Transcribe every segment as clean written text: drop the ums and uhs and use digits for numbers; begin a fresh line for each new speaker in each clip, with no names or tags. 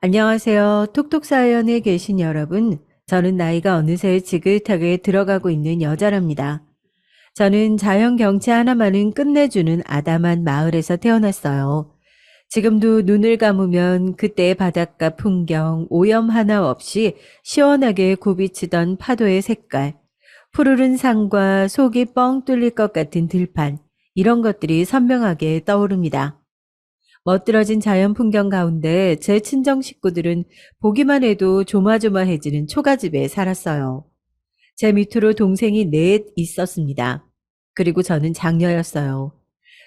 안녕하세요. 톡톡 사연에 계신 여러분. 저는 나이가 어느새 지긋하게 들어가고 있는 여자랍니다. 저는 자연 경치 하나만은 끝내주는 아담한 마을에서 태어났어요. 지금도 눈을 감으면 그때의 바닷가 풍경, 오염 하나 없이 시원하게 굽이치던 파도의 색깔, 푸르른 산과 속이 뻥 뚫릴 것 같은 들판, 이런 것들이 선명하게 떠오릅니다. 멋들어진 자연 풍경 가운데 제 친정 식구들은 보기만 해도 조마조마해지는 초가집에 살았어요. 제 밑으로 동생이 넷 있었습니다. 그리고 저는 장녀였어요.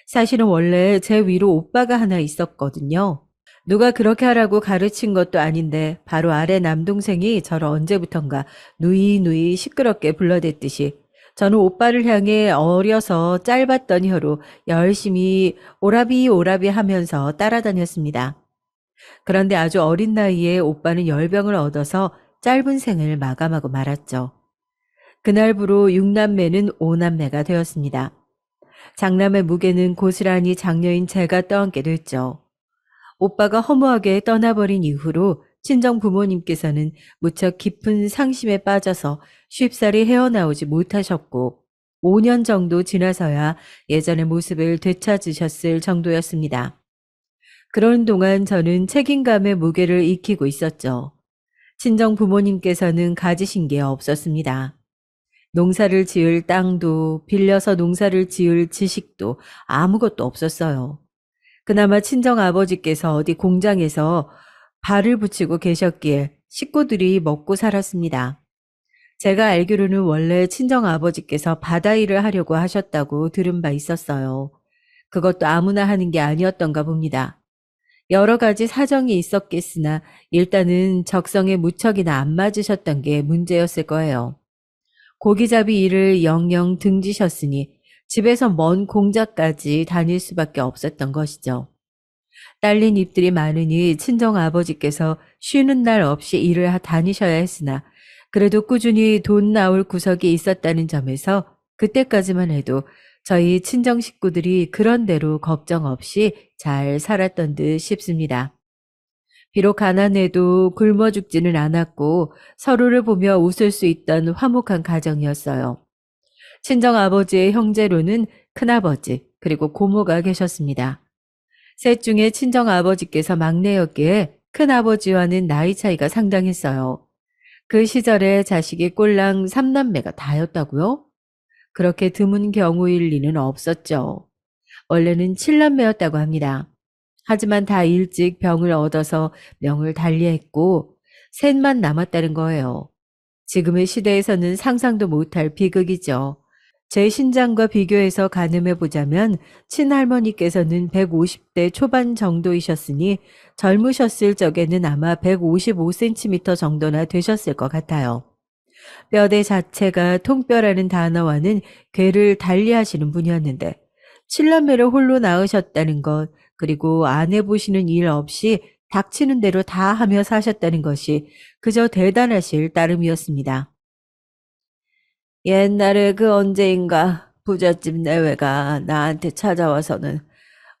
사실은 원래 제 위로 오빠가 하나 있었거든요. 누가 그렇게 하라고 가르친 것도 아닌데 바로 아래 남동생이 저를 언제부턴가 누이누이 시끄럽게 불러댔듯이 저는 오빠를 향해 어려서 짧았던 혀로 열심히 오라비 오라비 하면서 따라다녔습니다. 그런데 아주 어린 나이에 오빠는 열병을 얻어서 짧은 생을 마감하고 말았죠. 그날부로 6남매는 5남매가 되었습니다. 장남의 무게는 고스란히 장녀인 제가 떠안게 됐죠. 오빠가 허무하게 떠나버린 이후로 친정 부모님께서는 무척 깊은 상심에 빠져서 쉽사리 헤어나오지 못하셨고 5년 정도 지나서야 예전의 모습을 되찾으셨을 정도였습니다. 그런 동안 저는 책임감의 무게를 익히고 있었죠. 친정 부모님께서는 가지신 게 없었습니다. 농사를 지을 땅도 빌려서 농사를 지을 지식도 아무것도 없었어요. 그나마 친정 아버지께서 어디 공장에서 발을 붙이고 계셨기에 식구들이 먹고 살았습니다. 제가 알기로는 원래 친정 아버지께서 바다 일을 하려고 하셨다고 들은 바 있었어요. 그것도 아무나 하는 게 아니었던가 봅니다. 여러 가지 사정이 있었겠으나 일단은 적성에 무척이나 안 맞으셨던 게 문제였을 거예요. 고기잡이 일을 영영 등지셨으니 집에서 먼 공장까지 다닐 수밖에 없었던 것이죠. 딸린 입들이 많으니 친정 아버지께서 쉬는 날 없이 일을 다니셔야 했으나 그래도 꾸준히 돈 나올 구석이 있었다는 점에서 그때까지만 해도 저희 친정 식구들이 그런대로 걱정 없이 잘 살았던 듯 싶습니다. 비록 가난해도 굶어 죽지는 않았고 서로를 보며 웃을 수 있던 화목한 가정이었어요. 친정 아버지의 형제로는 큰아버지 그리고 고모가 계셨습니다. 셋 중에 친정 아버지께서 막내였기에 큰아버지와는 나이 차이가 상당했어요. 그 시절에 자식이 꼴랑 3남매가 다였다고요? 그렇게 드문 경우일 리는 없었죠. 원래는 7남매였다고 합니다. 하지만 다 일찍 병을 얻어서 명을 달리했고 셋만 남았다는 거예요. 지금의 시대에서는 상상도 못할 비극이죠. 제 신장과 비교해서 가늠해 보자면 친할머니께서는 150대 초반 정도이셨으니 젊으셨을 적에는 아마 155cm 정도나 되셨을 것 같아요. 뼈대 자체가 통뼈라는 단어와는 괴를 달리하시는 분이었는데 칠남매를 홀로 낳으셨다는 것 그리고 아내 보시는 일 없이 닥치는 대로 다 하며 사셨다는 것이 그저 대단하실 따름이었습니다. 옛날에 그 언제인가 부잣집 내외가 나한테 찾아와서는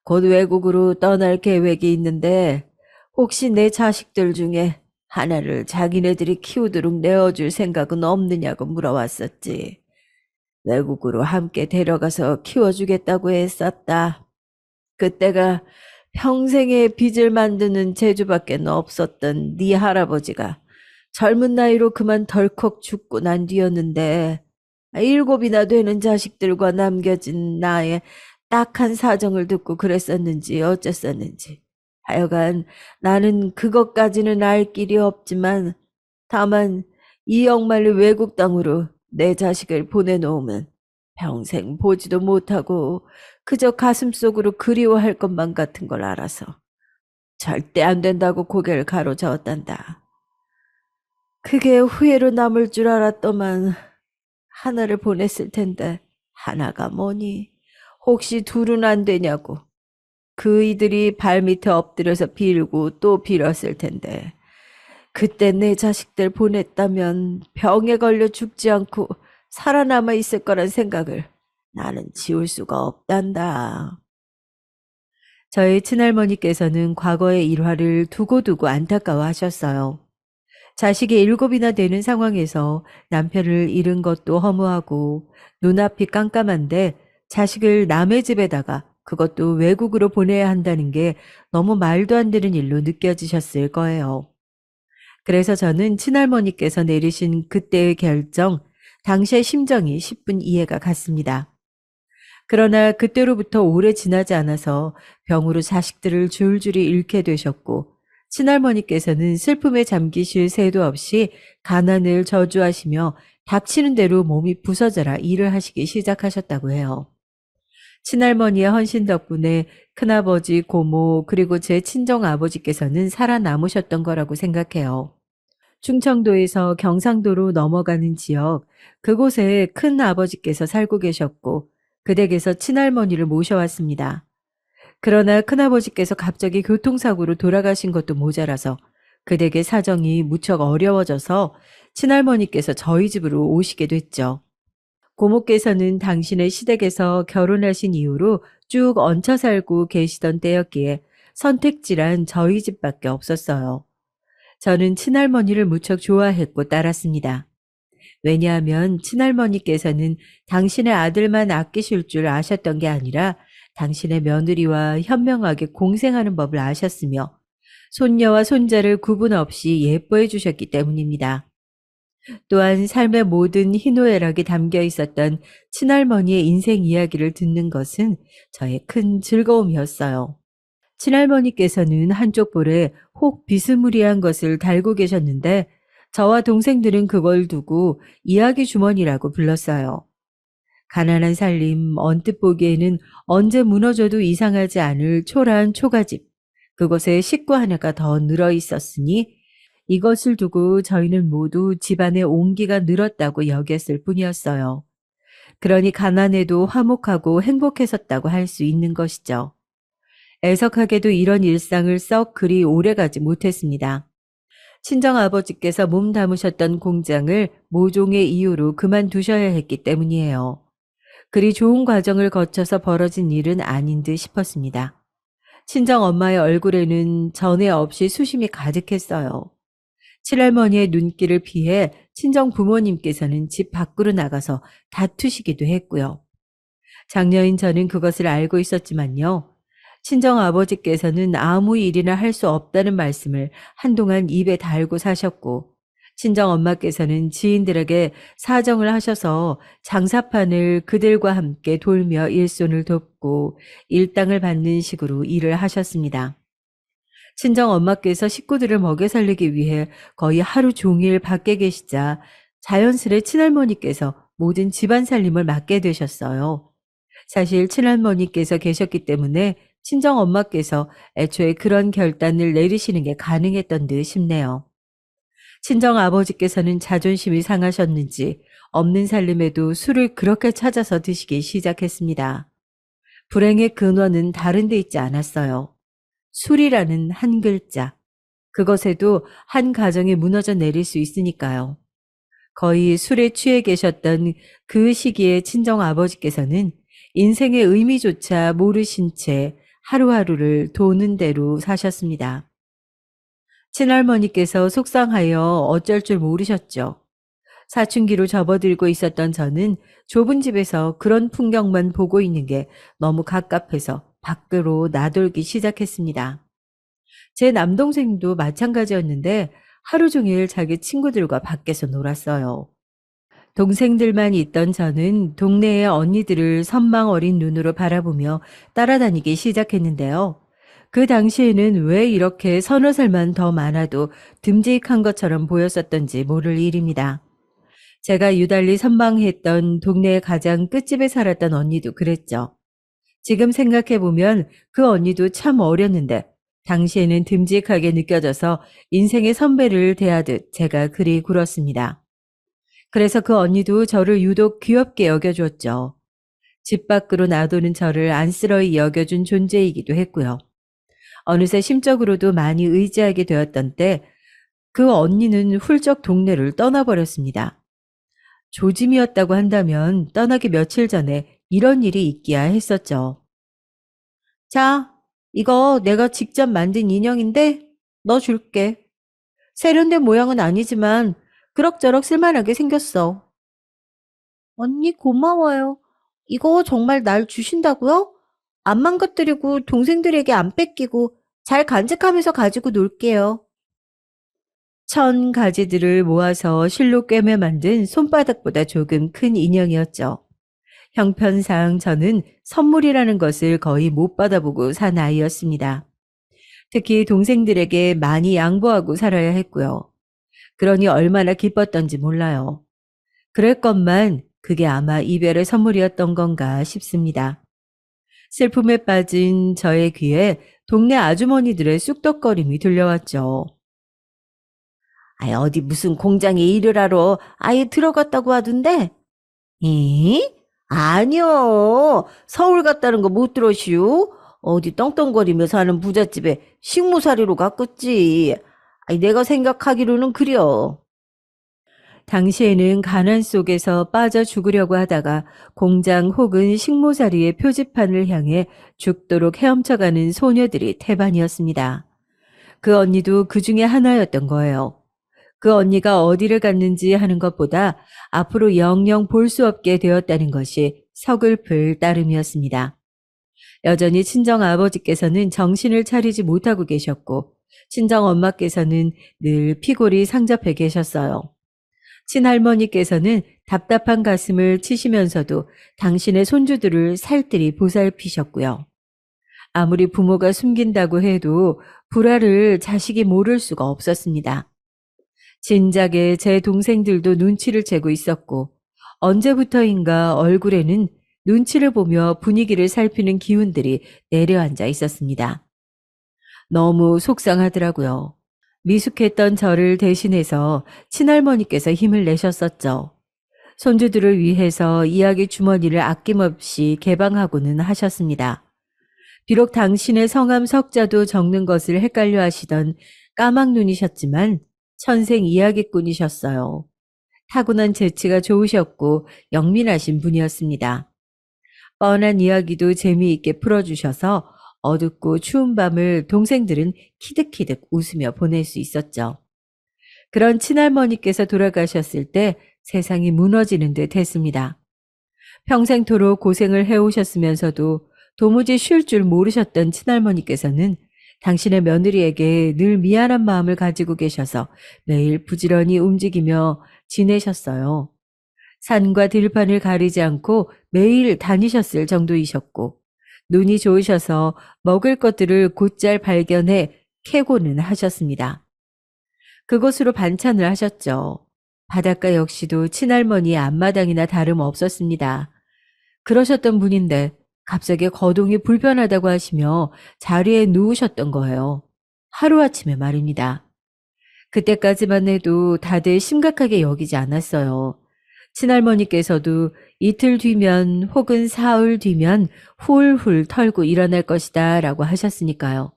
곧 외국으로 떠날 계획이 있는데 혹시 내 자식들 중에 하나를 자기네들이 키우도록 내어줄 생각은 없느냐고 물어왔었지. 외국으로 함께 데려가서 키워주겠다고 했었다. 그때가 평생의 빚을 만드는 재주밖에 없었던 네 할아버지가 젊은 나이로 그만 덜컥 죽고 난 뒤였는데 7이나 되는 자식들과 남겨진 나의 딱한 사정을 듣고 그랬었는지 어쨌었는지. 하여간 나는 그것까지는 알 길이 없지만 다만 이 역말리 외국 땅으로 내 자식을 보내놓으면 평생 보지도 못하고 그저 가슴속으로 그리워할 것만 같은 걸 알아서 절대 안 된다고 고개를 가로저었단다. 그게 후회로 남을 줄 알았더만 하나를 보냈을 텐데 하나가 뭐니? 혹시 둘은 안 되냐고. 그 이들이 발밑에 엎드려서 빌고 또 빌었을 텐데 그때 내 자식들 보냈다면 병에 걸려 죽지 않고 살아남아 있을 거란 생각을 나는 지울 수가 없단다. 저희 친할머니께서는 과거의 일화를 두고두고 안타까워하셨어요. 자식이 7이나 되는 상황에서 남편을 잃은 것도 허무하고 눈앞이 깜깜한데 자식을 남의 집에다가 그것도 외국으로 보내야 한다는 게 너무 말도 안 되는 일로 느껴지셨을 거예요. 그래서 저는 친할머니께서 내리신 그때의 결정, 당시의 심정이 10분 이해가 갔습니다. 그러나 그때로부터 오래 지나지 않아서 병으로 자식들을 줄줄이 잃게 되셨고, 친할머니께서는 슬픔에 잠기실 새도 없이 가난을 저주하시며 닥치는 대로 몸이 부서져라 일을 하시기 시작하셨다고 해요. 친할머니의 헌신 덕분에 큰아버지, 고모, 그리고 제 친정아버지께서는 살아남으셨던 거라고 생각해요. 충청도에서 경상도로 넘어가는 지역, 그곳에 큰 아버지께서 살고 계셨고, 그 댁에서 친할머니를 모셔왔습니다. 그러나 큰아버지께서 갑자기 교통사고로 돌아가신 것도 모자라서 그 댁의 사정이 무척 어려워져서 친할머니께서 저희 집으로 오시게 됐죠. 고모께서는 당신의 시댁에서 결혼하신 이후로 쭉 얹혀 살고 계시던 때였기에 선택지란 저희 집밖에 없었어요. 저는 친할머니를 무척 좋아했고 따랐습니다. 왜냐하면 친할머니께서는 당신의 아들만 아끼실 줄 아셨던 게 아니라 당신의 며느리와 현명하게 공생하는 법을 아셨으며 손녀와 손자를 구분 없이 예뻐해 주셨기 때문입니다. 또한 삶의 모든 희노애락이 담겨 있었던 친할머니의 인생 이야기를 듣는 것은 저의 큰 즐거움이었어요. 친할머니께서는 한쪽 볼에 혹 비스무리한 것을 달고 계셨는데 저와 동생들은 그걸 두고 이야기 주머니라고 불렀어요. 가난한 살림, 언뜻 보기에는 언제 무너져도 이상하지 않을 초라한 초가집. 그곳에 식구 하나가 더 늘어 있었으니 이것을 두고 저희는 모두 집안의 온기가 늘었다고 여겼을 뿐이었어요. 그러니 가난해도 화목하고 행복했었다고 할 수 있는 것이죠. 애석하게도 이런 일상을 썩 그리 오래가지 못했습니다. 친정아버지께서 몸 담으셨던 공장을 모종의 이유로 그만두셔야 했기 때문이에요. 그리 좋은 과정을 거쳐서 벌어진 일은 아닌 듯 싶었습니다. 친정엄마의 얼굴에는 전에 없이 수심이 가득했어요. 친할머니의 눈길을 피해 친정 부모님께서는 집 밖으로 나가서 다투시기도 했고요. 장녀인 저는 그것을 알고 있었지만요. 친정 아버지께서는 아무 일이나 할 수 없다는 말씀을 한동안 입에 달고 사셨고, 친정 엄마께서는 지인들에게 사정을 하셔서 장사판을 그들과 함께 돌며 일손을 돕고 일당을 받는 식으로 일을 하셨습니다. 친정 엄마께서 식구들을 먹여 살리기 위해 거의 하루 종일 밖에 계시자 자연스레 친할머니께서 모든 집안 살림을 맡게 되셨어요. 사실 친할머니께서 계셨기 때문에 친정 엄마께서 애초에 그런 결단을 내리시는 게 가능했던 듯 싶네요. 친정 아버지께서는 자존심이 상하셨는지 없는 살림에도 술을 그렇게 찾아서 드시기 시작했습니다. 불행의 근원은 다른 데 있지 않았어요. 술이라는 한 글자. 그것에도 한 가정이 무너져 내릴 수 있으니까요. 거의 술에 취해 계셨던 그 시기에 친정 아버지께서는 인생의 의미조차 모르신 채 하루하루를 도는 대로 사셨습니다. 친할머니께서 속상하여 어쩔 줄 모르셨죠. 사춘기로 접어들고 있었던 저는 좁은 집에서 그런 풍경만 보고 있는 게 너무 갑갑해서 밖으로 나돌기 시작했습니다. 제 남동생도 마찬가지였는데 하루 종일 자기 친구들과 밖에서 놀았어요. 동생들만 있던 저는 동네의 언니들을 선망 어린 눈으로 바라보며 따라다니기 시작했는데요. 그 당시에는 왜 이렇게 서너 살만 더 많아도 듬직한 것처럼 보였었던지 모를 일입니다. 제가 유달리 선망했던 동네의 가장 끝집에 살았던 언니도 그랬죠. 지금 생각해보면 그 언니도 참 어렸는데 당시에는 듬직하게 느껴져서 인생의 선배를 대하듯 제가 그리 굴었습니다. 그래서 그 언니도 저를 유독 귀엽게 여겨주었죠. 집 밖으로 나도는 저를 안쓰러이 여겨준 존재이기도 했고요. 어느새 심적으로도 많이 의지하게 되었던 때 그 언니는 훌쩍 동네를 떠나버렸습니다. 조짐이었다고 한다면 떠나기 며칠 전에 이런 일이 있기야 했었죠. 자, 이거 내가 직접 만든 인형인데 너 줄게. 세련된 모양은 아니지만 그럭저럭 쓸만하게 생겼어. 언니 고마워요. 이거 정말 날 주신다고요? 안 망가뜨리고 동생들에게 안 뺏기고 잘 간직하면서 가지고 놀게요. 천 가지들을 모아서 실로 꿰매 만든 손바닥보다 조금 큰 인형이었죠. 형편상 저는 선물이라는 것을 거의 못 받아보고 산 아이였습니다. 특히 동생들에게 많이 양보하고 살아야 했고요. 그러니 얼마나 기뻤던지 몰라요. 그럴 것만 그게 아마 이별의 선물이었던 건가 싶습니다. 슬픔에 빠진 저의 귀에 동네 아주머니들의 쑥덕거림이 들려왔죠. 아, 어디 무슨 공장에 일을 하러 아예 들어갔다고 하던데? 이? 아니요. 서울 갔다는 거 못 들었슈? 어디 떵떵거리며 사는 부잣집에 식모살이로 갔겠지. 아니, 내가 생각하기로는 그려. 당시에는 가난 속에서 빠져 죽으려고 하다가 공장 혹은 식모살이의 표지판을 향해 죽도록 헤엄쳐가는 소녀들이 태반이었습니다. 그 언니도 그 중에 하나였던 거예요. 그 언니가 어디를 갔는지 하는 것보다 앞으로 영영 볼 수 없게 되었다는 것이 서글플 따름이었습니다. 여전히 친정 아버지께서는 정신을 차리지 못하고 계셨고 친정 엄마께서는 늘 피골이 상접해 계셨어요. 친할머니께서는 답답한 가슴을 치시면서도 당신의 손주들을 살뜰히 보살피셨고요. 아무리 부모가 숨긴다고 해도 불화를 자식이 모를 수가 없었습니다. 진작에 제 동생들도 눈치를 채고 있었고 언제부터인가 얼굴에는 눈치를 보며 분위기를 살피는 기운들이 내려앉아 있었습니다. 너무 속상하더라고요. 미숙했던 저를 대신해서 친할머니께서 힘을 내셨었죠. 손주들을 위해서 이야기 주머니를 아낌없이 개방하고는 하셨습니다. 비록 당신의 성함 석자도 적는 것을 헷갈려 하시던 까막눈이셨지만 천생 이야기꾼이셨어요. 타고난 재치가 좋으셨고 영민하신 분이었습니다. 뻔한 이야기도 재미있게 풀어주셔서 어둡고 추운 밤을 동생들은 키득키득 웃으며 보낼 수 있었죠. 그런 친할머니께서 돌아가셨을 때 세상이 무너지는 듯 했습니다. 평생토록 고생을 해오셨으면서도 도무지 쉴 줄 모르셨던 친할머니께서는 당신의 며느리에게 늘 미안한 마음을 가지고 계셔서 매일 부지런히 움직이며 지내셨어요. 산과 들판을 가리지 않고 매일 다니셨을 정도이셨고 눈이 좋으셔서 먹을 것들을 곧잘 발견해 캐고는 하셨습니다. 그것으로 반찬을 하셨죠. 바닷가 역시도 친할머니의 앞마당이나 다름없었습니다. 그러셨던 분인데 갑자기 거동이 불편하다고 하시며 자리에 누우셨던 거예요. 하루아침에 말입니다. 그때까지만 해도 다들 심각하게 여기지 않았어요. 친할머니께서도 이틀 뒤면 혹은 사흘 뒤면 훌훌 털고 일어날 것이다 라고 하셨으니까요.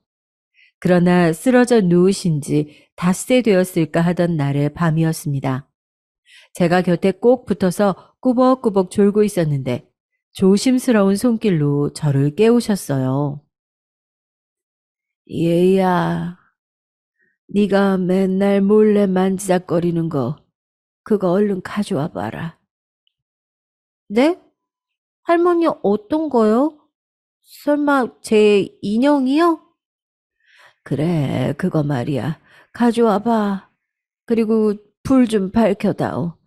그러나 쓰러져 누우신 지 닷새 되었을까 하던 날의 밤이었습니다. 제가 곁에 꼭 붙어서 꾸벅꾸벅 졸고 있었는데 조심스러운 손길로 저를 깨우셨어요. 얘야, 네가 맨날 몰래 만지작거리는 거 그거 얼른 가져와 봐라. 네? 할머니 어떤 거요? 설마 제 인형이요? 그래, 그거 말이야. 가져와 봐. 그리고 불 좀 밝혀다오.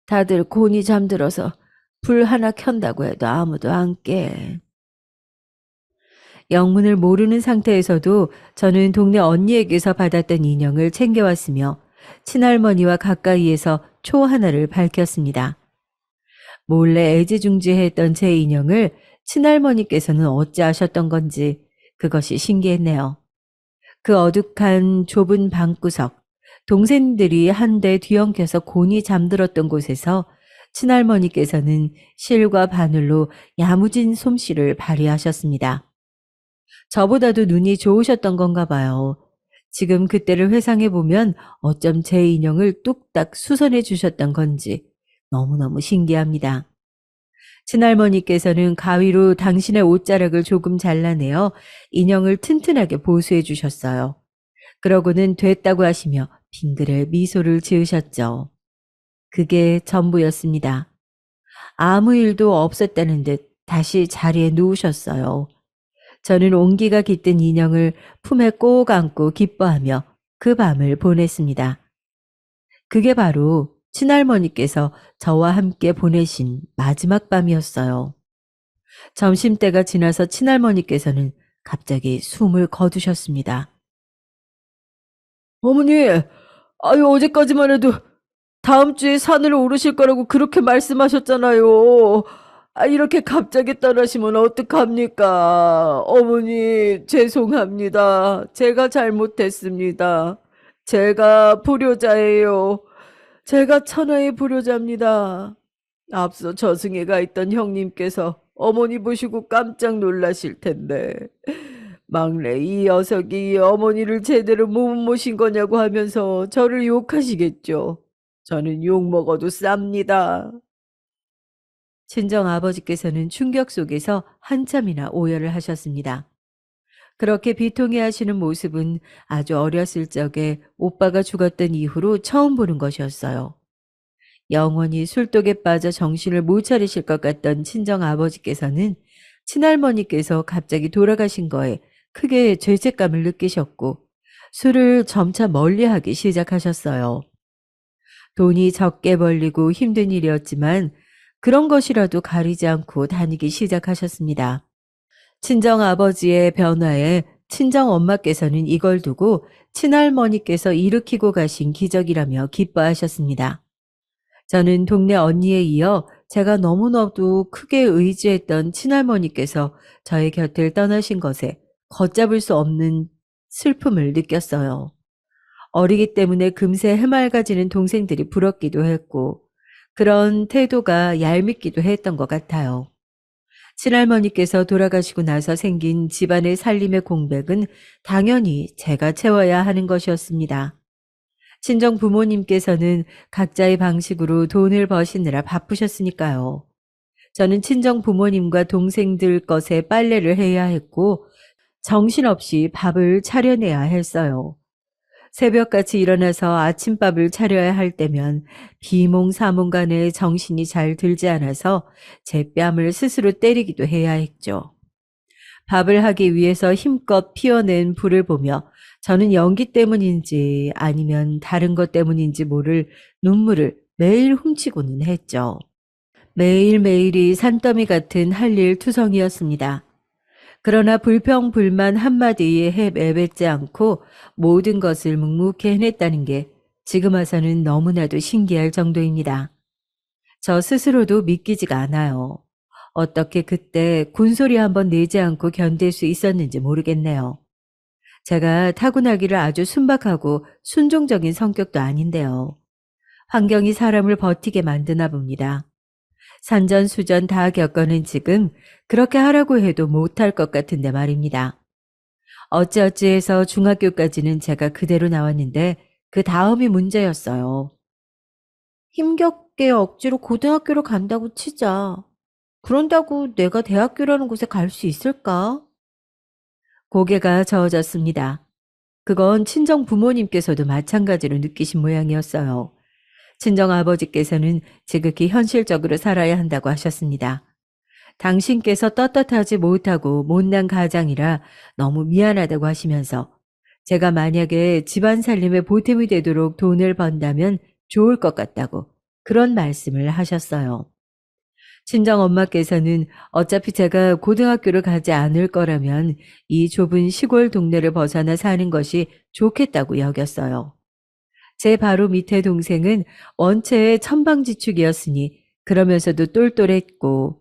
다들 곤히 잠들어서 불 하나 켠다고 해도 아무도 안 깨. 영문을 모르는 상태에서도 저는 동네 언니에게서 받았던 인형을 챙겨왔으며 친할머니와 가까이에서 초 하나를 밝혔습니다. 몰래 애지중지했던 제 인형을 친할머니께서는 어찌하셨던 건지 그것이 신기했네요. 그 어둑한 좁은 방구석, 동생들이 한데 뒤엉켜서 곤히 잠들었던 곳에서 친할머니께서는 실과 바늘로 야무진 솜씨를 발휘하셨습니다. 저보다도 눈이 좋으셨던 건가 봐요. 지금 그때를 회상해보면 어쩜 제 인형을 뚝딱 수선해 주셨던 건지 너무너무 신기합니다. 친할머니께서는 가위로 당신의 옷자락을 조금 잘라내어 인형을 튼튼하게 보수해 주셨어요. 그러고는 됐다고 하시며 빙그레 미소를 지으셨죠. 그게 전부였습니다. 아무 일도 없었다는 듯 다시 자리에 누우셨어요. 저는 온기가 깃든 인형을 품에 꼭 안고 기뻐하며 그 밤을 보냈습니다. 그게 바로 친할머니께서 저와 함께 보내신 마지막 밤이었어요. 점심때가 지나서 친할머니께서는 갑자기 숨을 거두셨습니다. 어머니, 아유, 어제까지만 해도 다음 주에 산을 오르실 거라고 그렇게 말씀하셨잖아요. 아, 이렇게 갑자기 떠나시면 어떡합니까? 어머니, 죄송합니다. 제가 잘못했습니다. 제가 불효자예요. 제가 천하의 불효자입니다. 앞서 저승에 가 있던 형님께서 어머니 보시고 깜짝 놀라실 텐데 막내 이 녀석이 어머니를 제대로 못 모신 거냐고 하면서 저를 욕하시겠죠. 저는 욕 먹어도 쌉니다. 친정 아버지께서는 충격 속에서 한참이나 오열을 하셨습니다. 그렇게 비통해 하시는 모습은 아주 어렸을 적에 오빠가 죽었던 이후로 처음 보는 것이었어요. 영원히 술독에 빠져 정신을 못 차리실 것 같던 친정 아버지께서는 친할머니께서 갑자기 돌아가신 거에 크게 죄책감을 느끼셨고 술을 점차 멀리하기 시작하셨어요. 돈이 적게 벌리고 힘든 일이었지만 그런 것이라도 가리지 않고 다니기 시작하셨습니다. 친정 아버지의 변화에 친정 엄마께서는 이걸 두고 친할머니께서 일으키고 가신 기적이라며 기뻐하셨습니다. 저는 동네 언니에 이어 제가 너무나도 크게 의지했던 친할머니께서 저의 곁을 떠나신 것에 걷잡을 수 없는 슬픔을 느꼈어요. 어리기 때문에 금세 해맑아지는 동생들이 부럽기도 했고 그런 태도가 얄밉기도 했던 것 같아요. 친할머니께서 돌아가시고 나서 생긴 집안의 살림의 공백은 당연히 제가 채워야 하는 것이었습니다. 친정 부모님께서는 각자의 방식으로 돈을 버시느라 바쁘셨으니까요. 저는 친정 부모님과 동생들 것에 빨래를 해야 했고 정신없이 밥을 차려내야 했어요. 새벽같이 일어나서 아침밥을 차려야 할 때면 비몽사몽간에 정신이 잘 들지 않아서 제 뺨을 스스로 때리기도 해야 했죠. 밥을 하기 위해서 힘껏 피워낸 불을 보며 저는 연기 때문인지 아니면 다른 것 때문인지 모를 눈물을 매일 훔치고는 했죠. 매일매일이 산더미 같은 할 일 투성이었습니다. 그러나 불평불만 한마디에 매뱉지 않고 모든 것을 묵묵히 해냈다는 게 지금 와서는 너무나도 신기할 정도입니다. 저 스스로도 믿기지가 않아요. 어떻게 그때 군소리 한번 내지 않고 견딜 수 있었는지 모르겠네요. 제가 타고나기를 아주 순박하고 순종적인 성격도 아닌데요. 환경이 사람을 버티게 만드나 봅니다. 산전수전 다 겪어낸 지금 그렇게 하라고 해도 못할 것 같은데 말입니다. 어찌어찌해서 중학교까지는 제가 그대로 나왔는데 그 다음이 문제였어요. 힘겹게 억지로 고등학교로 간다고 치자. 그런다고 내가 대학교라는 곳에 갈 수 있을까? 고개가 저어졌습니다. 그건 친정 부모님께서도 마찬가지로 느끼신 모양이었어요. 친정 아버지께서는 지극히 현실적으로 살아야 한다고 하셨습니다. 당신께서 떳떳하지 못하고 못난 가장이라 너무 미안하다고 하시면서 제가 만약에 집안 살림에 보탬이 되도록 돈을 번다면 좋을 것 같다고 그런 말씀을 하셨어요. 친정 엄마께서는 어차피 제가 고등학교를 가지 않을 거라면 이 좁은 시골 동네를 벗어나 사는 것이 좋겠다고 여겼어요. 제 바로 밑에 동생은 원체의 천방지축이었으니 그러면서도 똘똘했고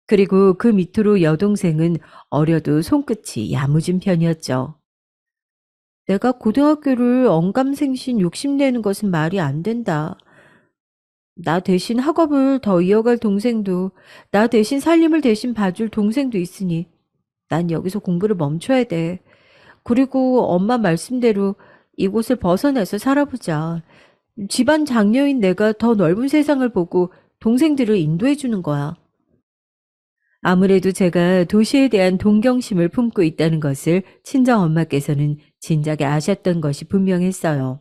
그리고 그 밑으로 여동생은 어려도 손끝이 야무진 편이었죠. 내가 고등학교를 언감생신 욕심내는 것은 말이 안 된다. 나 대신 학업을 더 이어갈 동생도 나 대신 살림을 대신 봐줄 동생도 있으니 난 여기서 공부를 멈춰야 돼. 그리고 엄마 말씀대로 이곳을 벗어나서 살아보자. 집안 장녀인 내가 더 넓은 세상을 보고 동생들을 인도해 주는 거야. 아무래도 제가 도시에 대한 동경심을 품고 있다는 것을 친정엄마께서는 진작에 아셨던 것이 분명했어요.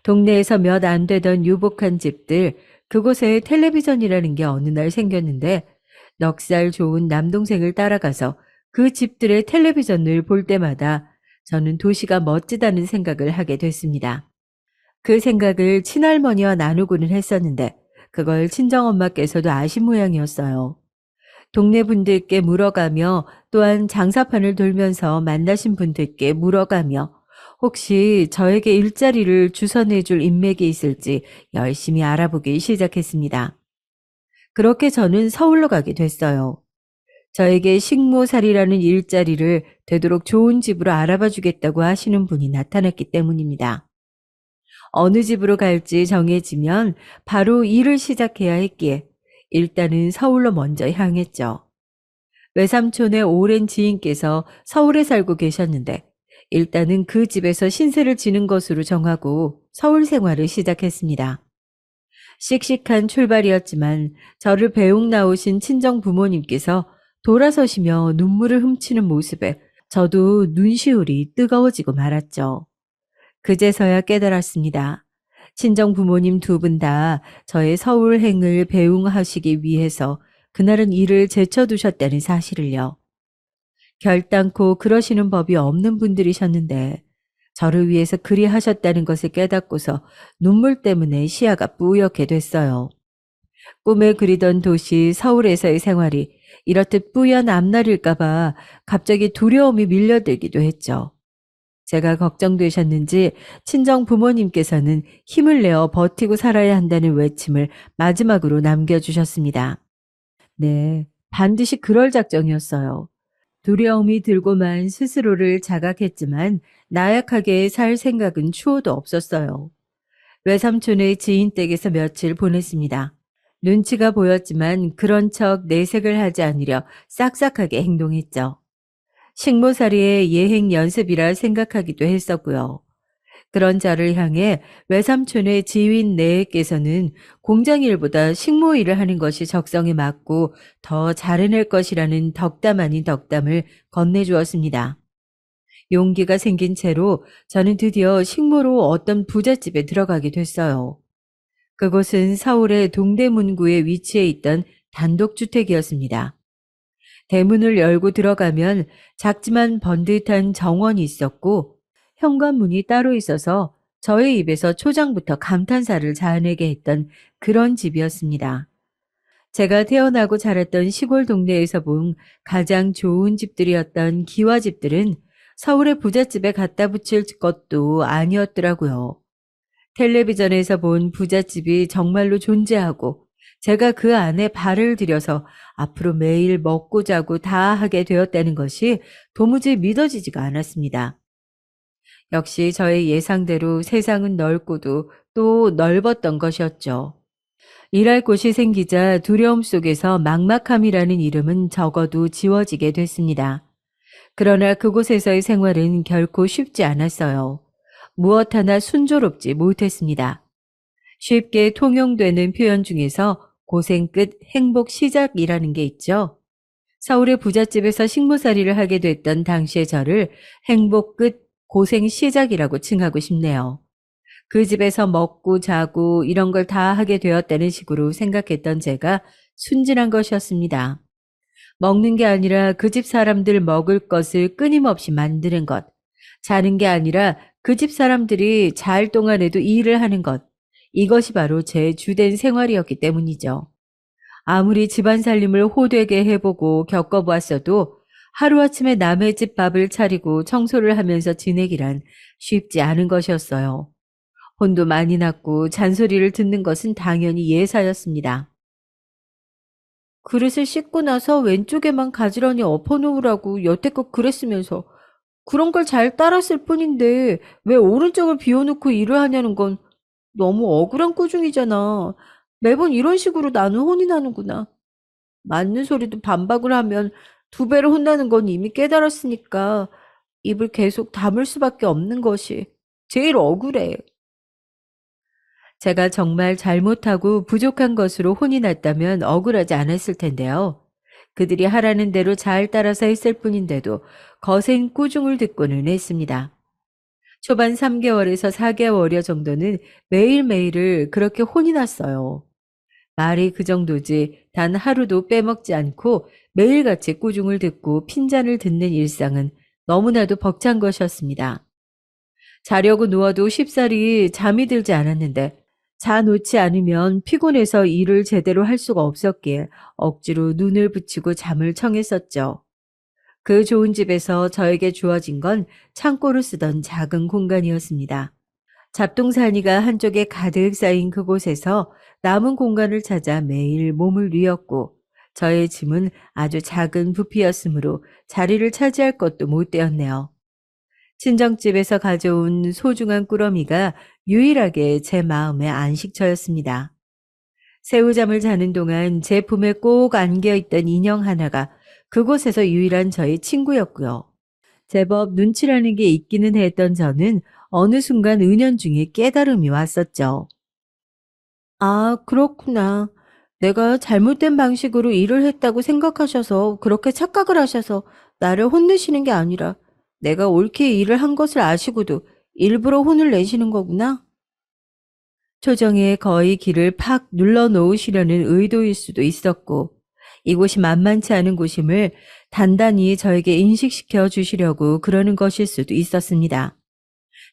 동네에서 몇 안 되던 유복한 집들, 그곳에 텔레비전이라는 게 어느 날 생겼는데 넉살 좋은 남동생을 따라가서 그 집들의 텔레비전을 볼 때마다 저는 도시가 멋지다는 생각을 하게 됐습니다. 그 생각을 친할머니와 나누고는 했었는데 그걸 친정엄마께서도 아신 모양이었어요. 동네 분들께 물어가며 또한 장사판을 돌면서 만나신 분들께 물어가며 혹시 저에게 일자리를 주선해 줄 인맥이 있을지 열심히 알아보기 시작했습니다. 그렇게 저는 서울로 가게 됐어요. 저에게 식모살이라는 일자리를 되도록 좋은 집으로 알아봐 주겠다고 하시는 분이 나타났기 때문입니다. 어느 집으로 갈지 정해지면 바로 일을 시작해야 했기에 일단은 서울로 먼저 향했죠. 외삼촌의 오랜 지인께서 서울에 살고 계셨는데 일단은 그 집에서 신세를 지는 것으로 정하고 서울 생활을 시작했습니다. 씩씩한 출발이었지만 저를 배웅 나오신 친정 부모님께서 돌아서시며 눈물을 훔치는 모습에 저도 눈시울이 뜨거워지고 말았죠. 그제서야 깨달았습니다. 친정 부모님 두 분 다 저의 서울행을 배웅하시기 위해서 그날은 일을 제쳐두셨다는 사실을요. 결단코 그러시는 법이 없는 분들이셨는데 저를 위해서 그리 하셨다는 것을 깨닫고서 눈물 때문에 시야가 뿌옇게 됐어요. 꿈에 그리던 도시 서울에서의 생활이 이렇듯 뿌연 앞날일까봐 갑자기 두려움이 밀려들기도 했죠. 제가 걱정되셨는지 친정 부모님께서는 힘을 내어 버티고 살아야 한다는 외침을 마지막으로 남겨주셨습니다. 네, 반드시 그럴 작정이었어요. 두려움이 들고만 스스로를 자각했지만 나약하게 살 생각은 추호도 없었어요. 외삼촌의 지인 댁에서 며칠 보냈습니다. 눈치가 보였지만 그런 척 내색을 하지 않으려 싹싹하게 행동했죠. 식모살이의 예행 연습이라 생각하기도 했었고요. 그런 자를 향해 외삼촌의 지인 내에께서는 공장일보다 식모일을 하는 것이 적성에 맞고 더 잘해낼 것이라는 덕담 아닌 덕담을 건네주었습니다. 용기가 생긴 채로 저는 드디어 식모로 어떤 부잣집에 들어가게 됐어요. 그곳은 서울의 동대문구에 위치해 있던 단독주택이었습니다. 대문을 열고 들어가면 작지만 번듯한 정원이 있었고 현관문이 따로 있어서 저의 입에서 초장부터 감탄사를 자아내게 했던 그런 집이었습니다. 제가 태어나고 자랐던 시골 동네에서 본 가장 좋은 집들이었던 기와집들은 서울의 부잣집에 갖다 붙일 것도 아니었더라고요. 텔레비전에서 본 부잣집이 정말로 존재하고 제가 그 안에 발을 들여서 앞으로 매일 먹고 자고 다 하게 되었다는 것이 도무지 믿어지지가 않았습니다. 역시 저의 예상대로 세상은 넓고도 또 넓었던 것이었죠. 일할 곳이 생기자 두려움 속에서 막막함이라는 이름은 적어도 지워지게 됐습니다. 그러나 그곳에서의 생활은 결코 쉽지 않았어요. 무엇 하나 순조롭지 못했습니다. 쉽게 통용되는 표현 중에서 고생 끝 행복 시작이라는 게 있죠. 서울의 부잣집에서 식모살이를 하게 됐던 당시의 저를 행복 끝 고생 시작이라고 칭하고 싶네요. 그 집에서 먹고 자고 이런 걸 다 하게 되었다는 식으로 생각했던 제가 순진한 것이었습니다. 먹는 게 아니라 그 집 사람들 먹을 것을 끊임없이 만드는 것. 자는 게 아니라 그 집 사람들이 잘 동안에도 일을 하는 것. 이것이 바로 제 주된 생활이었기 때문이죠. 아무리 집안 살림을 호되게 해보고 겪어보았어도 하루아침에 남의 집 밥을 차리고 청소를 하면서 지내기란 쉽지 않은 것이었어요. 혼도 많이 났고 잔소리를 듣는 것은 당연히 예사였습니다. 그릇을 씻고 나서 왼쪽에만 가지런히 엎어놓으라고 여태껏 그랬으면서 그런 걸 잘 따랐을 뿐인데 왜 오른쪽을 비워놓고 일을 하냐는 건 너무 억울한 꾸중이잖아. 매번 이런 식으로 나는 혼이 나는구나. 맞는 소리도 반박을 하면 두 배로 혼나는 건 이미 깨달았으니까 입을 계속 다물 수밖에 없는 것이 제일 억울해. 제가 정말 잘못하고 부족한 것으로 혼이 났다면 억울하지 않았을 텐데요. 그들이 하라는 대로 잘 따라서 했을 뿐인데도 거센 꾸중을 듣고는 했습니다. 초반 3개월에서 4개월여 정도는 매일매일을 그렇게 혼이 났어요. 말이 그 정도지 단 하루도 빼먹지 않고 매일같이 꾸중을 듣고 핀잔을 듣는 일상은 너무나도 벅찬 것이었습니다. 자려고 누워도 쉽사리 잠이 들지 않았는데 자 놓지 않으면 피곤해서 일을 제대로 할 수가 없었기에 억지로 눈을 붙이고 잠을 청했었죠. 그 좋은 집에서 저에게 주어진 건 창고로 쓰던 작은 공간이었습니다. 잡동사니가 한쪽에 가득 쌓인 그곳에서 남은 공간을 찾아 매일 몸을 뉘었고 저의 짐은 아주 작은 부피였으므로 자리를 차지할 것도 못 되었네요. 친정집에서 가져온 소중한 꾸러미가 유일하게 제 마음의 안식처였습니다. 새우잠을 자는 동안 제 품에 꼭 안겨있던 인형 하나가 그곳에서 유일한 저의 친구였고요. 제법 눈치라는 게 있기는 했던 저는 어느 순간 은연중에 깨달음이 왔었죠. 아, 그렇구나. 내가 잘못된 방식으로 일을 했다고 생각하셔서 그렇게 착각을 하셔서 나를 혼내시는 게 아니라 내가 옳게 일을 한 것을 아시고도 일부러 혼을 내시는 거구나. 초정에 거의 길을 팍 눌러 놓으시려는 의도일 수도 있었고 이곳이 만만치 않은 곳임을 단단히 저에게 인식시켜 주시려고 그러는 것일 수도 있었습니다.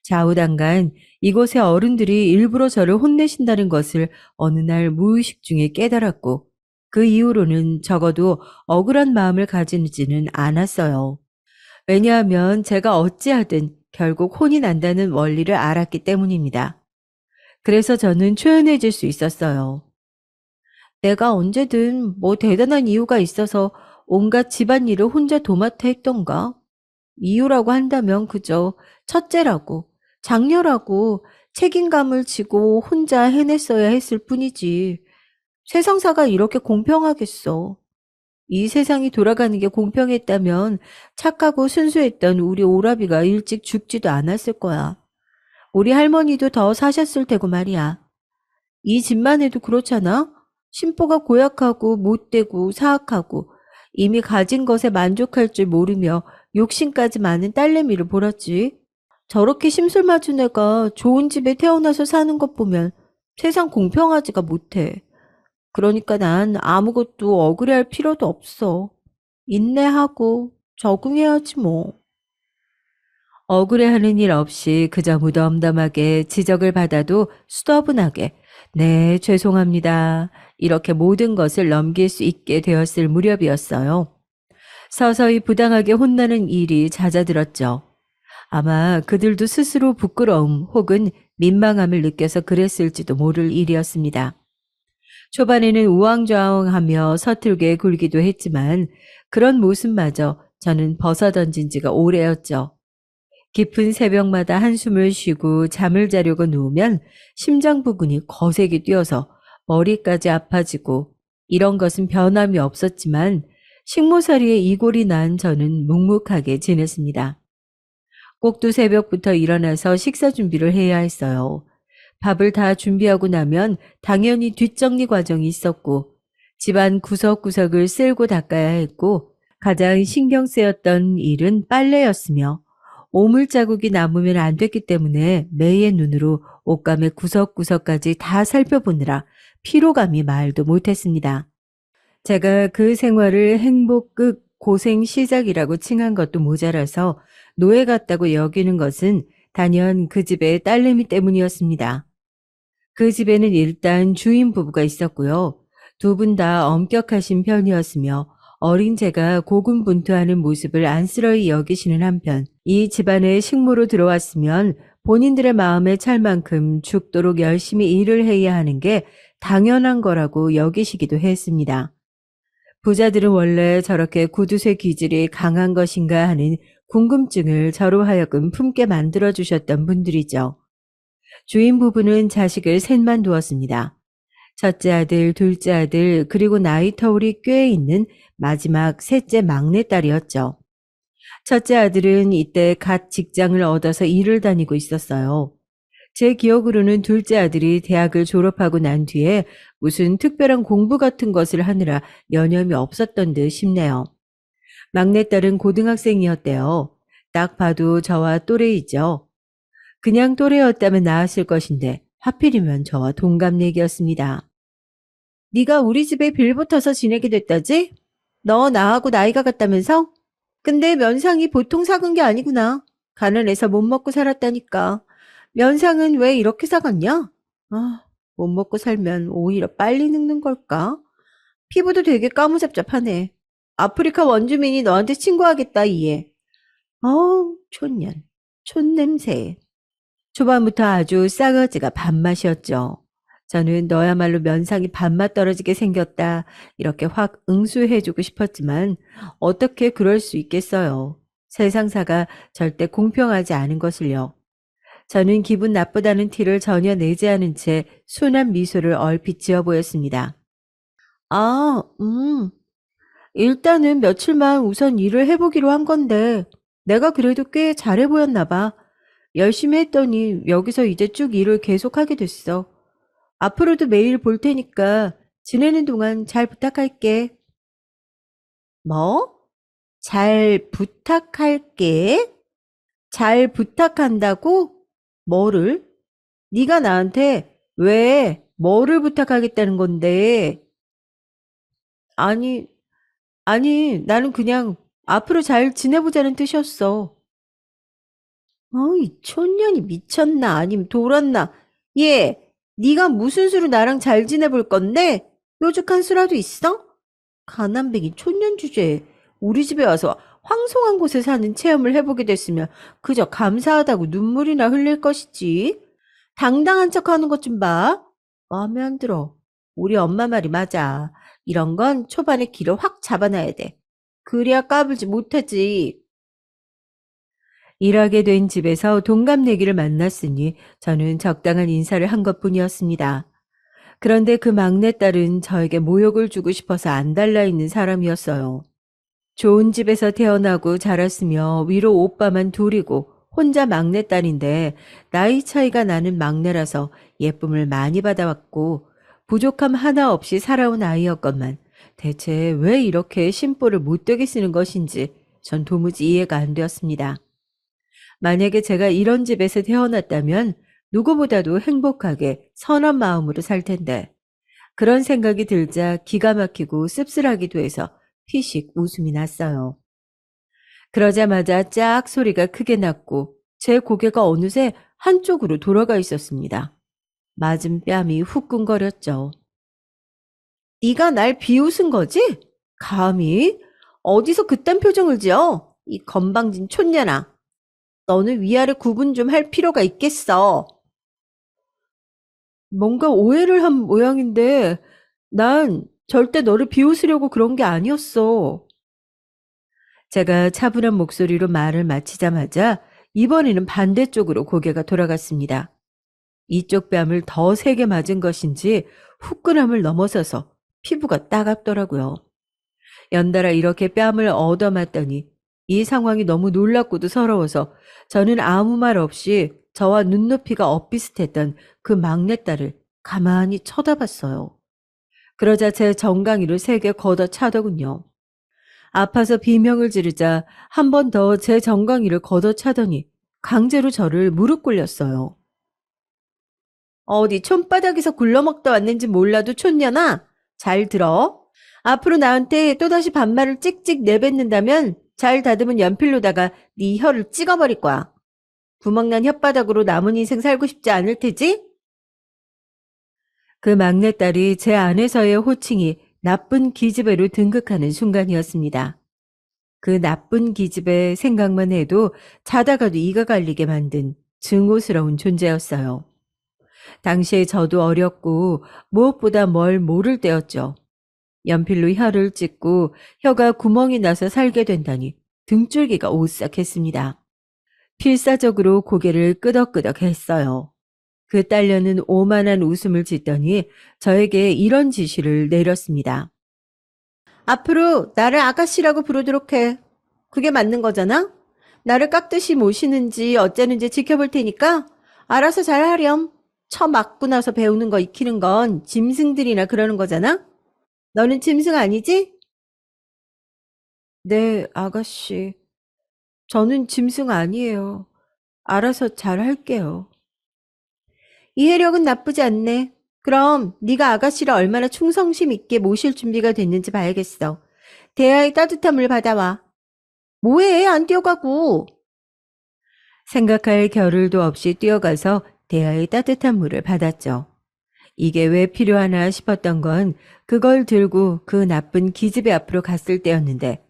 좌우당간 이곳의 어른들이 일부러 저를 혼내신다는 것을 어느 날 무의식 중에 깨달았고 그 이후로는 적어도 억울한 마음을 가지지는 않았어요. 왜냐하면 제가 어찌하든 결국 혼이 난다는 원리를 알았기 때문입니다. 그래서 저는 초연해질 수 있었어요. 내가 언제든 뭐 대단한 이유가 있어서 온갖 집안일을 혼자 도맡아 했던가? 이유라고 한다면 그저 첫째라고, 장녀라고 책임감을 지고 혼자 해냈어야 했을 뿐이지. 세상사가 이렇게 공평하겠어. 이 세상이 돌아가는 게 공평했다면 착하고 순수했던 우리 오라비가 일찍 죽지도 않았을 거야. 우리 할머니도 더 사셨을 테고 말이야. 이 집만 해도 그렇잖아? 심보가 고약하고 못되고 사악하고 이미 가진 것에 만족할 줄 모르며 욕심까지 많은 딸내미를 보았지. 저렇게 심술맞은 애가 좋은 집에 태어나서 사는 것 보면 세상 공평하지가 못해. 그러니까 난 아무것도 억울해할 필요도 없어. 인내하고 적응해야지 뭐. 억울해하는 일 없이 그저 무덤덤하게 지적을 받아도 수더분하게 네, 죄송합니다. 이렇게 모든 것을 넘길 수 있게 되었을 무렵이었어요. 서서히 부당하게 혼나는 일이 잦아들었죠. 아마 그들도 스스로 부끄러움 혹은 민망함을 느껴서 그랬을지도 모를 일이었습니다. 초반에는 우왕좌왕하며 서툴게 굴기도 했지만 그런 모습마저 저는 벗어던진 지가 오래였죠. 깊은 새벽마다 한숨을 쉬고 잠을 자려고 누우면 심장 부근이 거세게 뛰어서 머리까지 아파지고 이런 것은 변함이 없었지만 식모살이에 이골이 난 저는 묵묵하게 지냈습니다. 꼭두 새벽부터 일어나서 식사 준비를 해야 했어요. 밥을 다 준비하고 나면 당연히 뒷정리 과정이 있었고 집안 구석구석을 쓸고 닦아야 했고 가장 신경 쓰였던 일은 빨래였으며 오물 자국이 남으면 안 됐기 때문에 매의 눈으로 옷감의 구석구석까지 다 살펴보느라 피로감이 말도 못했습니다. 제가 그 생활을 행복 끝 고생 시작이라고 칭한 것도 모자라서 노예 같다고 여기는 것은 단연 그 집의 딸내미 때문이었습니다. 그 집에는 일단 주인 부부가 있었고요. 두 분 다 엄격하신 편이었으며 어린 제가 고군분투하는 모습을 안쓰러이 여기시는 한편 이 집안에 식모로 들어왔으면 본인들의 마음에 찰 만큼 죽도록 열심히 일을 해야 하는 게 당연한 거라고 여기시기도 했습니다. 부자들은 원래 저렇게 구두쇠 기질이 강한 것인가 하는 궁금증을 저로 하여금 품게 만들어주셨던 분들이죠. 주인 부부는 자식을 셋만 두었습니다. 첫째 아들, 둘째 아들, 그리고 나이 터울이 꽤 있는 마지막 셋째 막내딸이었죠. 첫째 아들은 이때 갓 직장을 얻어서 일을 다니고 있었어요. 제 기억으로는 둘째 아들이 대학을 졸업하고 난 뒤에 무슨 특별한 공부 같은 것을 하느라 여념이 없었던 듯 싶네요. 막내딸은 고등학생이었대요. 딱 봐도 저와 또래이죠. 그냥 또래였다면 나았을 것인데 하필이면 저와 동갑내기였습니다. 네가 우리 집에 빌붙어서 지내게 됐다지? 너 나하고 나이가 같다면서? 근데 면상이 보통 작은 게 아니구나. 가난해서 못 먹고 살았다니까. 면상은 왜 이렇게 작았냐? 아, 못 먹고 살면 오히려 빨리 늙는 걸까? 피부도 되게 까무잡잡하네. 아프리카 원주민이 너한테 친구하겠다, 이해. 촌년. 촌냄새. 초반부터 아주 싸가지가 밥맛이었죠. 저는 너야말로 면상이 밥맛 떨어지게 생겼다. 이렇게 확 응수해주고 싶었지만 어떻게 그럴 수 있겠어요. 세상사가 절대 공평하지 않은 것을요. 저는 기분 나쁘다는 티를 전혀 내지 않은 채 순한 미소를 얼핏 지어 보였습니다. 아, 일단은 며칠만 우선 일을 해보기로 한 건데 내가 그래도 꽤 잘해 보였나 봐. 열심히 했더니 여기서 이제 쭉 일을 계속하게 됐어. 앞으로도 매일 볼 테니까 지내는 동안 잘 부탁할게. 뭐? 잘 부탁할게? 잘 부탁한다고? 뭐를? 네가 나한테 왜 뭐를 부탁하겠다는 건데? 아니, 아니, 나는 그냥 앞으로 잘 지내보자는 뜻이었어. 이 촌년이 미쳤나 아님 돌았나? 얘, 네가 무슨 수로 나랑 잘 지내볼 건데? 뾰족한 수라도 있어? 가난뱅이 촌년 주제에 우리 집에 와서 황송한 곳에 사는 체험을 해보게 됐으면 그저 감사하다고 눈물이나 흘릴 것이지. 당당한 척하는 것 좀 봐. 마음에 안 들어. 우리 엄마 말이 맞아. 이런 건 초반에 길을 확 잡아놔야 돼. 그래야 까불지 못하지. 일하게 된 집에서 동갑내기를 만났으니 저는 적당한 인사를 한 것뿐이었습니다. 그런데 그 막내딸은 저에게 모욕을 주고 싶어서 안 달라있는 사람이었어요. 좋은 집에서 태어나고 자랐으며 위로 오빠만 둘이고 혼자 막내딸인데 나이 차이가 나는 막내라서 예쁨을 많이 받아왔고 부족함 하나 없이 살아온 아이였건만 대체 왜 이렇게 심보를 못되게 쓰는 것인지 전 도무지 이해가 안 되었습니다. 만약에 제가 이런 집에서 태어났다면 누구보다도 행복하게 선한 마음으로 살 텐데 그런 생각이 들자 기가 막히고 씁쓸하기도 해서 피식 웃음이 났어요. 그러자마자 짝 소리가 크게 났고 제 고개가 어느새 한쪽으로 돌아가 있었습니다. 맞은 뺨이 후끈거렸죠. 네가 날 비웃은 거지? 감히? 어디서 그딴 표정을 지어? 이 건방진 촌년아. 너는 위아래 구분 좀 할 필요가 있겠어. 뭔가 오해를 한 모양인데 난 절대 너를 비웃으려고 그런 게 아니었어. 제가 차분한 목소리로 말을 마치자마자 이번에는 반대쪽으로 고개가 돌아갔습니다. 이쪽 뺨을 더 세게 맞은 것인지 후끈함을 넘어서서 피부가 따갑더라고요. 연달아 이렇게 뺨을 얻어맞더니 이 상황이 너무 놀랍고도 서러워서 저는 아무 말 없이 저와 눈높이가 엇비슷했던 그 막내딸을 가만히 쳐다봤어요. 그러자 제 정강이를 세게 걷어차더군요. 아파서 비명을 지르자 한 번 더 제 정강이를 걷어차더니 강제로 저를 무릎 꿇렸어요. 어디 촌바닥에서 굴러먹다 왔는지 몰라도 촌년아. 잘 들어. 앞으로 나한테 또다시 반말을 찍찍 내뱉는다면 잘 다듬은 연필로다가 네 혀를 찍어버릴 거야. 구멍난 혓바닥으로 남은 인생 살고 싶지 않을 테지? 그 막내딸이 제 안에서의 호칭이 나쁜 기집애로 등극하는 순간이었습니다. 그 나쁜 기집애 생각만 해도 자다가도 이가 갈리게 만든 증오스러운 존재였어요. 당시에 저도 어렸고 무엇보다 뭘 모를 때였죠. 연필로 혀를 찍고 혀가 구멍이 나서 살게 된다니 등줄기가 오싹했습니다. 필사적으로 고개를 끄덕끄덕 했어요. 그 딸녀는 오만한 웃음을 짓더니 저에게 이런 지시를 내렸습니다. 앞으로 나를 아가씨라고 부르도록 해. 그게 맞는 거잖아? 나를 깍듯이 모시는지 어쩌는지 지켜볼 테니까 알아서 잘 하렴. 처 맞고 나서 배우는 거 익히는 건 짐승들이나 그러는 거잖아? 너는 짐승 아니지? 네, 아가씨. 저는 짐승 아니에요. 알아서 잘 할게요. 이해력은 나쁘지 않네. 그럼 네가 아가씨를 얼마나 충성심 있게 모실 준비가 됐는지 봐야겠어. 대야의 따뜻한 물 받아와. 뭐해? 안 뛰어가고. 생각할 겨를도 없이 뛰어가서 대야의 따뜻한 물을 받았죠. 이게 왜 필요하나 싶었던 건 그걸 들고 그 나쁜 기집애 앞으로 갔을 때였는데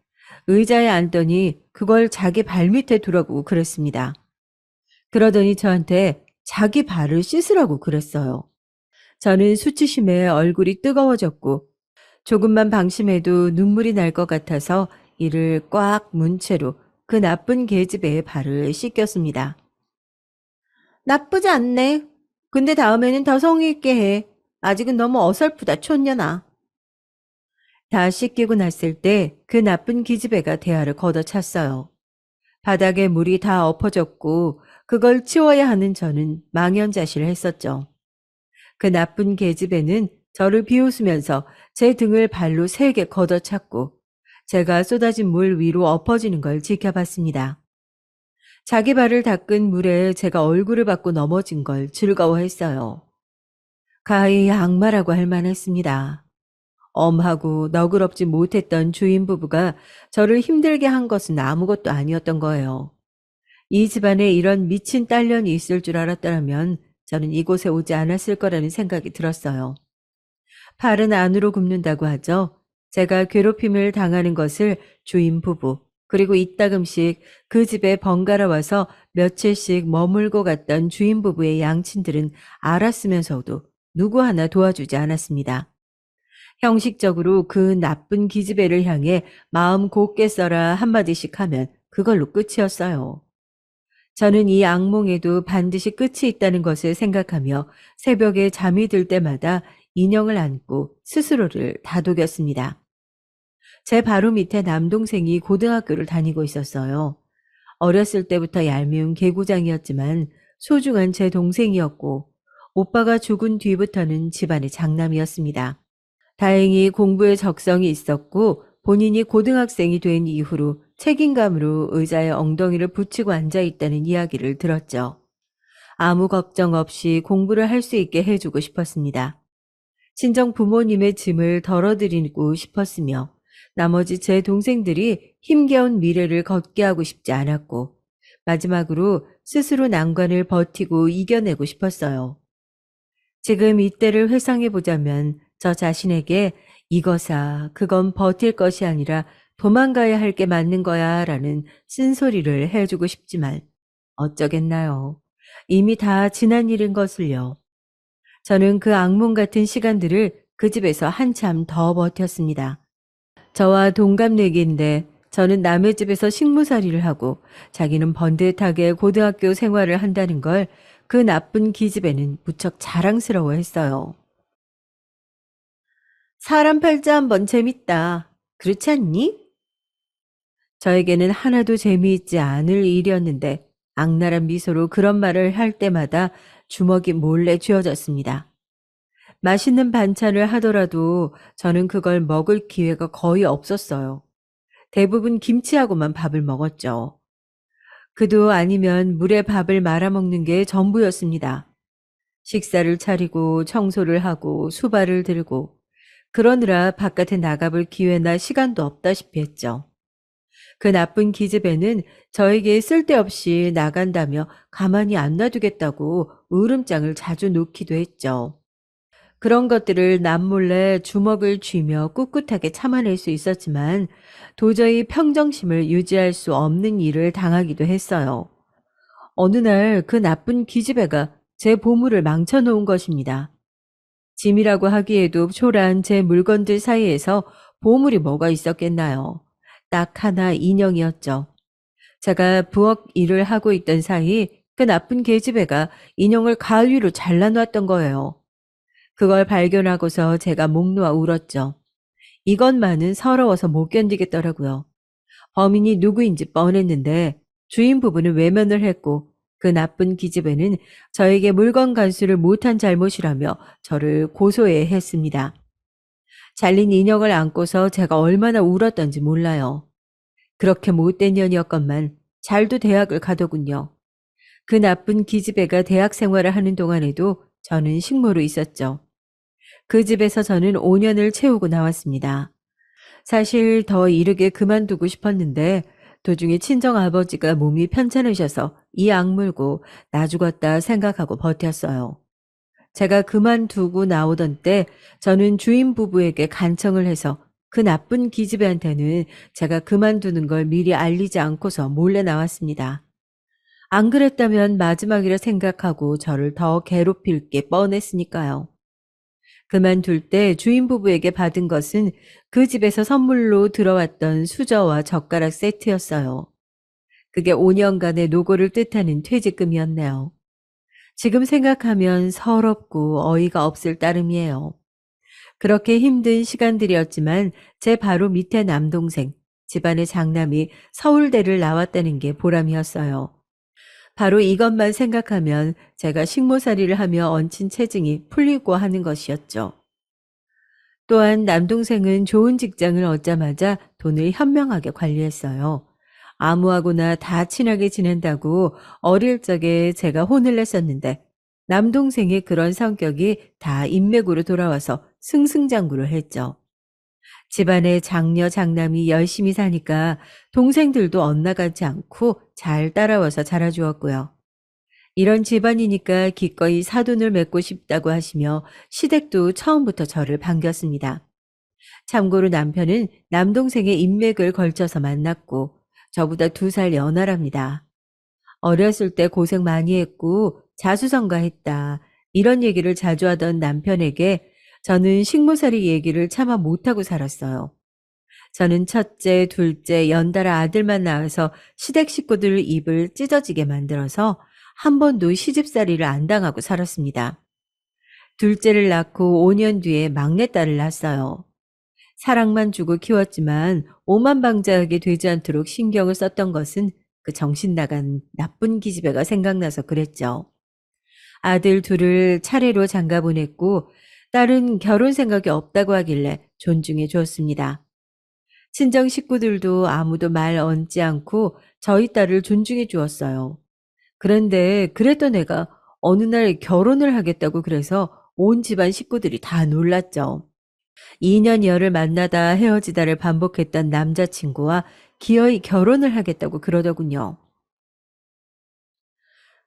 의자에 앉더니 그걸 자기 발밑에 두라고 그랬습니다. 그러더니 저한테 자기 발을 씻으라고 그랬어요. 저는 수치심에 얼굴이 뜨거워졌고 조금만 방심해도 눈물이 날 것 같아서 이를 꽉 문 채로 그 나쁜 계집애의 발을 씻겼습니다. 나쁘지 않네. 근데 다음에는 더 성의 있게 해. 아직은 너무 어설프다, 촌년아. 다 씻기고 났을 때 그 나쁜 기집애가 대야를 걷어찼어요. 바닥에 물이 다 엎어졌고 그걸 치워야 하는 저는 망연자실을 했었죠. 그 나쁜 계집애는 저를 비웃으면서 제 등을 발로 세게 걷어찼고 제가 쏟아진 물 위로 엎어지는 걸 지켜봤습니다. 자기 발을 닦은 물에 제가 얼굴을 받고 넘어진 걸 즐거워했어요. 가히 악마라고 할 만했습니다. 엄하고 너그럽지 못했던 주인 부부가 저를 힘들게 한 것은 아무것도 아니었던 거예요. 이 집안에 이런 미친 딸년이 있을 줄 알았더라면 저는 이곳에 오지 않았을 거라는 생각이 들었어요. 팔은 안으로 굽는다고 하죠. 제가 괴롭힘을 당하는 것을 주인 부부, 그리고 이따금씩 그 집에 번갈아 와서 며칠씩 머물고 갔던 주인 부부의 양친들은 알았으면서도 누구 하나 도와주지 않았습니다. 형식적으로 그 나쁜 기집애를 향해 마음 곱게 써라 한마디씩 하면 그걸로 끝이었어요. 저는 이 악몽에도 반드시 끝이 있다는 것을 생각하며 새벽에 잠이 들 때마다 인형을 안고 스스로를 다독였습니다. 제 바로 밑에 남동생이 고등학교를 다니고 있었어요. 어렸을 때부터 얄미운 개구장이었지만 소중한 제 동생이었고 오빠가 죽은 뒤부터는 집안의 장남이었습니다. 다행히 공부에 적성이 있었고 본인이 고등학생이 된 이후로 책임감으로 의자에 엉덩이를 붙이고 앉아 있다는 이야기를 들었죠. 아무 걱정 없이 공부를 할 수 있게 해주고 싶었습니다. 친정 부모님의 짐을 덜어드리고 싶었으며 나머지 제 동생들이 힘겨운 미래를 걷게 하고 싶지 않았고 마지막으로 스스로 난관을 버티고 이겨내고 싶었어요. 지금 이때를 회상해 보자면 저 자신에게 이거사 그건 버틸 것이 아니라 도망가야 할 게 맞는 거야 라는 쓴소리를 해주고 싶지만 어쩌겠나요. 이미 다 지난 일인 것을요. 저는 그 악몽 같은 시간들을 그 집에서 한참 더 버텼습니다. 저와 동갑내기인데 저는 남의 집에서 식무살이를 하고 자기는 번듯하게 고등학교 생활을 한다는 걸 그 나쁜 기집애는 무척 자랑스러워했어요. 사람 팔자 한번 재밌다. 그렇지 않니? 저에게는 하나도 재미있지 않을 일이었는데 악랄한 미소로 그런 말을 할 때마다 주먹이 몰래 쥐어졌습니다. 맛있는 반찬을 하더라도 저는 그걸 먹을 기회가 거의 없었어요. 대부분 김치하고만 밥을 먹었죠. 그도 아니면 물에 밥을 말아먹는 게 전부였습니다. 식사를 차리고 청소를 하고 수발을 들고 그러느라 바깥에 나가볼 기회나 시간도 없다시피 했죠. 그 나쁜 기집애는 저에게 쓸데없이 나간다며 가만히 안 놔두겠다고 으름장을 자주 놓기도 했죠. 그런 것들을 남몰래 주먹을 쥐며 꿋꿋하게 참아낼 수 있었지만 도저히 평정심을 유지할 수 없는 일을 당하기도 했어요. 어느 날 그 나쁜 기집애가 제 보물을 망쳐놓은 것입니다. 짐이라고 하기에도 초라한 제 물건들 사이에서 보물이 뭐가 있었겠나요? 딱 하나 인형이었죠. 제가 부엌 일을 하고 있던 사이 그 나쁜 계집애가 인형을 가위로 잘라놨던 거예요. 그걸 발견하고서 제가 목 놓아 울었죠. 이것만은 서러워서 못 견디겠더라고요. 범인이 누구인지 뻔했는데 주인 부부는 외면을 했고 그 나쁜 기집애는 저에게 물건 간수를 못한 잘못이라며 저를 고소해 했습니다. 잘린 인형을 안고서 제가 얼마나 울었던지 몰라요. 그렇게 못된 년이었건만 잘도 대학을 가더군요. 그 나쁜 기집애가 대학 생활을 하는 동안에도 저는 식모로 있었죠. 그 집에서 저는 5년을 채우고 나왔습니다. 사실 더 이르게 그만두고 싶었는데 도중에 친정 아버지가 몸이 편찮으셔서 이 악물고 나 죽었다 생각하고 버텼어요. 제가 그만두고 나오던 때 저는 주인 부부에게 간청을 해서 그 나쁜 기집애한테는 제가 그만두는 걸 미리 알리지 않고서 몰래 나왔습니다. 안 그랬다면 마지막이라 생각하고 저를 더 괴롭힐 게 뻔했으니까요. 그만둘 때 주인 부부에게 받은 것은 그 집에서 선물로 들어왔던 수저와 젓가락 세트였어요. 그게 5년간의 노고를 뜻하는 퇴직금이었네요. 지금 생각하면 서럽고 어이가 없을 따름이에요. 그렇게 힘든 시간들이었지만 제 바로 밑에 남동생, 집안의 장남이 서울대를 나왔다는 게 보람이었어요. 바로 이것만 생각하면 제가 식모살이를 하며 얹힌 체증이 풀리고 하는 것이었죠. 또한 남동생은 좋은 직장을 얻자마자 돈을 현명하게 관리했어요. 아무하고나 다 친하게 지낸다고 어릴 적에 제가 혼을 냈었는데 남동생의 그런 성격이 다 인맥으로 돌아와서 승승장구를 했죠. 집안의 장녀 장남이 열심히 사니까 동생들도 엇나가지 않고 잘 따라와서 자라주었고요. 이런 집안이니까 기꺼이 사돈을 맺고 싶다고 하시며 시댁도 처음부터 저를 반겼습니다. 참고로 남편은 남동생의 인맥을 걸쳐서 만났고 저보다 2살 연하랍니다. 어렸을 때 고생 많이 했고 자수성가했다. 이런 얘기를 자주 하던 남편에게 저는 식모살이 얘기를 차마 못하고 살았어요. 저는 첫째, 둘째, 연달아 아들만 낳아서 시댁 식구들 입을 찢어지게 만들어서 한 번도 시집살이를 안 당하고 살았습니다. 둘째를 낳고 5년 뒤에 막내딸을 낳았어요. 사랑만 주고 키웠지만 오만방자하게 되지 않도록 신경을 썼던 것은 그 정신 나간 나쁜 기집애가 생각나서 그랬죠. 아들 둘을 차례로 장가 보냈고 딸은 결혼 생각이 없다고 하길래 존중해 주었습니다. 친정 식구들도 아무도 말 얹지 않고 저희 딸을 존중해 주었어요. 그런데 그랬던 애가 어느 날 결혼을 하겠다고 그래서 온 집안 식구들이 다 놀랐죠. 2년 여를 만나다 헤어지다를 반복했던 남자친구와 기어이 결혼을 하겠다고 그러더군요.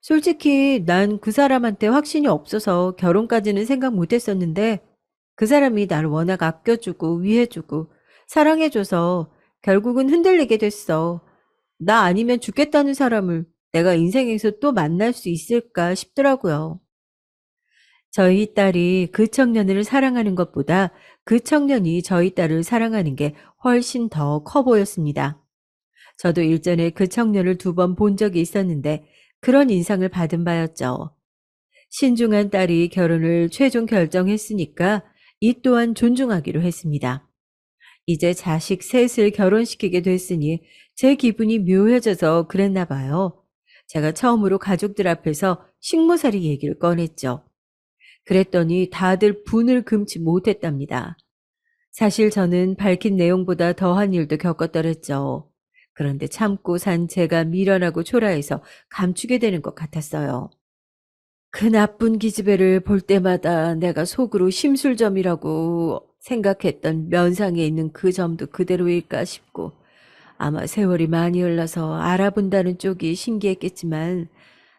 솔직히 난 그 사람한테 확신이 없어서 결혼까지는 생각 못 했었는데 그 사람이 나를 워낙 아껴주고 위해주고 사랑해줘서 결국은 흔들리게 됐어. 나 아니면 죽겠다는 사람을 내가 인생에서 또 만날 수 있을까 싶더라고요. 저희 딸이 그 청년을 사랑하는 것보다 그 청년이 저희 딸을 사랑하는 게 훨씬 더 커 보였습니다. 저도 일전에 그 청년을 2번 본 적이 있었는데 그런 인상을 받은 바였죠. 신중한 딸이 결혼을 최종 결정했으니까 이 또한 존중하기로 했습니다. 이제 자식 셋을 결혼시키게 됐으니 제 기분이 묘해져서 그랬나 봐요. 제가 처음으로 가족들 앞에서 식모살이 얘기를 꺼냈죠. 그랬더니 다들 분을 금치 못했답니다. 사실 저는 밝힌 내용보다 더한 일도 겪었더랬죠. 그런데 참고 산 제가 미련하고 초라해서 감추게 되는 것 같았어요. 그 나쁜 기집애를 볼 때마다 내가 속으로 심술점이라고 생각했던 면상에 있는 그 점도 그대로일까 싶고 아마 세월이 많이 흘러서 알아본다는 쪽이 신기했겠지만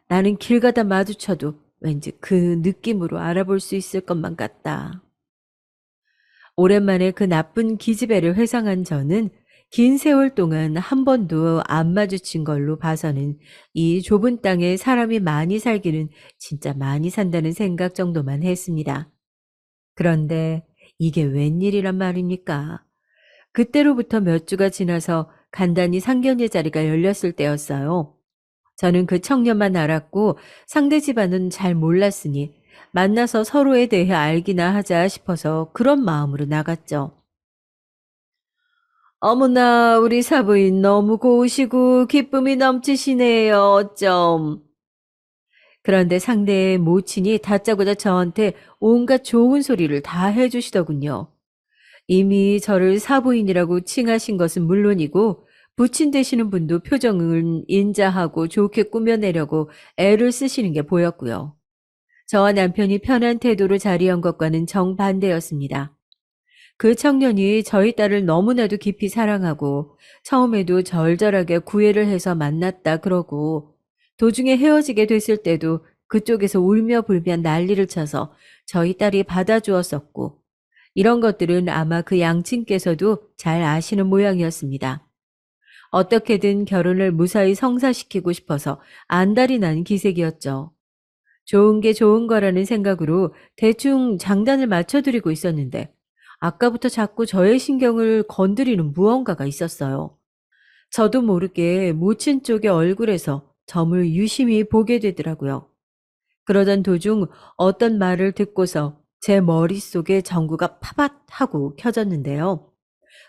나는 길 가다 마주쳐도 왠지 그 느낌으로 알아볼 수 있을 것만 같다. 오랜만에 그 나쁜 기집애를 회상한 저는 긴 세월 동안 한 번도 안 마주친 걸로 봐서는 이 좁은 땅에 사람이 많이 살기는 진짜 많이 산다는 생각 정도만 했습니다. 그런데 이게 웬일이란 말입니까? 그때로부터 몇 주가 지나서 간단히 상견례 자리가 열렸을 때였어요. 저는 그 청년만 알았고 상대 집안은 잘 몰랐으니 만나서 서로에 대해 알기나 하자 싶어서 그런 마음으로 나갔죠. 어머나, 우리 사부인 너무 고우시고 기쁨이 넘치시네요, 어쩜. 그런데 상대의 모친이 다짜고짜 저한테 온갖 좋은 소리를 다 해주시더군요. 이미 저를 사부인이라고 칭하신 것은 물론이고 부친 되시는 분도 표정을 인자하고 좋게 꾸며내려고 애를 쓰시는 게 보였고요. 저와 남편이 편한 태도로 자리한 것과는 정반대였습니다. 그 청년이 저희 딸을 너무나도 깊이 사랑하고 처음에도 절절하게 구애를 해서 만났다 그러고 도중에 헤어지게 됐을 때도 그쪽에서 울며 불며 난리를 쳐서 저희 딸이 받아주었었고 이런 것들은 아마 그 양친께서도 잘 아시는 모양이었습니다. 어떻게든 결혼을 무사히 성사시키고 싶어서 안달이 난 기색이었죠. 좋은 게 좋은 거라는 생각으로 대충 장단을 맞춰드리고 있었는데 아까부터 자꾸 저의 신경을 건드리는 무언가가 있었어요. 저도 모르게 모친 쪽의 얼굴에서 점을 유심히 보게 되더라고요. 그러던 도중 어떤 말을 듣고서 제 머릿속에 전구가 파밭하고 켜졌는데요.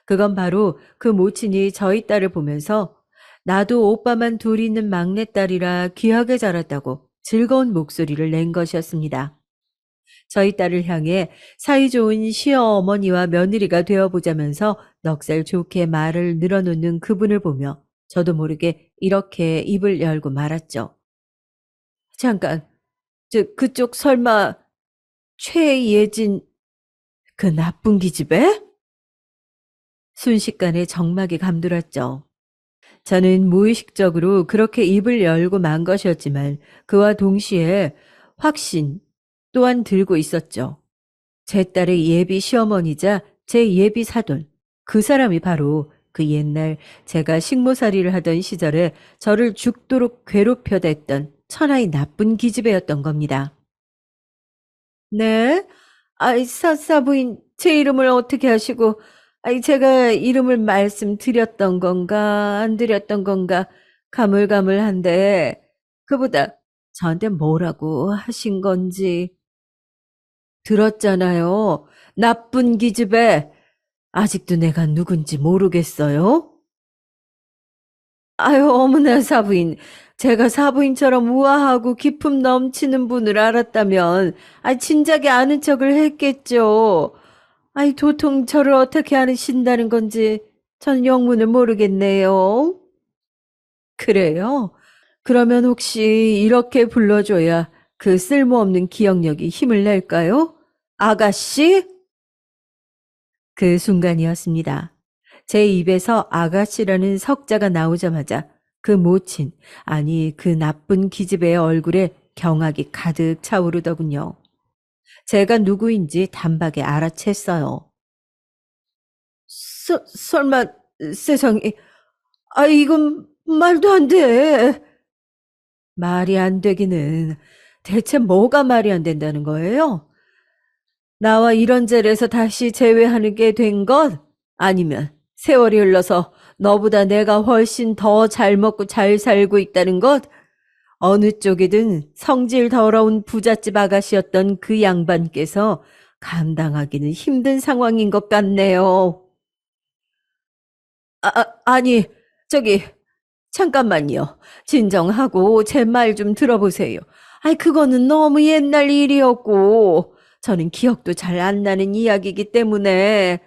그건 바로 그 모친이 저희 딸을 보면서 나도 오빠만 둘이 있는 막내딸이라 귀하게 자랐다고 즐거운 목소리를 낸 것이었습니다. 저희 딸을 향해 사이좋은 시어머니와 며느리가 되어보자면서 넉살 좋게 말을 늘어놓는 그분을 보며 저도 모르게 이렇게 입을 열고 말았죠. 잠깐, 그쪽 설마 최예진 그 나쁜 기집애? 순식간에 정막이 감돌았죠. 저는 무의식적으로 그렇게 입을 열고 만 것이었지만 그와 동시에 확신 또한 들고 있었죠. 제 딸의 예비 시어머니자 제 예비 사돈. 그 사람이 바로 그 옛날 제가 식모살이를 하던 시절에 저를 죽도록 괴롭혀댔던 천하의 나쁜 기집애였던 겁니다. 네? 아이, 사부인, 제 이름을 어떻게 하시고, 아이, 제가 이름을 말씀드렸던 건가, 안 드렸던 건가, 가물가물한데, 그보다 저한테 뭐라고 하신 건지 들었잖아요. 나쁜 기집애. 아직도 내가 누군지 모르겠어요? 아유, 어머나 사부인. 제가 사부인처럼 우아하고 기품 넘치는 분을 알았다면, 진작에 아는 척을 했겠죠. 도통 저를 어떻게 아신다는 건지 전 영문을 모르겠네요. 그래요? 그러면 혹시 이렇게 불러줘야 그 쓸모없는 기억력이 힘을 낼까요? 아가씨? 그 순간이었습니다. 제 입에서 아가씨라는 석자가 나오자마자 그 모친, 아니 그 나쁜 기집애의 얼굴에 경악이 가득 차오르더군요. 제가 누구인지 단박에 알아챘어요. 설마 세상에, 이건 말도 안 돼. 말이 안 되기는 대체 뭐가 말이 안 된다는 거예요? 나와 이런 젤에서 다시 재회하는 게 된 것? 아니면 세월이 흘러서 너보다 내가 훨씬 더 잘 먹고 잘 살고 있다는 것? 어느 쪽이든 성질 더러운 부잣집 아가씨였던 그 양반께서 감당하기는 힘든 상황인 것 같네요. 아니, 저기, 잠깐만요. 진정하고 제 말 좀 들어보세요. 그거는 너무 옛날 일이었고, 저는 기억도 잘 안 나는 이야기이기 때문에,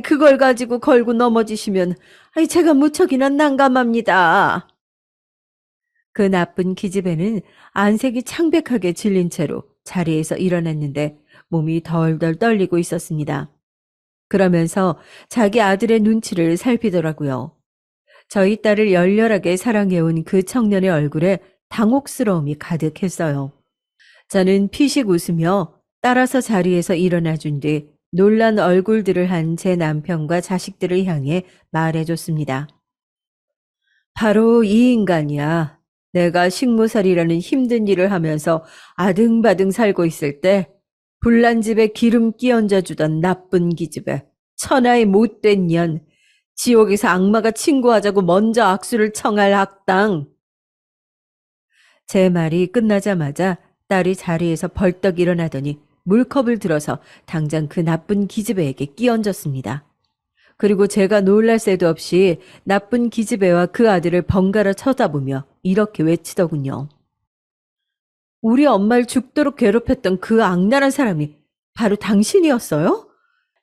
그걸 가지고 걸고 넘어지시면, 제가 무척이나 난감합니다. 그 나쁜 기집애는 안색이 창백하게 질린 채로 자리에서 일어났는데 몸이 덜덜 떨리고 있었습니다. 그러면서 자기 아들의 눈치를 살피더라고요. 저희 딸을 열렬하게 사랑해온 그 청년의 얼굴에 당혹스러움이 가득했어요. 저는 피식 웃으며 따라서 자리에서 일어나 준 뒤 놀란 얼굴들을 한 제 남편과 자식들을 향해 말해줬습니다. 바로 이 인간이야. 내가 식모살이라는 힘든 일을 하면서 아등바등 살고 있을 때 불난 집에 기름 끼얹어 주던 나쁜 기집애, 천하의 못된 년, 지옥에서 악마가 친구하자고 먼저 악수를 청할 악당. 제 말이 끝나자마자 딸이 자리에서 벌떡 일어나더니 물컵을 들어서 당장 그 나쁜 기집애에게 끼얹었습니다. 그리고 제가 놀랄 새도 없이 나쁜 기집애와 그 아들을 번갈아 쳐다보며 이렇게 외치더군요. 우리 엄마를 죽도록 괴롭혔던 그 악랄한 사람이 바로 당신이었어요?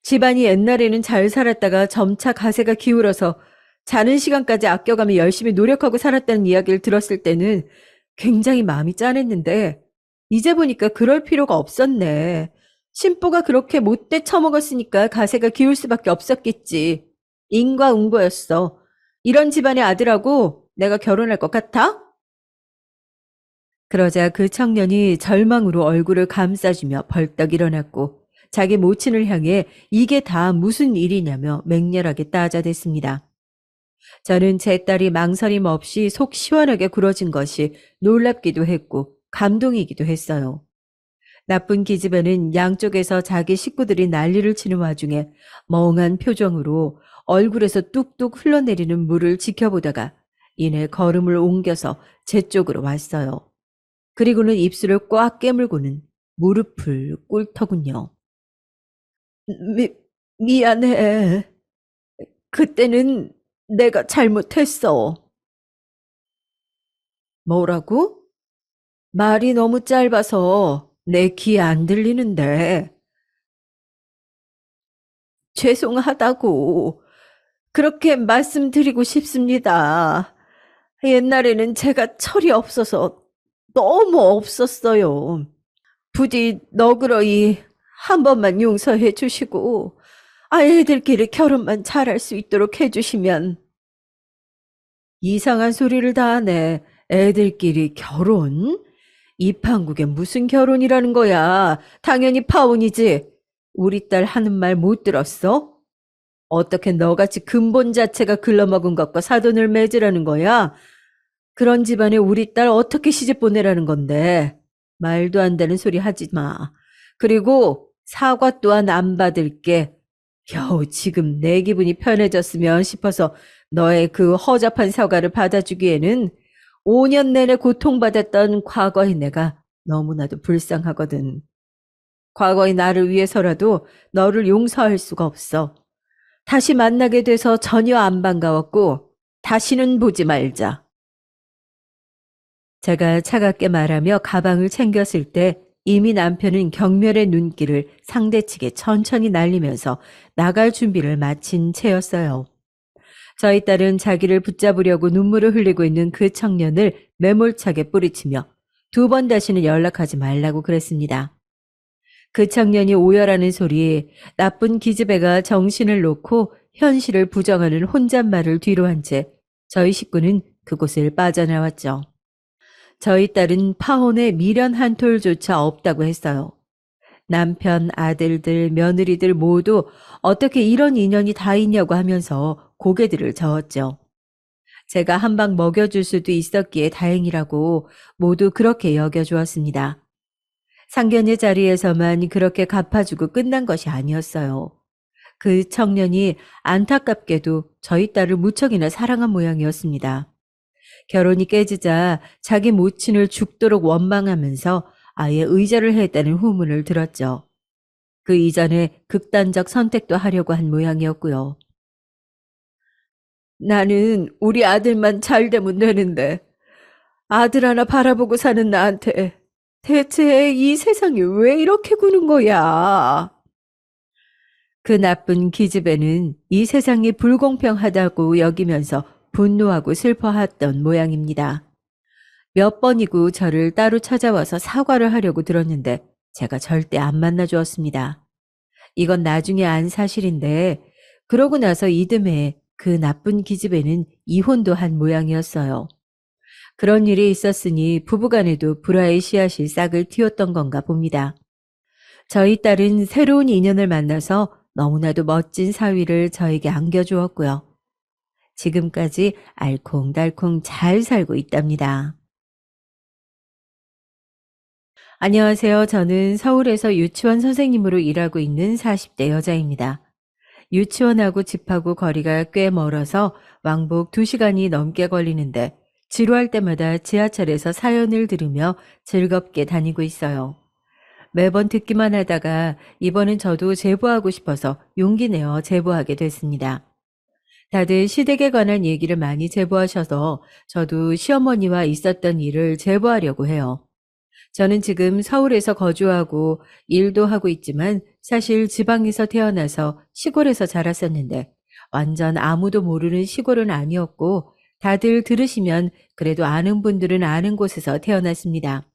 집안이 옛날에는 잘 살았다가 점차 가세가 기울어서 자는 시간까지 아껴가며 열심히 노력하고 살았다는 이야기를 들었을 때는 굉장히 마음이 짠했는데 이제 보니까 그럴 필요가 없었네. 신부가 그렇게 못돼 처먹었으니까 가세가 기울 수밖에 없었겠지. 인과응보였어. 이런 집안의 아들하고 내가 결혼할 것 같아? 그러자 그 청년이 절망으로 얼굴을 감싸주며 벌떡 일어났고 자기 모친을 향해 이게 다 무슨 일이냐며 맹렬하게 따져댔습니다. 저는 제 딸이 망설임 없이 속 시원하게 굴어진 것이 놀랍기도 했고 감동이기도 했어요. 나쁜 기집애는 양쪽에서 자기 식구들이 난리를 치는 와중에 멍한 표정으로 얼굴에서 뚝뚝 흘러내리는 물을 지켜보다가 이내 걸음을 옮겨서 제 쪽으로 왔어요. 그리고는 입술을 꽉 깨물고는 무릎을 꿇더군요. 미, 미안해. 그때는 내가 잘못했어. 뭐라고? 말이 너무 짧아서 내 귀에 안 들리는데. 죄송하다고. 그렇게 말씀드리고 싶습니다. 옛날에는 제가 철이 없어서 너무 없었어요. 부디 너그러이 한 번만 용서해 주시고 아이들끼리 결혼만 잘할 수 있도록 해주시면. 이상한 소리를 다 하네. 애들끼리 결혼? 이 판국에 무슨 결혼이라는 거야. 당연히 파혼이지. 우리 딸 하는 말 못 들었어? 어떻게 너같이 근본 자체가 글러먹은 것과 사돈을 맺으라는 거야? 그런 집안에 우리 딸 어떻게 시집 보내라는 건데. 말도 안 되는 소리 하지 마. 그리고 사과 또한 안 받을게. 겨우 지금 내 기분이 편해졌으면 싶어서 너의 그 허접한 사과를 받아주기에는 5년 내내 고통받았던 과거의 내가 너무나도 불쌍하거든. 과거의 나를 위해서라도 너를 용서할 수가 없어. 다시 만나게 돼서 전혀 안 반가웠고 다시는 보지 말자. 제가 차갑게 말하며 가방을 챙겼을 때 이미 남편은 경멸의 눈길을 상대측에 천천히 날리면서 나갈 준비를 마친 채였어요. 저희 딸은 자기를 붙잡으려고 눈물을 흘리고 있는 그 청년을 매몰차게 뿌리치며 2번 다시는 연락하지 말라고 그랬습니다. 그 청년이 오열하는 소리에 나쁜 기집애가 정신을 놓고 현실을 부정하는 혼잣말을 뒤로 한 채 저희 식구는 그곳을 빠져나왔죠. 저희 딸은 파혼에 미련 한 톨조차 없다고 했어요. 남편, 아들들, 며느리들 모두 어떻게 이런 인연이 다 있냐고 하면서 고개들을 저었죠. 제가 한 방 먹여줄 수도 있었기에 다행이라고 모두 그렇게 여겨주었습니다. 상견례 자리에서만 그렇게 갚아주고 끝난 것이 아니었어요. 그 청년이 안타깝게도 저희 딸을 무척이나 사랑한 모양이었습니다. 결혼이 깨지자 자기 모친을 죽도록 원망하면서 아예 의절을 했다는 후문을 들었죠. 그 이전에 극단적 선택도 하려고 한 모양이었고요. 나는 우리 아들만 잘 되면 되는데 아들 하나 바라보고 사는 나한테 대체 이 세상이 왜 이렇게 구는 거야? 그 나쁜 기집애는 이 세상이 불공평하다고 여기면서 분노하고 슬퍼했던 모양입니다. 몇 번이고 저를 따로 찾아와서 사과를 하려고 들었는데 제가 절대 안 만나주었습니다. 이건 나중에 안 사실인데 그러고 나서 이듬해 그 나쁜 기집애는 이혼도 한 모양이었어요. 그런 일이 있었으니 부부간에도 불화의 씨앗이 싹을 틔웠던 건가 봅니다. 저희 딸은 새로운 인연을 만나서 너무나도 멋진 사위를 저에게 안겨주었고요. 지금까지 알콩달콩 잘 살고 있답니다. 안녕하세요. 저는 서울에서 유치원 선생님으로 일하고 있는 40대 여자입니다. 유치원하고 집하고 거리가 꽤 멀어서 왕복 2시간이 넘게 걸리는데 지루할 때마다 지하철에서 사연을 들으며 즐겁게 다니고 있어요. 매번 듣기만 하다가 이번엔 저도 제보하고 싶어서 용기 내어 제보하게 됐습니다. 다들 시댁에 관한 얘기를 많이 제보하셔서 저도 시어머니와 있었던 일을 제보하려고 해요. 저는 지금 서울에서 거주하고 일도 하고 있지만 사실 지방에서 태어나서 시골에서 자랐었는데 완전 아무도 모르는 시골은 아니었고 다들 들으시면 그래도 아는 분들은 아는 곳에서 태어났습니다.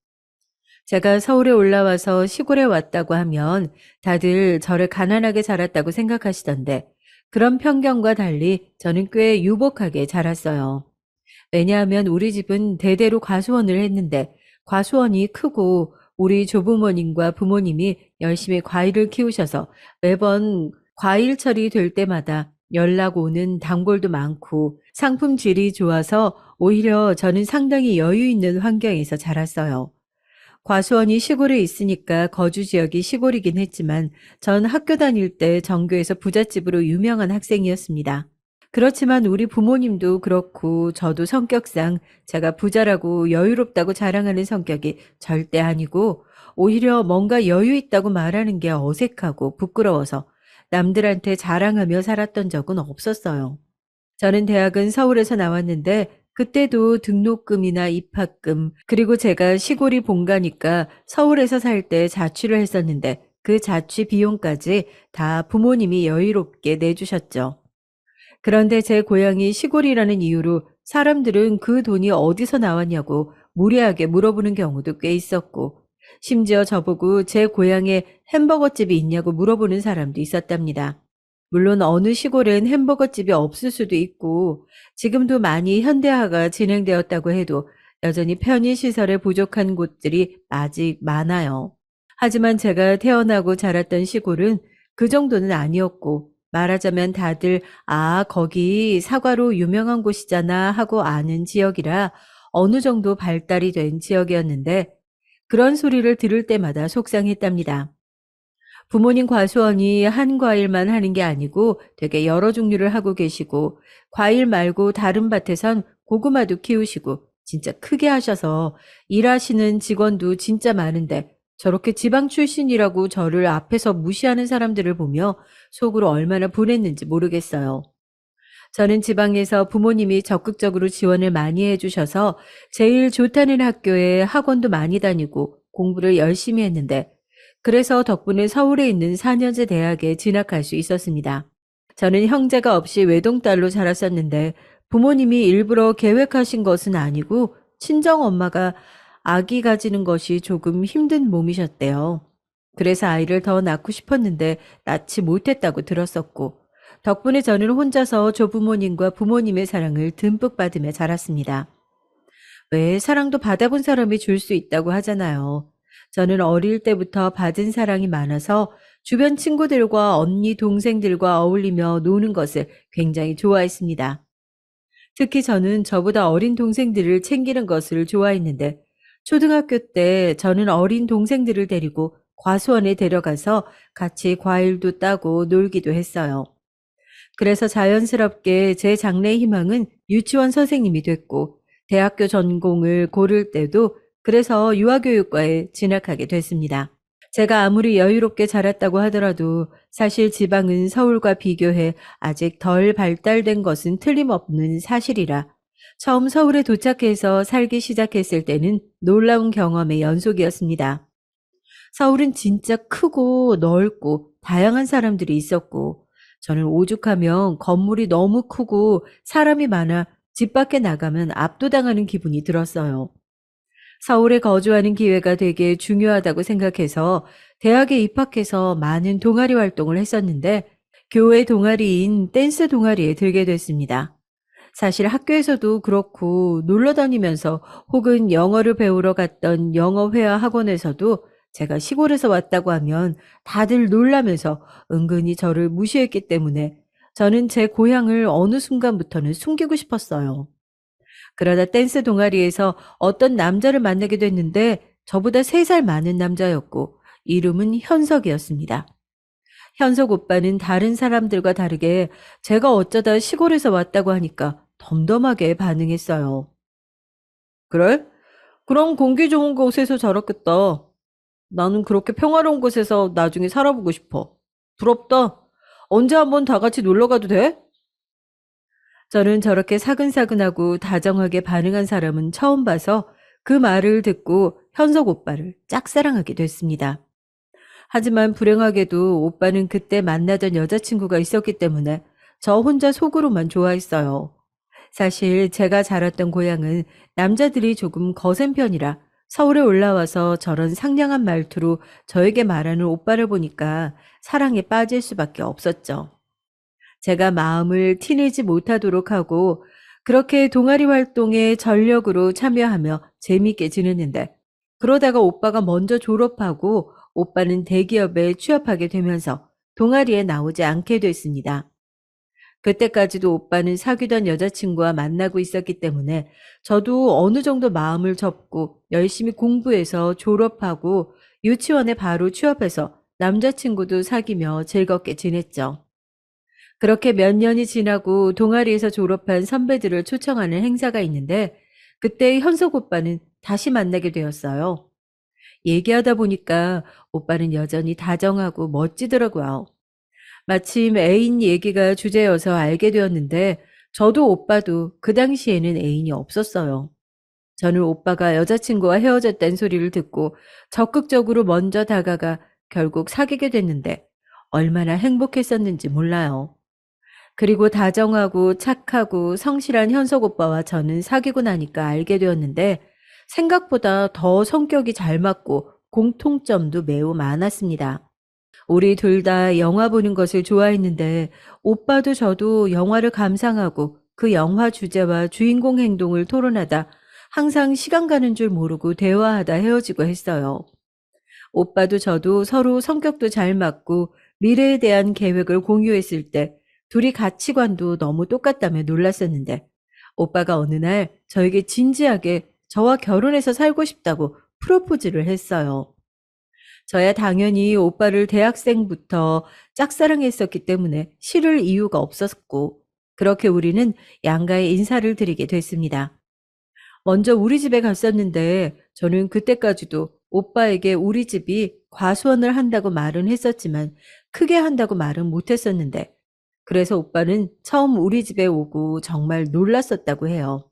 제가 서울에 올라와서 시골에 왔다고 하면 다들 저를 가난하게 자랐다고 생각하시던데 그런 편견과 달리 저는 꽤 유복하게 자랐어요. 왜냐하면 우리 집은 대대로 과수원을 했는데 과수원이 크고 우리 조부모님과 부모님이 열심히 과일을 키우셔서 매번 과일철이 될 때마다 연락 오는 단골도 많고 상품 질이 좋아서 오히려 저는 상당히 여유 있는 환경에서 자랐어요. 과수원이 시골에 있으니까 거주 지역이 시골이긴 했지만 전 학교 다닐 때 전교에서 부잣집으로 유명한 학생이었습니다. 그렇지만 우리 부모님도 그렇고 저도 성격상 제가 부자라고 여유롭다고 자랑하는 성격이 절대 아니고 오히려 뭔가 여유 있다고 말하는 게 어색하고 부끄러워서 남들한테 자랑하며 살았던 적은 없었어요. 저는 대학은 서울에서 나왔는데 그때도 등록금이나 입학금, 그리고 제가 시골이 본가니까 서울에서 살 때 자취를 했었는데 그 자취 비용까지 다 부모님이 여유롭게 내주셨죠. 그런데 제 고향이 시골이라는 이유로 사람들은 그 돈이 어디서 나왔냐고 무리하게 물어보는 경우도 꽤 있었고, 심지어 저보고 제 고향에 햄버거집이 있냐고 물어보는 사람도 있었답니다. 물론 어느 시골엔 햄버거집이 없을 수도 있고, 지금도 많이 현대화가 진행되었다고 해도 여전히 편의시설에 부족한 곳들이 아직 많아요. 하지만 제가 태어나고 자랐던 시골은 그 정도는 아니었고, 말하자면 다들 아, 거기 사과로 유명한 곳이잖아 하고 아는 지역이라 어느 정도 발달이 된 지역이었는데 그런 소리를 들을 때마다 속상했답니다. 부모님 과수원이 한 과일만 하는 게 아니고 되게 여러 종류를 하고 계시고 과일 말고 다른 밭에선 고구마도 키우시고 진짜 크게 하셔서 일하시는 직원도 진짜 많은데 저렇게 지방 출신이라고 저를 앞에서 무시하는 사람들을 보며 속으로 얼마나 분했는지 모르겠어요. 저는 지방에서 부모님이 적극적으로 지원을 많이 해주셔서 제일 좋다는 학교에 학원도 많이 다니고 공부를 열심히 했는데 그래서 덕분에 서울에 있는 4년제 대학에 진학할 수 있었습니다. 저는 형제가 없이 외동딸로 자랐었는데 부모님이 일부러 계획하신 것은 아니고 친정 엄마가 아기 가지는 것이 조금 힘든 몸이셨대요. 그래서 아이를 더 낳고 싶었는데 낳지 못했다고 들었었고 덕분에 저는 혼자서 조부모님과 부모님의 사랑을 듬뿍 받으며 자랐습니다. 왜 사랑도 받아본 사람이 줄 수 있다고 하잖아요. 저는 어릴 때부터 받은 사랑이 많아서 주변 친구들과 언니, 동생들과 어울리며 노는 것을 굉장히 좋아했습니다. 특히 저는 저보다 어린 동생들을 챙기는 것을 좋아했는데 초등학교 때 저는 어린 동생들을 데리고 과수원에 데려가서 같이 과일도 따고 놀기도 했어요. 그래서 자연스럽게 제 장래 희망은 유치원 선생님이 됐고 대학교 전공을 고를 때도 그래서 유아교육과에 진학하게 됐습니다. 제가 아무리 여유롭게 자랐다고 하더라도 사실 지방은 서울과 비교해 아직 덜 발달된 것은 틀림없는 사실이라 처음 서울에 도착해서 살기 시작했을 때는 놀라운 경험의 연속이었습니다. 서울은 진짜 크고 넓고 다양한 사람들이 있었고 저는 오죽하면 건물이 너무 크고 사람이 많아 집 밖에 나가면 압도당하는 기분이 들었어요. 서울에 거주하는 기회가 되게 중요하다고 생각해서 대학에 입학해서 많은 동아리 활동을 했었는데 교회 동아리인 댄스 동아리에 들게 됐습니다. 사실 학교에서도 그렇고 놀러 다니면서 혹은 영어를 배우러 갔던 영어회화 학원에서도 제가 시골에서 왔다고 하면 다들 놀라면서 은근히 저를 무시했기 때문에 저는 제 고향을 어느 순간부터는 숨기고 싶었어요. 그러다 댄스 동아리에서 어떤 남자를 만나게 됐는데 저보다 3살 많은 남자였고 이름은 현석이었습니다. 현석 오빠는 다른 사람들과 다르게 제가 어쩌다 시골에서 왔다고 하니까 덤덤하게 반응했어요. 그래? 그럼 공기 좋은 곳에서 자랐겠다. 나는 그렇게 평화로운 곳에서 나중에 살아보고 싶어. 부럽다. 언제 한번 다 같이 놀러 가도 돼? 저는 저렇게 사근사근하고 다정하게 반응한 사람은 처음 봐서 그 말을 듣고 현석 오빠를 짝사랑하게 됐습니다. 하지만 불행하게도 오빠는 그때 만나던 여자친구가 있었기 때문에 저 혼자 속으로만 좋아했어요. 사실 제가 자랐던 고향은 남자들이 조금 거센 편이라 서울에 올라와서 저런 상냥한 말투로 저에게 말하는 오빠를 보니까 사랑에 빠질 수밖에 없었죠. 제가 마음을 티내지 못하도록 하고 그렇게 동아리 활동에 전력으로 참여하며 재미있게 지냈는데, 그러다가 오빠가 먼저 졸업하고 오빠는 대기업에 취업하게 되면서 동아리에 나오지 않게 됐습니다. 그때까지도 오빠는 사귀던 여자친구와 만나고 있었기 때문에 저도 어느 정도 마음을 접고 열심히 공부해서 졸업하고 유치원에 바로 취업해서 남자친구도 사귀며 즐겁게 지냈죠. 그렇게 몇 년이 지나고 동아리에서 졸업한 선배들을 초청하는 행사가 있는데, 그때 현석 오빠는 다시 만나게 되었어요. 얘기하다 보니까 오빠는 여전히 다정하고 멋지더라고요. 마침 애인 얘기가 주제여서 알게 되었는데, 저도 오빠도 그 당시에는 애인이 없었어요. 저는 오빠가 여자친구와 헤어졌다는 소리를 듣고 적극적으로 먼저 다가가 결국 사귀게 됐는데, 얼마나 행복했었는지 몰라요. 그리고 다정하고 착하고 성실한 현석 오빠와 저는 사귀고 나니까 알게 되었는데, 생각보다 더 성격이 잘 맞고 공통점도 매우 많았습니다. 우리 둘 다 영화 보는 것을 좋아했는데, 오빠도 저도 영화를 감상하고 그 영화 주제와 주인공 행동을 토론하다 항상 시간 가는 줄 모르고 대화하다 헤어지고 했어요. 오빠도 저도 서로 성격도 잘 맞고 미래에 대한 계획을 공유했을 때 둘이 가치관도 너무 똑같다며 놀랐었는데, 오빠가 어느 날 저에게 진지하게 저와 결혼해서 살고 싶다고 프로포즈를 했어요. 저야 당연히 오빠를 대학생부터 짝사랑했었기 때문에 싫을 이유가 없었고, 그렇게 우리는 양가에 인사를 드리게 됐습니다. 먼저 우리 집에 갔었는데, 저는 그때까지도 오빠에게 우리 집이 과수원을 한다고 말은 했었지만 크게 한다고 말은 못했었는데, 그래서 오빠는 처음 우리 집에 오고 정말 놀랐었다고 해요.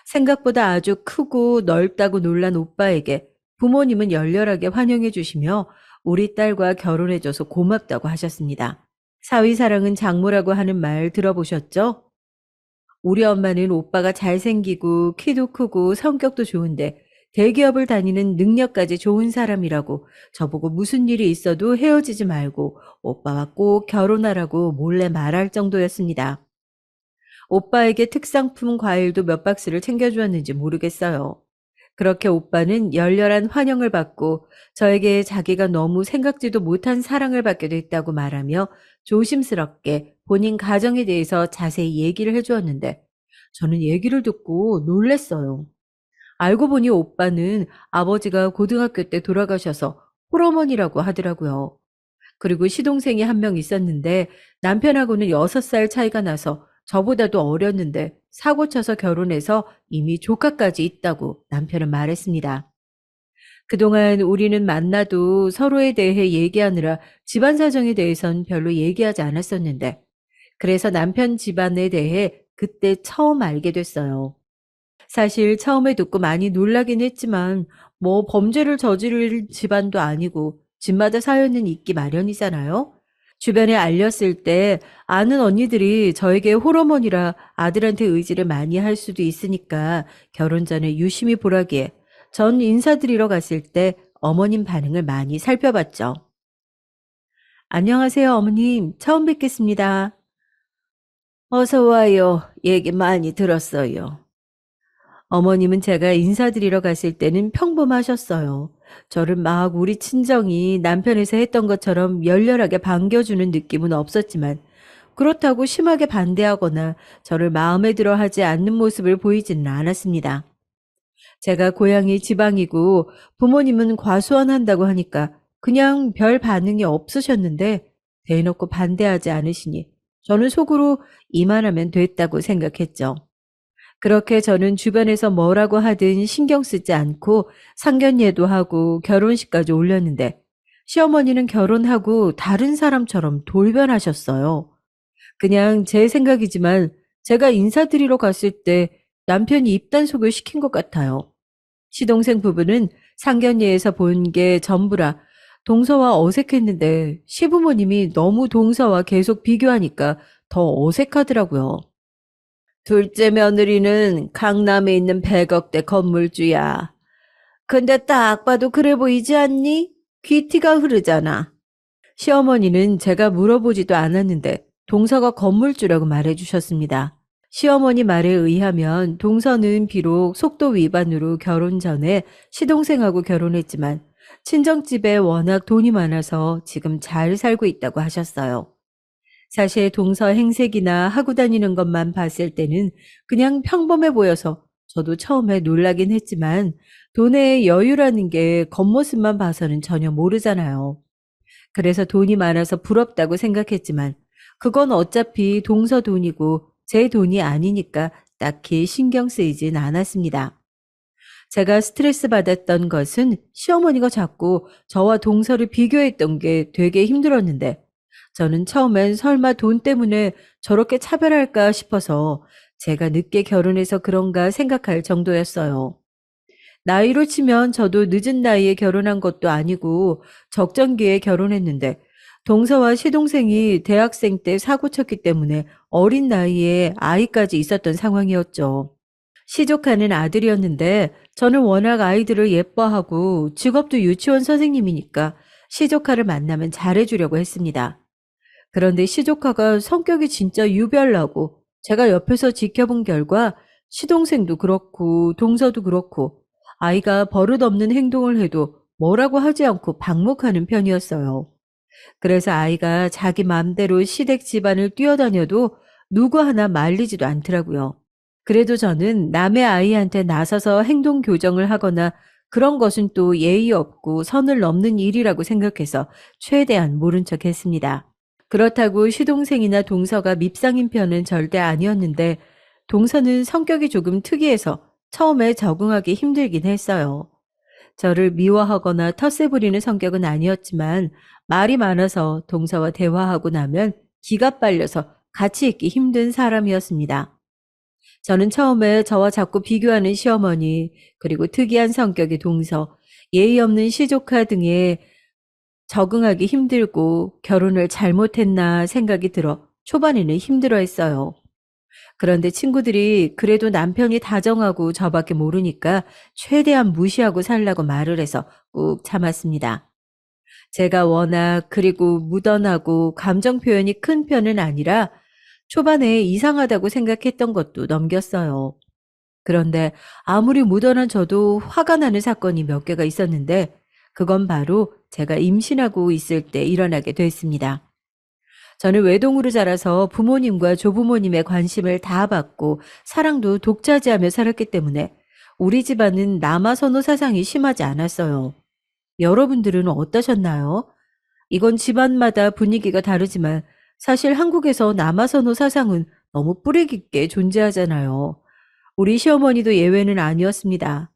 생각보다 아주 크고 넓다고 놀란 오빠에게 부모님은 열렬하게 환영해 주시며 우리 딸과 결혼해줘서 고맙다고 하셨습니다. 사위사랑은 장모라고 하는 말 들어보셨죠? 우리 엄마는 오빠가 잘생기고 키도 크고 성격도 좋은데 대기업을 다니는 능력까지 좋은 사람이라고 저보고 무슨 일이 있어도 헤어지지 말고 오빠와 꼭 결혼하라고 몰래 말할 정도였습니다. 오빠에게 특상품 과일도 몇 박스를 챙겨주었는지 모르겠어요. 그렇게 오빠는 열렬한 환영을 받고 저에게 자기가 너무 생각지도 못한 사랑을 받게 됐다고 말하며 조심스럽게 본인 가정에 대해서 자세히 얘기를 해주었는데, 저는 얘기를 듣고 놀랬어요. 알고 보니 오빠는 아버지가 고등학교 때 돌아가셔서 홀어머니라고 하더라고요. 그리고 시동생이 한 명 있었는데 남편하고는 6살 차이가 나서 저보다도 어렸는데 사고 쳐서 결혼해서 이미 조카까지 있다고 남편은 말했습니다. 그동안 우리는 만나도 서로에 대해 얘기하느라 집안 사정에 대해선 별로 얘기하지 않았었는데, 그래서 남편 집안에 대해 그때 처음 알게 됐어요. 사실 처음에 듣고 많이 놀라긴 했지만 뭐 범죄를 저지를 집안도 아니고 집마다 사연은 있기 마련이잖아요. 주변에 알렸을 때 아는 언니들이 저에게 홀어머니라 아들한테 의지를 많이 할 수도 있으니까 결혼 전에 유심히 보라기에 전 인사드리러 갔을 때 어머님 반응을 많이 살펴봤죠. 안녕하세요, 어머님. 처음 뵙겠습니다. 어서 와요. 얘기 많이 들었어요. 어머님은 제가 인사드리러 갔을 때는 평범하셨어요. 저를 막 우리 친정이 남편에서 했던 것처럼 열렬하게 반겨주는 느낌은 없었지만, 그렇다고 심하게 반대하거나 저를 마음에 들어 하지 않는 모습을 보이지는 않았습니다. 제가 고향이 지방이고 부모님은 과수원 한다고 하니까 그냥 별 반응이 없으셨는데, 대놓고 반대하지 않으시니 저는 속으로 이만하면 됐다고 생각했죠. 그렇게 저는 주변에서 뭐라고 하든 신경 쓰지 않고 상견례도 하고 결혼식까지 올렸는데, 시어머니는 결혼하고 다른 사람처럼 돌변하셨어요. 그냥 제 생각이지만 제가 인사드리러 갔을 때 남편이 입단속을 시킨 것 같아요. 시동생 부부는 상견례에서 본 게 전부라 동서와 어색했는데 시부모님이 너무 동서와 계속 비교하니까 더 어색하더라고요. 둘째 며느리는 강남에 있는 100억대 건물주야. 근데 딱 봐도 그래 보이지 않니? 귀티가 흐르잖아. 시어머니는 제가 물어보지도 않았는데 동서가 건물주라고 말해주셨습니다. 시어머니 말에 의하면 동서는 비록 속도 위반으로 결혼 전에 시동생하고 결혼했지만 친정집에 워낙 돈이 많아서 지금 잘 살고 있다고 하셨어요. 사실 동서 행색이나 하고 다니는 것만 봤을 때는 그냥 평범해 보여서 저도 처음에 놀라긴 했지만 돈의 여유라는 게 겉모습만 봐서는 전혀 모르잖아요. 그래서 돈이 많아서 부럽다고 생각했지만 그건 어차피 동서 돈이고 제 돈이 아니니까 딱히 신경 쓰이진 않았습니다. 제가 스트레스 받았던 것은 시어머니가 자꾸 저와 동서를 비교했던 게 되게 힘들었는데 저는 처음엔 설마 돈 때문에 저렇게 차별할까 싶어서 제가 늦게 결혼해서 그런가 생각할 정도였어요. 나이로 치면 저도 늦은 나이에 결혼한 것도 아니고 적정기에 결혼했는데 동서와 시동생이 대학생 때 사고 쳤기 때문에 어린 나이에 아이까지 있었던 상황이었죠. 시족하는 아들이었는데 저는 워낙 아이들을 예뻐하고 직업도 유치원 선생님이니까 시조카를 만나면 잘해주려고 했습니다. 그런데 시조카가 성격이 진짜 유별나고 제가 옆에서 지켜본 결과 시동생도 그렇고 동서도 그렇고 아이가 버릇없는 행동을 해도 뭐라고 하지 않고 방목하는 편이었어요. 그래서 아이가 자기 맘대로 시댁 집안을 뛰어다녀도 누구 하나 말리지도 않더라고요. 그래도 저는 남의 아이한테 나서서 행동 교정을 하거나 그런 것은 또 예의 없고 선을 넘는 일이라고 생각해서 최대한 모른 척 했습니다. 그렇다고 시동생이나 동서가 밉상인 편은 절대 아니었는데 동서는 성격이 조금 특이해서 처음에 적응하기 힘들긴 했어요. 저를 미워하거나 텃세 부리는 성격은 아니었지만 말이 많아서 동서와 대화하고 나면 기가 빨려서 같이 있기 힘든 사람이었습니다. 저는 처음에 저와 자꾸 비교하는 시어머니, 그리고 특이한 성격의 동서, 예의 없는 시조카 등에 적응하기 힘들고 결혼을 잘못했나 생각이 들어 초반에는 힘들어했어요. 그런데 친구들이 그래도 남편이 다정하고 저밖에 모르니까 최대한 무시하고 살라고 말을 해서 꾹 참았습니다. 제가 워낙 그리고 무던하고 감정 표현이 큰 편은 아니라 초반에 이상하다고 생각했던 것도 넘겼어요. 그런데 아무리 무던한 저도 화가 나는 사건이 몇 개가 있었는데 그건 바로 제가 임신하고 있을 때 일어나게 됐습니다. 저는 외동으로 자라서 부모님과 조부모님의 관심을 다 받고 사랑도 독차지하며 살았기 때문에 우리 집안은 남아선호 사상이 심하지 않았어요. 여러분들은 어떠셨나요? 이건 집안마다 분위기가 다르지만 사실 한국에서 남아선호 사상은 너무 뿌리 깊게 존재하잖아요. 우리 시어머니도 예외는 아니었습니다.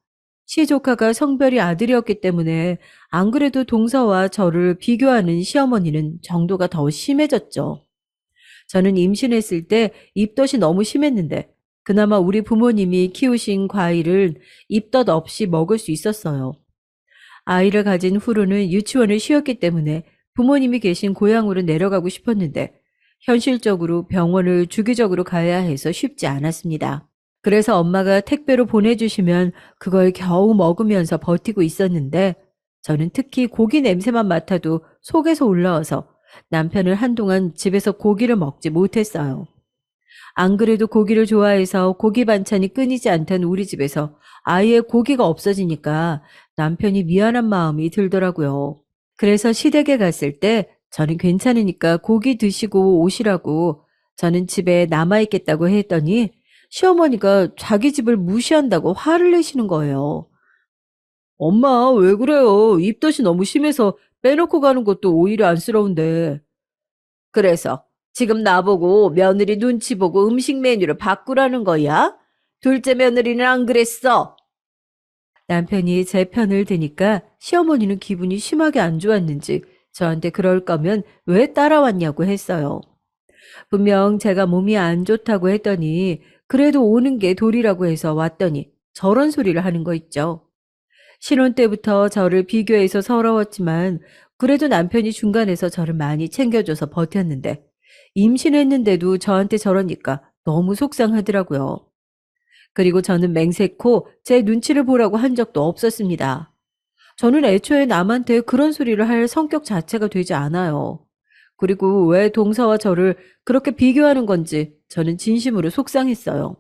시조카가 성별이 아들이었기 때문에 안 그래도 동서와 저를 비교하는 시어머니는 정도가 더 심해졌죠. 저는 임신했을 때 입덧이 너무 심했는데 그나마 우리 부모님이 키우신 과일을 입덧 없이 먹을 수 있었어요. 아이를 가진 후로는 유치원을 쉬었기 때문에 부모님이 계신 고향으로 내려가고 싶었는데 현실적으로 병원을 주기적으로 가야 해서 쉽지 않았습니다. 그래서 엄마가 택배로 보내주시면 그걸 겨우 먹으면서 버티고 있었는데 저는 특히 고기 냄새만 맡아도 속에서 올라와서 남편을 한동안 집에서 고기를 먹지 못했어요. 안 그래도 고기를 좋아해서 고기 반찬이 끊이지 않던 우리 집에서 아예 고기가 없어지니까 남편이 미안한 마음이 들더라고요. 그래서 시댁에 갔을 때 저는 괜찮으니까 고기 드시고 오시라고 저는 집에 남아있겠다고 했더니 시어머니가 자기 집을 무시한다고 화를 내시는 거예요. 엄마, 왜 그래요? 입덧이 너무 심해서 빼놓고 가는 것도 오히려 안쓰러운데. 그래서 지금 나보고 며느리 눈치 보고 음식 메뉴를 바꾸라는 거야? 둘째 며느리는 안 그랬어. 남편이 제 편을 드니까 시어머니는 기분이 심하게 안 좋았는지 저한테 그럴 거면 왜 따라왔냐고 했어요. 분명 제가 몸이 안 좋다고 했더니 그래도 오는 게 도리라고 해서 왔더니 저런 소리를 하는 거 있죠. 신혼 때부터 저를 비교해서 서러웠지만 그래도 남편이 중간에서 저를 많이 챙겨줘서 버텼는데 임신했는데도 저한테 저러니까 너무 속상하더라고요. 그리고 저는 맹세코 제 눈치를 보라고 한 적도 없었습니다. 저는 애초에 남한테 그런 소리를 할 성격 자체가 되지 않아요. 그리고 왜 동서와 저를 그렇게 비교하는 건지 저는 진심으로 속상했어요.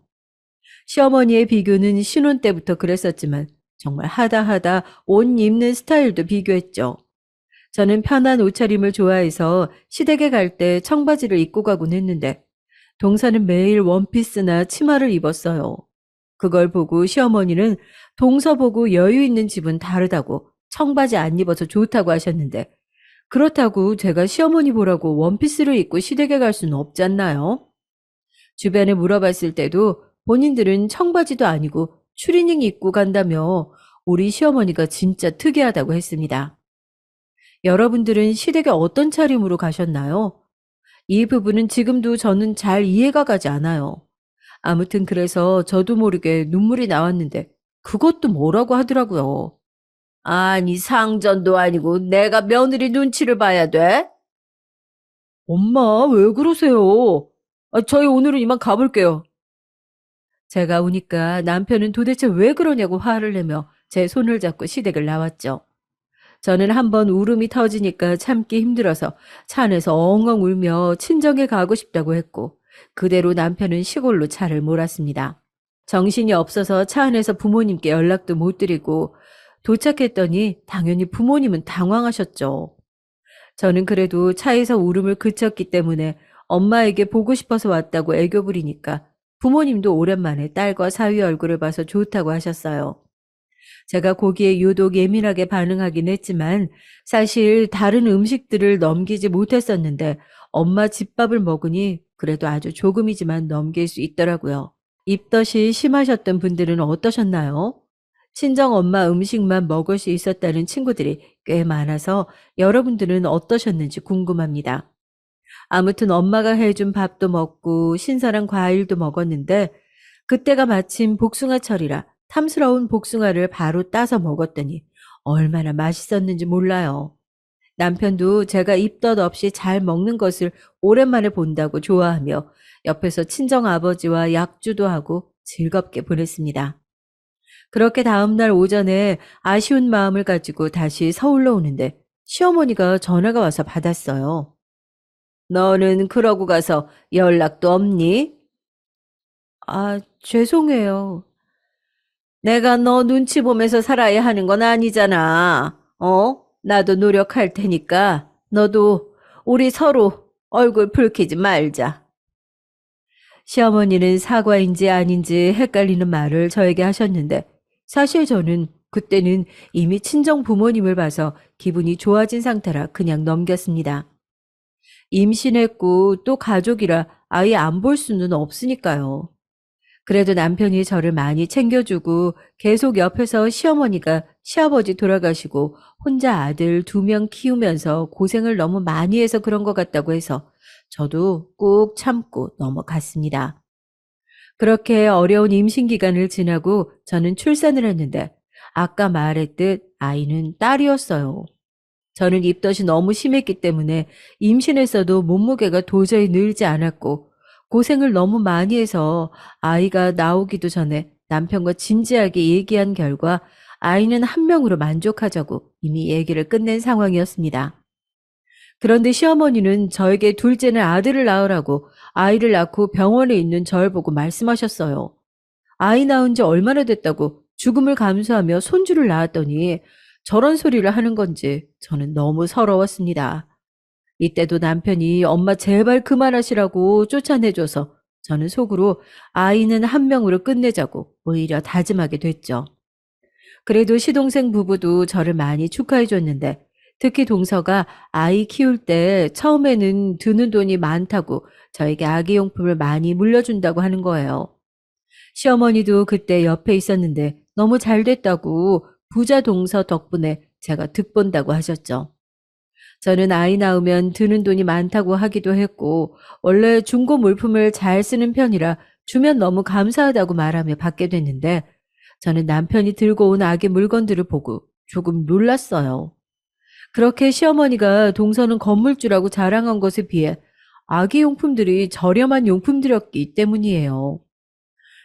시어머니의 비교는 신혼 때부터 그랬었지만 정말 하다 하다 옷 입는 스타일도 비교했죠. 저는 편한 옷차림을 좋아해서 시댁에 갈 때 청바지를 입고 가곤 했는데 동서는 매일 원피스나 치마를 입었어요. 그걸 보고 시어머니는 동서 보고 여유 있는 집은 다르다고 청바지 안 입어서 좋다고 하셨는데 그렇다고 제가 시어머니 보라고 원피스를 입고 시댁에 갈 수는 없지 않나요? 주변에 물어봤을 때도 본인들은 청바지도 아니고 추리닝 입고 간다며 우리 시어머니가 진짜 특이하다고 했습니다. 여러분들은 시댁에 어떤 차림으로 가셨나요? 이 부분은 지금도 저는 잘 이해가 가지 않아요. 아무튼 그래서 저도 모르게 눈물이 나왔는데 그것도 뭐라고 하더라고요. 아니 상전도 아니고 내가 며느리 눈치를 봐야 돼? 엄마 왜 그러세요? 저희 오늘은 이만 가볼게요. 제가 오니까 남편은 도대체 왜 그러냐고 화를 내며 제 손을 잡고 시댁을 나왔죠. 저는 한번 울음이 터지니까 참기 힘들어서 차 안에서 엉엉 울며 친정에 가고 싶다고 했고 그대로 남편은 시골로 차를 몰았습니다. 정신이 없어서 차 안에서 부모님께 연락도 못 드리고 도착했더니 당연히 부모님은 당황하셨죠. 저는 그래도 차에서 울음을 그쳤기 때문에 엄마에게 보고 싶어서 왔다고 애교 부리니까 부모님도 오랜만에 딸과 사위 얼굴을 봐서 좋다고 하셨어요. 제가 고기에 유독 예민하게 반응하긴 했지만 사실 다른 음식들을 넘기지 못했었는데 엄마 집밥을 먹으니 그래도 아주 조금이지만 넘길 수 있더라고요. 입덧이 심하셨던 분들은 어떠셨나요? 친정 엄마 음식만 먹을 수 있었다는 친구들이 꽤 많아서 여러분들은 어떠셨는지 궁금합니다. 아무튼 엄마가 해준 밥도 먹고 신선한 과일도 먹었는데 그때가 마침 복숭아철이라 탐스러운 복숭아를 바로 따서 먹었더니 얼마나 맛있었는지 몰라요. 남편도 제가 입덧 없이 잘 먹는 것을 오랜만에 본다고 좋아하며 옆에서 친정 아버지와 약주도 하고 즐겁게 보냈습니다. 그렇게 다음날 오전에 아쉬운 마음을 가지고 다시 서울로 오는데 시어머니가 전화가 와서 받았어요. 너는 그러고 가서 연락도 없니? 죄송해요. 내가 너 눈치 보면서 살아야 하는 건 아니잖아. 나도 노력할 테니까 너도 우리 서로 얼굴 붉히지 말자. 시어머니는 사과인지 아닌지 헷갈리는 말을 저에게 하셨는데 사실 저는 그때는 이미 친정 부모님을 봐서 기분이 좋아진 상태라 그냥 넘겼습니다. 임신했고 또 가족이라 아예 안 볼 수는 없으니까요. 그래도 남편이 저를 많이 챙겨주고 계속 옆에서 시어머니가 시아버지 돌아가시고 혼자 아들 2명 키우면서 고생을 너무 많이 해서 그런 것 같다고 해서 저도 꾹 참고 넘어갔습니다. 그렇게 어려운 임신 기간을 지나고 저는 출산을 했는데 아까 말했듯 아이는 딸이었어요. 저는 입덧이 너무 심했기 때문에 임신했어도 몸무게가 도저히 늘지 않았고 고생을 너무 많이 해서 아이가 나오기도 전에 남편과 진지하게 얘기한 결과 아이는 한 명으로 만족하자고 이미 얘기를 끝낸 상황이었습니다. 그런데 시어머니는 저에게 둘째는 아들을 낳으라고 아이를 낳고 병원에 있는 절 보고 말씀하셨어요. 아이 낳은 지 얼마나 됐다고 죽음을 감수하며 손주를 낳았더니 저런 소리를 하는 건지 저는 너무 서러웠습니다. 이때도 남편이 엄마 제발 그만하시라고 쫓아내줘서 저는 속으로 아이는 한 명으로 끝내자고 오히려 다짐하게 됐죠. 그래도 시동생 부부도 저를 많이 축하해줬는데 특히 동서가 아이 키울 때 처음에는 드는 돈이 많다고 저에게 아기용품을 많이 물려준다고 하는 거예요. 시어머니도 그때 옆에 있었는데 너무 잘 됐다고 부자 동서 덕분에 제가 득본다고 하셨죠. 저는 아이 낳으면 드는 돈이 많다고 하기도 했고 원래 중고 물품을 잘 쓰는 편이라 주면 너무 감사하다고 말하며 받게 됐는데 저는 남편이 들고 온 아기 물건들을 보고 조금 놀랐어요. 그렇게 시어머니가 동서는 건물주라고 자랑한 것에 비해 아기 용품들이 저렴한 용품들이었기 때문이에요.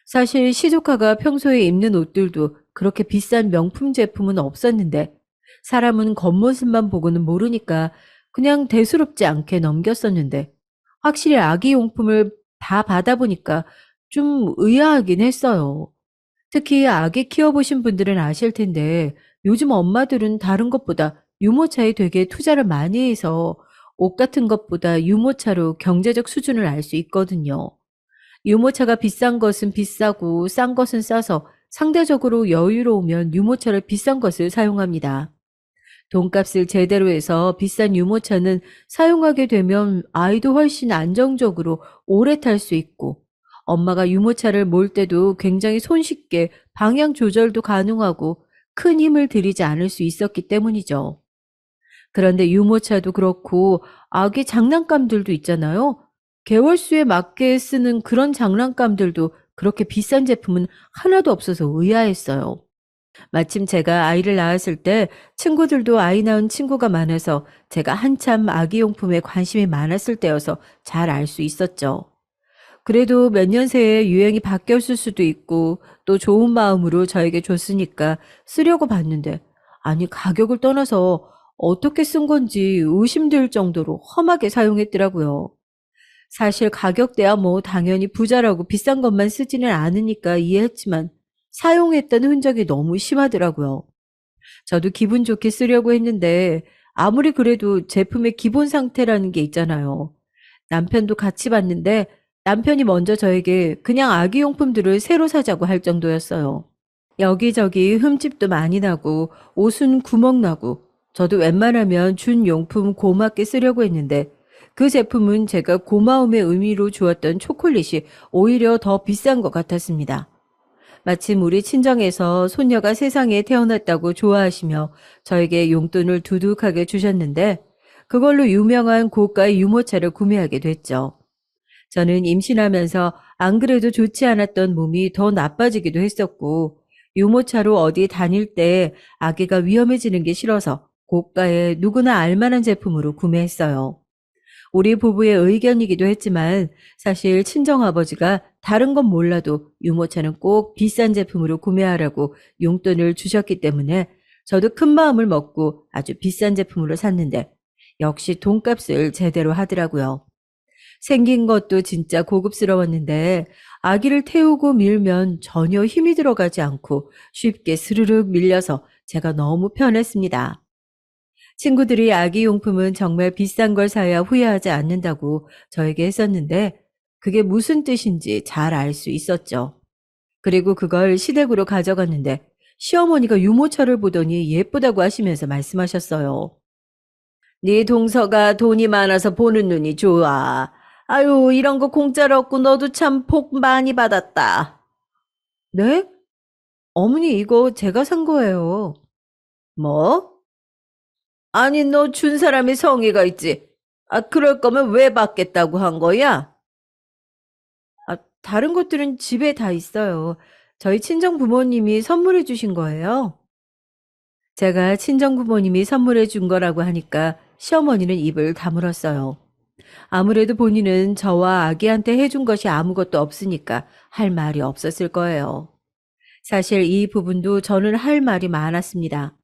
사실 시조카가 평소에 입는 옷들도 그렇게 비싼 명품 제품은 없었는데 사람은 겉모습만 보고는 모르니까 그냥 대수롭지 않게 넘겼었는데 확실히 아기 용품을 다 받아보니까 좀 의아하긴 했어요. 특히 아기 키워보신 분들은 아실 텐데 요즘 엄마들은 다른 것보다 유모차에 되게 투자를 많이 해서 옷 같은 것보다 유모차로 경제적 수준을 알 수 있거든요. 유모차가 비싼 것은 비싸고 싼 것은 싸서 상대적으로 여유로우면 유모차를 비싼 것을 사용합니다. 돈값을 제대로 해서 비싼 유모차는 사용하게 되면 아이도 훨씬 안정적으로 오래 탈 수 있고 엄마가 유모차를 몰 때도 굉장히 손쉽게 방향 조절도 가능하고 큰 힘을 들이지 않을 수 있었기 때문이죠. 그런데 유모차도 그렇고 아기 장난감들도 있잖아요. 개월수에 맞게 쓰는 그런 장난감들도 그렇게 비싼 제품은 하나도 없어서 의아했어요. 마침 제가 아이를 낳았을 때 친구들도 아이 낳은 친구가 많아서 제가 한참 아기용품에 관심이 많았을 때여서 잘 알 수 있었죠. 그래도 몇 년 새에 유행이 바뀌었을 수도 있고 또 좋은 마음으로 저에게 줬으니까 쓰려고 봤는데 아니 가격을 떠나서 어떻게 쓴 건지 의심될 정도로 험하게 사용했더라고요. 사실 가격대야 뭐 당연히 부자라고 비싼 것만 쓰지는 않으니까 이해했지만 사용했던 흔적이 너무 심하더라고요. 저도 기분 좋게 쓰려고 했는데 아무리 그래도 제품의 기본 상태라는 게 있잖아요. 남편도 같이 봤는데 남편이 먼저 저에게 그냥 아기용품들을 새로 사자고 할 정도였어요. 여기저기 흠집도 많이 나고 옷은 구멍 나고 저도 웬만하면 준 용품 고맙게 쓰려고 했는데 그 제품은 제가 고마움의 의미로 주었던 초콜릿이 오히려 더 비싼 것 같았습니다. 마침 우리 친정에서 손녀가 세상에 태어났다고 좋아하시며 저에게 용돈을 두둑하게 주셨는데 그걸로 유명한 고가의 유모차를 구매하게 됐죠. 저는 임신하면서 안 그래도 좋지 않았던 몸이 더 나빠지기도 했었고 유모차로 어디 다닐 때 아기가 위험해지는 게 싫어서 고가의 누구나 알만한 제품으로 구매했어요. 우리 부부의 의견이기도 했지만 사실 친정아버지가 다른 건 몰라도 유모차는 꼭 비싼 제품으로 구매하라고 용돈을 주셨기 때문에 저도 큰 마음을 먹고 아주 비싼 제품으로 샀는데 역시 돈값을 제대로 하더라고요. 생긴 것도 진짜 고급스러웠는데 아기를 태우고 밀면 전혀 힘이 들어가지 않고 쉽게 스르륵 밀려서 제가 너무 편했습니다. 친구들이 아기 용품은 정말 비싼 걸 사야 후회하지 않는다고 저에게 했었는데 그게 무슨 뜻인지 잘 알 수 있었죠. 그리고 그걸 시댁으로 가져갔는데 시어머니가 유모차를 보더니 예쁘다고 하시면서 말씀하셨어요. 네 동서가 돈이 많아서 보는 눈이 좋아. 아유, 이런 거 공짜로 얻고 너도 참 복 많이 받았다. 네? 어머니 이거 제가 산 거예요. 뭐? 아니, 너 준 사람이 성의가 있지. 아, 그럴 거면 왜 받겠다고 한 거야? 아, 다른 것들은 집에 다 있어요. 저희 친정 부모님이 선물해 주신 거예요. 제가 친정 부모님이 선물해 준 거라고 하니까 시어머니는 입을 다물었어요. 아무래도 본인은 저와 아기한테 해준 것이 아무것도 없으니까 할 말이 없었을 거예요. 사실 이 부분도 저는 할 말이 많았습니다.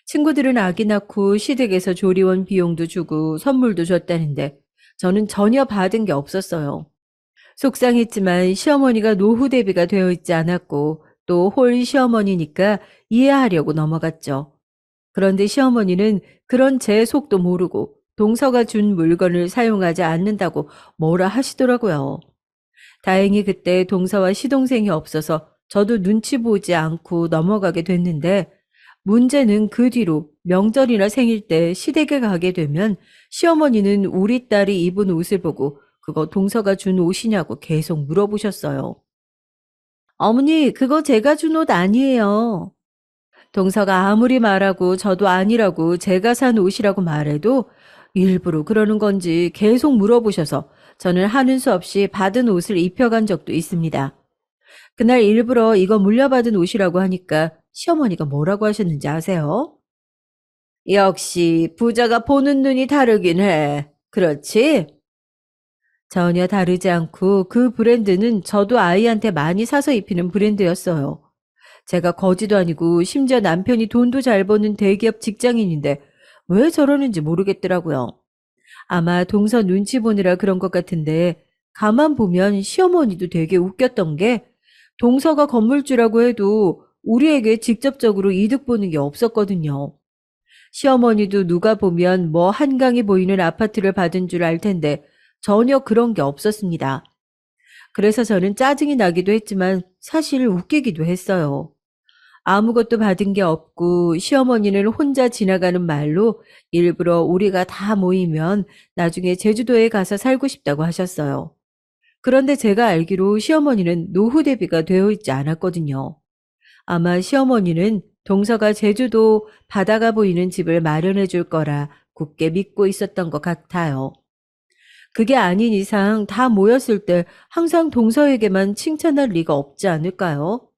친구들은 아기 낳고 시댁에서 조리원 비용도 주고 선물도 줬다는데 저는 전혀 받은 게 없었어요. 속상했지만 시어머니가 노후 대비가 되어 있지 않았고 또 홀 시어머니니까 이해하려고 넘어갔죠. 그런데 시어머니는 그런 제 속도 모르고 동서가 준 물건을 사용하지 않는다고 뭐라 하시더라고요. 다행히 그때 동서와 시동생이 없어서 저도 눈치 보지 않고 넘어가게 됐는데 문제는 그 뒤로 명절이나 생일 때 시댁에 가게 되면 시어머니는 우리 딸이 입은 옷을 보고 그거 동서가 준 옷이냐고 계속 물어보셨어요. 어머니, 그거 제가 준 옷 아니에요. 동서가 아무리 말하고 저도 아니라고 제가 산 옷이라고 말해도 일부러 그러는 건지 계속 물어보셔서 저는 하는 수 없이 받은 옷을 입혀간 적도 있습니다. 그날 일부러 이거 물려받은 옷이라고 하니까 시어머니가 뭐라고 하셨는지 아세요? 역시 부자가 보는 눈이 다르긴 해. 그렇지? 전혀 다르지 않고 그 브랜드는 저도 아이한테 많이 사서 입히는 브랜드였어요. 제가 거지도 아니고 심지어 남편이 돈도 잘 버는 대기업 직장인인데 왜 저러는지 모르겠더라고요. 아마 동서 눈치 보느라 그런 것 같은데 가만 보면 시어머니도 되게 웃겼던 게 동서가 건물주라고 해도 우리에게 직접적으로 이득 보는 게 없었거든요. 시어머니도 누가 보면 뭐 한강이 보이는 아파트를 받은 줄 알 텐데 전혀 그런 게 없었습니다. 그래서 저는 짜증이 나기도 했지만 사실 웃기기도 했어요. 아무것도 받은 게 없고 시어머니는 혼자 지나가는 말로 일부러 우리가 다 모이면 나중에 제주도에 가서 살고 싶다고 하셨어요. 그런데 제가 알기로 시어머니는 노후 대비가 되어 있지 않았거든요. 아마 시어머니는 동서가 제주도 바다가 보이는 집을 마련해 줄 거라 굳게 믿고 있었던 것 같아요. 그게 아닌 이상 다 모였을 때 항상 동서에게만 칭찬할 리가 없지 않을까요?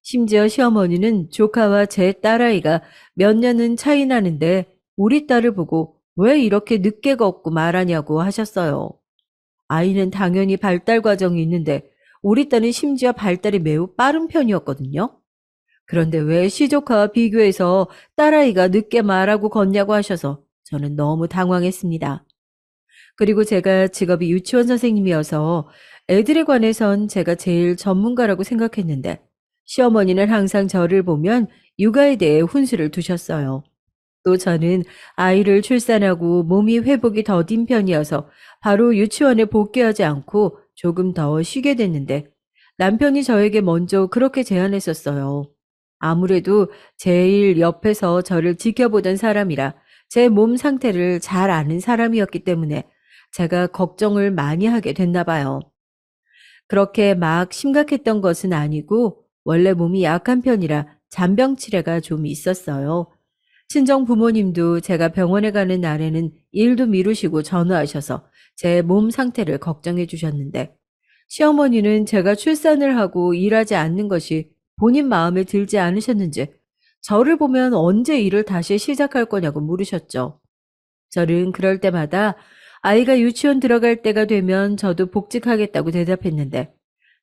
심지어 시어머니는 조카와 제 딸아이가 몇 년은 차이 나는데 우리 딸을 보고 왜 이렇게 늦게 걷고 말하냐고 하셨어요. 아이는 당연히 발달 과정이 있는데 우리 딸은 심지어 발달이 매우 빠른 편이었거든요. 그런데 왜 시조카와 비교해서 딸아이가 늦게 말하고 걷냐고 하셔서 저는 너무 당황했습니다. 그리고 제가 직업이 유치원 선생님이어서 애들에 관해선 제가 제일 전문가라고 생각했는데 시어머니는 항상 저를 보면 육아에 대해 훈수를 두셨어요. 또 저는 아이를 출산하고 몸이 회복이 더딘 편이어서 바로 유치원에 복귀하지 않고 조금 더 쉬게 됐는데 남편이 저에게 먼저 그렇게 제안했었어요. 아무래도 제일 옆에서 저를 지켜보던 사람이라 제 몸 상태를 잘 아는 사람이었기 때문에 제가 걱정을 많이 하게 됐나 봐요. 그렇게 막 심각했던 것은 아니고 원래 몸이 약한 편이라 잔병 치레가 좀 있었어요. 친정 부모님도 제가 병원에 가는 날에는 일도 미루시고 전화하셔서 제 몸 상태를 걱정해 주셨는데 시어머니는 제가 출산을 하고 일하지 않는 것이 본인 마음에 들지 않으셨는지 저를 보면 언제 일을 다시 시작할 거냐고 물으셨죠. 저는 그럴 때마다 아이가 유치원 들어갈 때가 되면 저도 복직하겠다고 대답했는데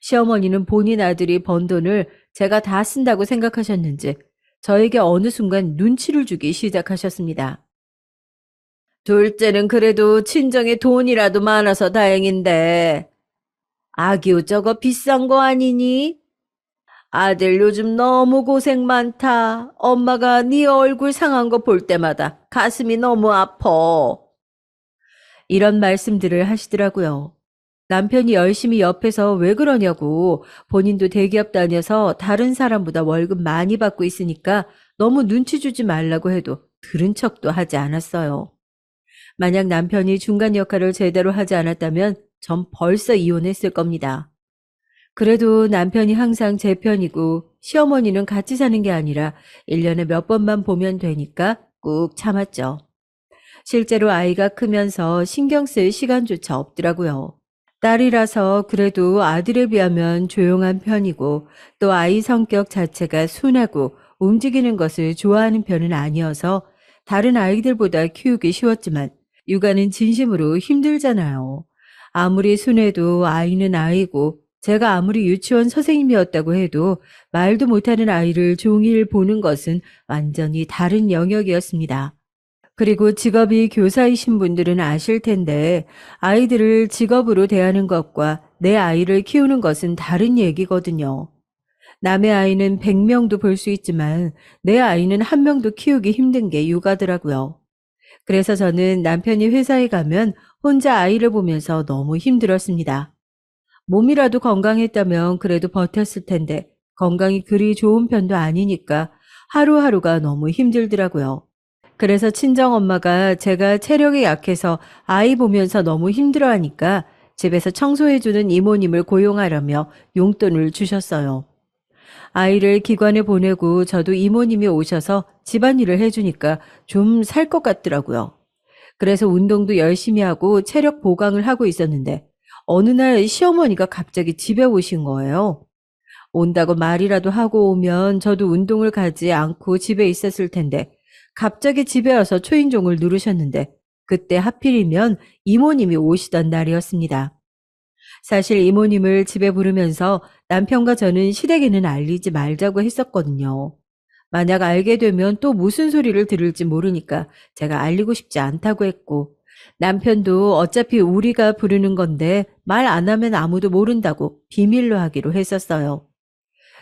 시어머니는 본인 아들이 번 돈을 제가 다 쓴다고 생각하셨는지 저에게 어느 순간 눈치를 주기 시작하셨습니다. 둘째는 그래도 친정에 돈이라도 많아서 다행인데 아기우 저거 비싼 거 아니니? 아들 요즘 너무 고생 많다. 엄마가 네 얼굴 상한 거 볼 때마다 가슴이 너무 아파. 이런 말씀들을 하시더라고요. 남편이 열심히 옆에서 왜 그러냐고 본인도 대기업 다녀서 다른 사람보다 월급 많이 받고 있으니까 너무 눈치 주지 말라고 해도 들은 척도 하지 않았어요. 만약 남편이 중간 역할을 제대로 하지 않았다면 전 벌써 이혼했을 겁니다. 그래도 남편이 항상 제 편이고 시어머니는 같이 사는 게 아니라 1년에 몇 번만 보면 되니까 꾹 참았죠. 실제로 아이가 크면서 신경 쓸 시간조차 없더라고요. 딸이라서 그래도 아들에 비하면 조용한 편이고 또 아이 성격 자체가 순하고 움직이는 것을 좋아하는 편은 아니어서 다른 아이들보다 키우기 쉬웠지만 육아는 진심으로 힘들잖아요. 아무리 순해도 아이는 아이고 제가 아무리 유치원 선생님이었다고 해도 말도 못하는 아이를 종일 보는 것은 완전히 다른 영역이었습니다. 그리고 직업이 교사이신 분들은 아실 텐데 아이들을 직업으로 대하는 것과 내 아이를 키우는 것은 다른 얘기거든요. 남의 아이는 100명도 볼 수 있지만 내 아이는 한 명도 키우기 힘든 게 육아더라고요. 그래서 저는 남편이 회사에 가면 혼자 아이를 보면서 너무 힘들었습니다. 몸이라도 건강했다면 그래도 버텼을 텐데 건강이 그리 좋은 편도 아니니까 하루하루가 너무 힘들더라고요. 그래서 친정엄마가 제가 체력이 약해서 아이 보면서 너무 힘들어하니까 집에서 청소해주는 이모님을 고용하려며 용돈을 주셨어요. 아이를 기관에 보내고 저도 이모님이 오셔서 집안일을 해주니까 좀 살 것 같더라고요. 그래서 운동도 열심히 하고 체력 보강을 하고 있었는데 어느 날 시어머니가 갑자기 집에 오신 거예요. 온다고 말이라도 하고 오면 저도 운동을 가지 않고 집에 있었을 텐데 갑자기 집에 와서 초인종을 누르셨는데 그때 하필이면 이모님이 오시던 날이었습니다. 사실 이모님을 집에 부르면서 남편과 저는 시댁에는 알리지 말자고 했었거든요. 만약 알게 되면 또 무슨 소리를 들을지 모르니까 제가 알리고 싶지 않다고 했고, 남편도 어차피 우리가 부르는 건데 말 안 하면 아무도 모른다고 비밀로 하기로 했었어요.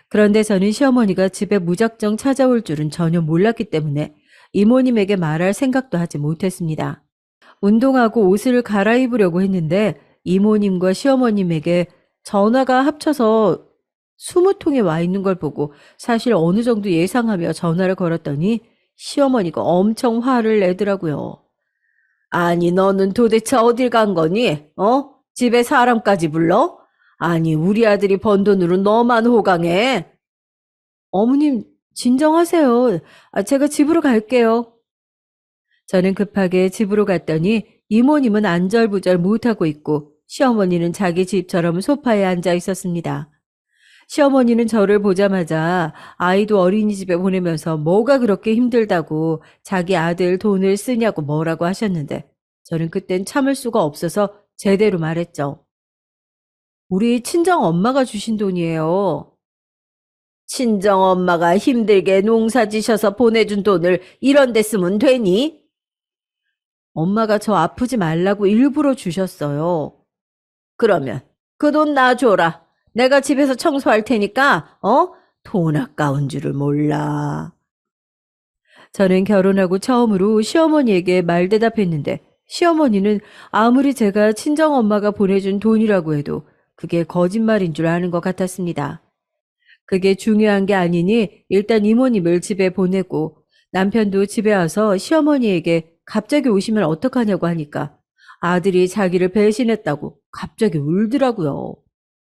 그런데 저는 시어머니가 집에 무작정 찾아올 줄은 전혀 몰랐기 때문에 이모님에게 말할 생각도 하지 못했습니다. 운동하고 옷을 갈아입으려고 했는데 이모님과 시어머님에게 전화가 합쳐서 20통에 와 있는 걸 보고 사실 어느 정도 예상하며 전화를 걸었더니 시어머니가 엄청 화를 내더라고요. 아니, 너는 도대체 어딜 간 거니? 집에 사람까지 불러? 아니, 우리 아들이 번 돈으로 너만 호강해. 어머님, 진정하세요. 제가 집으로 갈게요. 저는 급하게 집으로 갔더니 이모님은 안절부절 못하고 있고 시어머니는 자기 집처럼 소파에 앉아 있었습니다. 시어머니는 저를 보자마자 아이도 어린이집에 보내면서 뭐가 그렇게 힘들다고 자기 아들 돈을 쓰냐고 뭐라고 하셨는데 저는 그땐 참을 수가 없어서 제대로 말했죠. 우리 친정 엄마가 주신 돈이에요. 친정 엄마가 힘들게 농사 지셔서 보내준 돈을 이런 데 쓰면 되니? 엄마가 저 아프지 말라고 일부러 주셨어요. 그러면 그 돈 나 줘라. 내가 집에서 청소할 테니까, 돈 아까운 줄을 몰라. 저는 결혼하고 처음으로 시어머니에게 말대답했는데 시어머니는 아무리 제가 친정엄마가 보내준 돈이라고 해도 그게 거짓말인 줄 아는 것 같았습니다. 그게 중요한 게 아니니 일단 이모님을 집에 보내고 남편도 집에 와서 시어머니에게 갑자기 오시면 어떡하냐고 하니까 아들이 자기를 배신했다고 갑자기 울더라고요.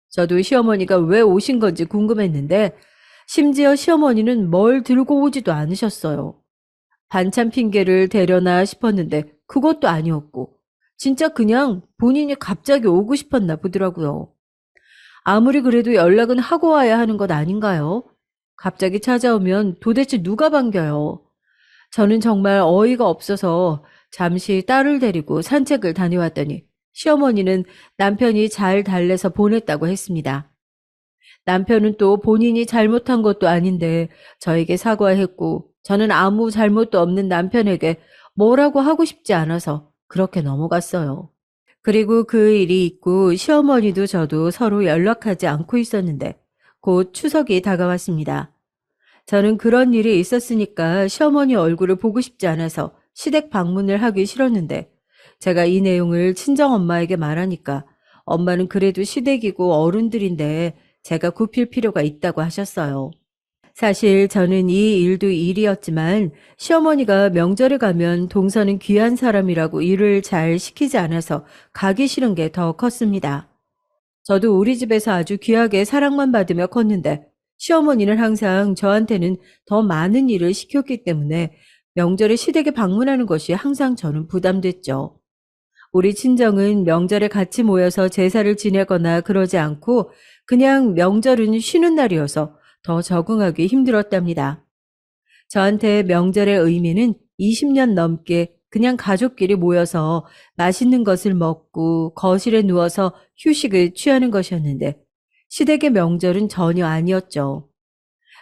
저도 시어머니가 왜 오신 건지 궁금했는데 심지어 시어머니는 뭘 들고 오지도 않으셨어요. 반찬 핑계를 대려나 싶었는데 그것도 아니었고 진짜 그냥 본인이 갑자기 오고 싶었나 보더라고요. 아무리 그래도 연락은 하고 와야 하는 것 아닌가요? 갑자기 찾아오면 도대체 누가 반겨요? 저는 정말 어이가 없어서 잠시 딸을 데리고 산책을 다녀왔더니 시어머니는 남편이 잘 달래서 보냈다고 했습니다. 남편은 또 본인이 잘못한 것도 아닌데 저에게 사과했고 저는 아무 잘못도 없는 남편에게 뭐라고 하고 싶지 않아서 그렇게 넘어갔어요. 그리고 그 일이 있고 시어머니도 저도 서로 연락하지 않고 있었는데 곧 추석이 다가왔습니다. 저는 그런 일이 있었으니까 시어머니 얼굴을 보고 싶지 않아서 시댁 방문을 하기 싫었는데 제가 이 내용을 친정엄마에게 말하니까 엄마는 그래도 시댁이고 어른들인데 제가 굽힐 필요가 있다고 하셨어요. 사실 저는 이 일도 일이었지만 시어머니가 명절에 가면 동서는 귀한 사람이라고 일을 잘 시키지 않아서 가기 싫은 게 더 컸습니다. 저도 우리 집에서 아주 귀하게 사랑만 받으며 컸는데 시어머니는 항상 저한테는 더 많은 일을 시켰기 때문에 명절에 시댁에 방문하는 것이 항상 저는 부담됐죠. 우리 친정은 명절에 같이 모여서 제사를 지내거나 그러지 않고 그냥 명절은 쉬는 날이어서 더 적응하기 힘들었답니다. 저한테 명절의 의미는 20년 넘게 그냥 가족끼리 모여서 맛있는 것을 먹고 거실에 누워서 휴식을 취하는 것이었는데 시댁의 명절은 전혀 아니었죠.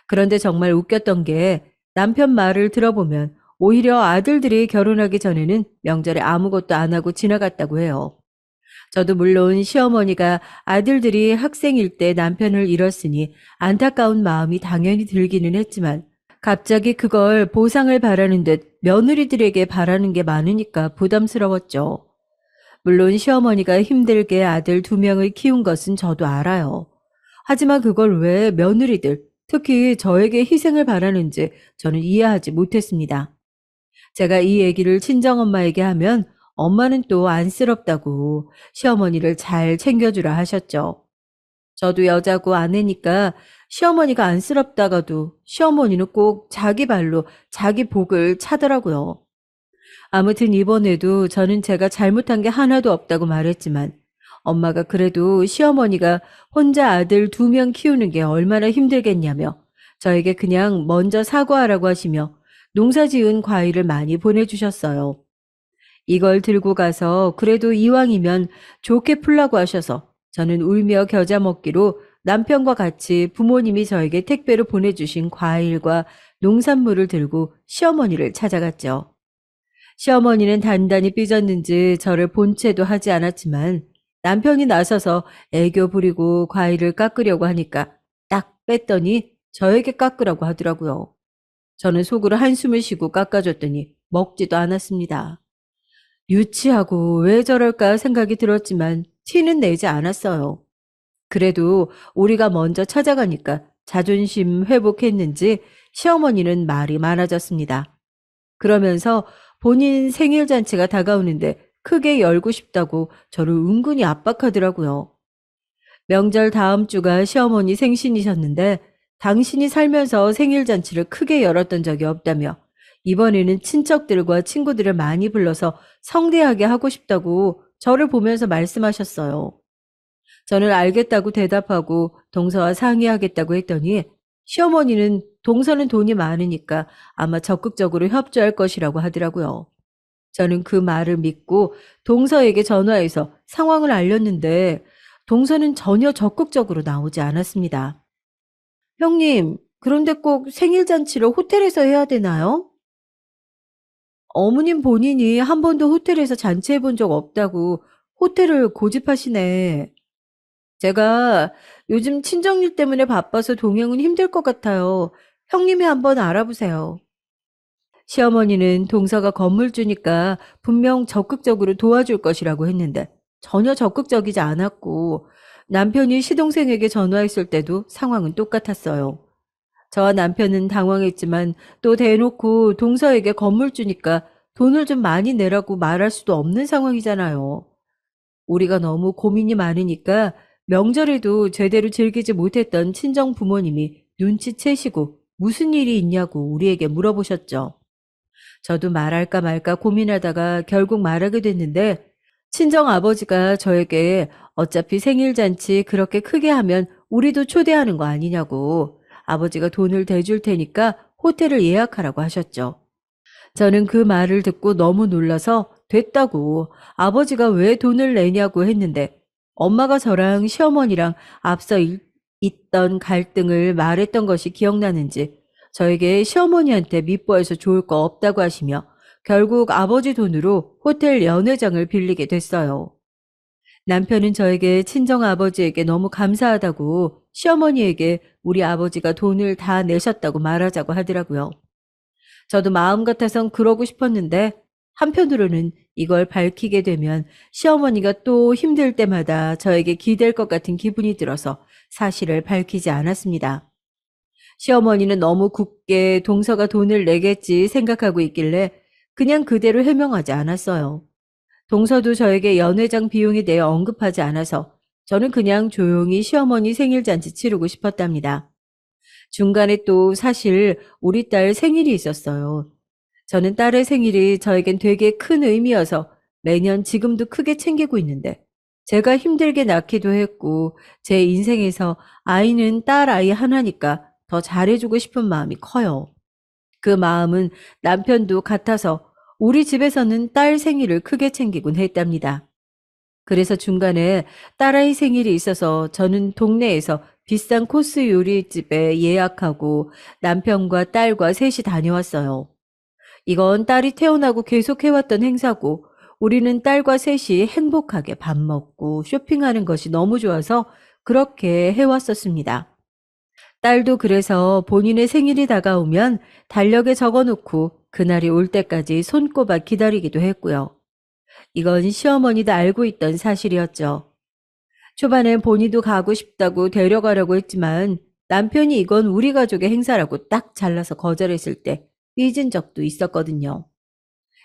그런데 정말 웃겼던 게 남편 말을 들어보면 오히려 아들들이 결혼하기 전에는 명절에 아무것도 안 하고 지나갔다고 해요. 저도 물론 시어머니가 아들들이 학생일 때 남편을 잃었으니 안타까운 마음이 당연히 들기는 했지만 갑자기 그걸 보상을 바라는 듯 며느리들에게 바라는 게 많으니까 부담스러웠죠. 물론 시어머니가 힘들게 아들 2명을 키운 것은 저도 알아요. 하지만 그걸 왜 며느리들, 특히 저에게 희생을 바라는지 저는 이해하지 못했습니다. 제가 이 얘기를 친정엄마에게 하면 엄마는 또 안쓰럽다고 시어머니를 잘 챙겨주라 하셨죠. 저도 여자고 아내니까 시어머니가 안쓰럽다가도 시어머니는 꼭 자기 발로 자기 복을 차더라고요. 아무튼 이번에도 저는 제가 잘못한 게 하나도 없다고 말했지만 엄마가 그래도 시어머니가 혼자 아들 2명 키우는 게 얼마나 힘들겠냐며 저에게 그냥 먼저 사과하라고 하시며 농사 지은 과일을 많이 보내주셨어요. 이걸 들고 가서 그래도 이왕이면 좋게 풀라고 하셔서 저는 울며 겨자 먹기로 남편과 같이 부모님이 저에게 택배로 보내주신 과일과 농산물을 들고 시어머니를 찾아갔죠. 시어머니는 단단히 삐졌는지 저를 본채도 하지 않았지만 남편이 나서서 애교 부리고 과일을 깎으려고 하니까 딱 뺐더니 저에게 깎으라고 하더라고요. 저는 속으로 한숨을 쉬고 깎아줬더니 먹지도 않았습니다. 유치하고 왜 저럴까 생각이 들었지만 티는 내지 않았어요. 그래도 우리가 먼저 찾아가니까 자존심 회복했는지 시어머니는 말이 많아졌습니다. 그러면서 본인 생일 잔치가 다가오는데 크게 열고 싶다고 저를 은근히 압박하더라고요. 명절 다음 주가 시어머니 생신이셨는데 당신이 살면서 생일 잔치를 크게 열었던 적이 없다며 이번에는 친척들과 친구들을 많이 불러서 성대하게 하고 싶다고 저를 보면서 말씀하셨어요. 저는 알겠다고 대답하고 동서와 상의하겠다고 했더니 시어머니는 동서는 돈이 많으니까 아마 적극적으로 협조할 것이라고 하더라고요. 저는 그 말을 믿고 동서에게 전화해서 상황을 알렸는데 동서는 전혀 적극적으로 나오지 않았습니다. 형님, 그런데 꼭 생일 잔치를 호텔에서 해야 되나요? 어머님 본인이 한 번도 호텔에서 잔치해 본 적 없다고 호텔을 고집하시네. 제가 요즘 친정일 때문에 바빠서 동행은 힘들 것 같아요. 형님이 한번 알아보세요. 시어머니는 동서가 건물주니까 분명 적극적으로 도와줄 것이라고 했는데 전혀 적극적이지 않았고 남편이 시동생에게 전화했을 때도 상황은 똑같았어요. 저와 남편은 당황했지만 또 대놓고 동서에게 건물주니까 돈을 좀 많이 내라고 말할 수도 없는 상황이잖아요. 우리가 너무 고민이 많으니까 명절에도 제대로 즐기지 못했던 친정 부모님이 눈치채시고 무슨 일이 있냐고 우리에게 물어보셨죠. 저도 말할까 말까 고민하다가 결국 말하게 됐는데 친정 아버지가 저에게 어차피 생일 잔치 그렇게 크게 하면 우리도 초대하는 거 아니냐고 아버지가 돈을 대줄 테니까 호텔을 예약하라고 하셨죠. 저는 그 말을 듣고 너무 놀라서 됐다고 아버지가 왜 돈을 내냐고 했는데 엄마가 저랑 시어머니랑 앞서 있던 갈등을 말했던 것이 기억나는지 저에게 시어머니한테 밉보해서 좋을 거 없다고 하시며 결국 아버지 돈으로 호텔 연회장을 빌리게 됐어요. 남편은 저에게 친정 아버지에게 너무 감사하다고 시어머니에게 우리 아버지가 돈을 다 내셨다고 말하자고 하더라고요. 저도 마음 같아선 그러고 싶었는데 한편으로는 이걸 밝히게 되면 시어머니가 또 힘들 때마다 저에게 기댈 것 같은 기분이 들어서 사실을 밝히지 않았습니다. 시어머니는 너무 굳게 동서가 돈을 내겠지 생각하고 있길래 그냥 그대로 해명하지 않았어요. 동서도 저에게 연회장 비용에 대해 언급하지 않아서 저는 그냥 조용히 시어머니 생일 잔치 치르고 싶었답니다. 중간에 또 사실 우리 딸 생일이 있었어요. 저는 딸의 생일이 저에겐 되게 큰 의미여서 매년 지금도 크게 챙기고 있는데 제가 힘들게 낳기도 했고 제 인생에서 아이는 딸 아이 하나니까 더 잘해주고 싶은 마음이 커요. 그 마음은 남편도 같아서 우리 집에서는 딸 생일을 크게 챙기곤 했답니다. 그래서 중간에 딸아이 생일이 있어서 저는 동네에서 비싼 코스 요리집에 예약하고 남편과 딸과 셋이 다녀왔어요. 이건 딸이 태어나고 계속 해왔던 행사고 우리는 딸과 셋이 행복하게 밥 먹고 쇼핑하는 것이 너무 좋아서 그렇게 해왔었습니다. 딸도 그래서 본인의 생일이 다가오면 달력에 적어놓고 그날이 올 때까지 손꼽아 기다리기도 했고요. 이건 시어머니도 알고 있던 사실이었죠. 초반엔 본인도 가고 싶다고 데려가려고 했지만 남편이 이건 우리 가족의 행사라고 딱 잘라서 거절했을 때 삐진 적도 있었거든요.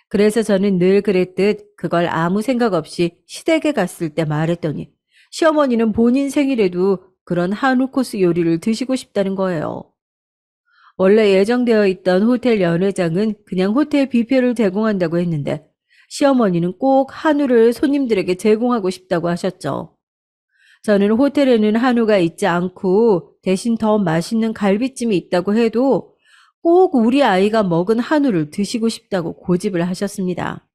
그래서 저는 늘 그랬듯 그걸 아무 생각 없이 시댁에 갔을 때 말했더니 시어머니는 본인 생일에도 그런 한우 코스 요리를 드시고 싶다는 거예요. 원래 예정되어 있던 호텔 연회장은 그냥 호텔 뷔페를 제공한다고 했는데 시어머니는 꼭 한우를 손님들에게 제공하고 싶다고 하셨죠. 저는 호텔에는 한우가 있지 않고 대신 더 맛있는 갈비찜이 있다고 해도 꼭 우리 아이가 먹은 한우를 드시고 싶다고 고집을 하셨습니다.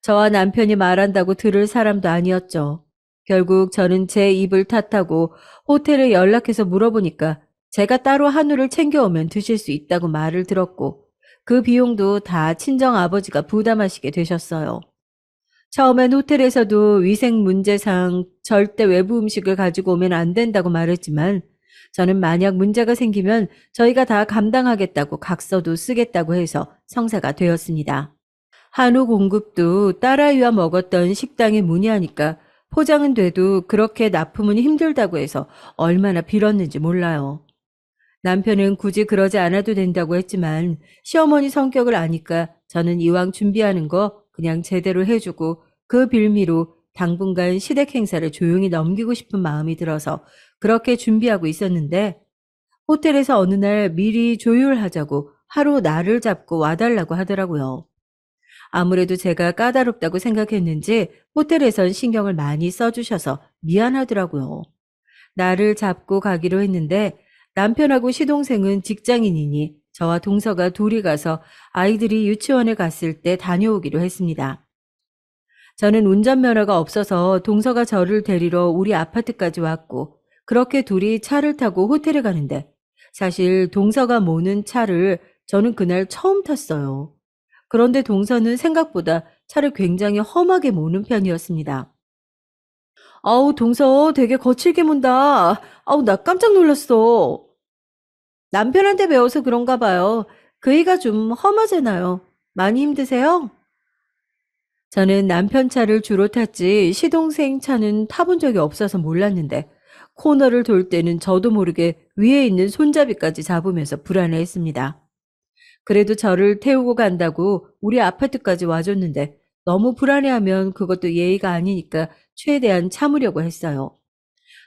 저와 남편이 말한다고 들을 사람도 아니었죠. 결국 저는 제 입을 탓하고 호텔에 연락해서 물어보니까 제가 따로 한우를 챙겨오면 드실 수 있다고 말을 들었고 그 비용도 다 친정 아버지가 부담하시게 되셨어요. 처음엔 호텔에서도 위생 문제상 절대 외부 음식을 가지고 오면 안 된다고 말했지만 저는 만약 문제가 생기면 저희가 다 감당하겠다고 각서도 쓰겠다고 해서 성사가 되었습니다. 한우 공급도 딸아이와 먹었던 식당에 문의하니까 포장은 돼도 그렇게 납품은 힘들다고 해서 얼마나 빌었는지 몰라요. 남편은 굳이 그러지 않아도 된다고 했지만 시어머니 성격을 아니까 저는 이왕 준비하는 거 그냥 제대로 해주고 그 빌미로 당분간 시댁 행사를 조용히 넘기고 싶은 마음이 들어서 그렇게 준비하고 있었는데 호텔에서 어느 날 미리 조율하자고 하루 날을 잡고 와달라고 하더라고요. 아무래도 제가 까다롭다고 생각했는지 호텔에선 신경을 많이 써주셔서 미안하더라고요. 날을 잡고 가기로 했는데 남편하고 시동생은 직장인이니 저와 동서가 둘이 가서 아이들이 유치원에 갔을 때 다녀오기로 했습니다. 저는 운전면허가 없어서 동서가 저를 데리러 우리 아파트까지 왔고 그렇게 둘이 차를 타고 호텔에 가는데 사실 동서가 모는 차를 저는 그날 처음 탔어요. 그런데 동서는 생각보다 차를 굉장히 험하게 모는 편이었습니다. 아우, 동서 되게 거칠게 문다. 아우, 나 깜짝 놀랐어. 남편한테 배워서 그런가 봐요. 그이가 좀 험하잖아요. 많이 힘드세요? 저는 남편 차를 주로 탔지 시동생 차는 타본 적이 없어서 몰랐는데 코너를 돌 때는 저도 모르게 위에 있는 손잡이까지 잡으면서 불안해했습니다. 그래도 저를 태우고 간다고 우리 아파트까지 와줬는데 너무 불안해하면 그것도 예의가 아니니까 최대한 참으려고 했어요.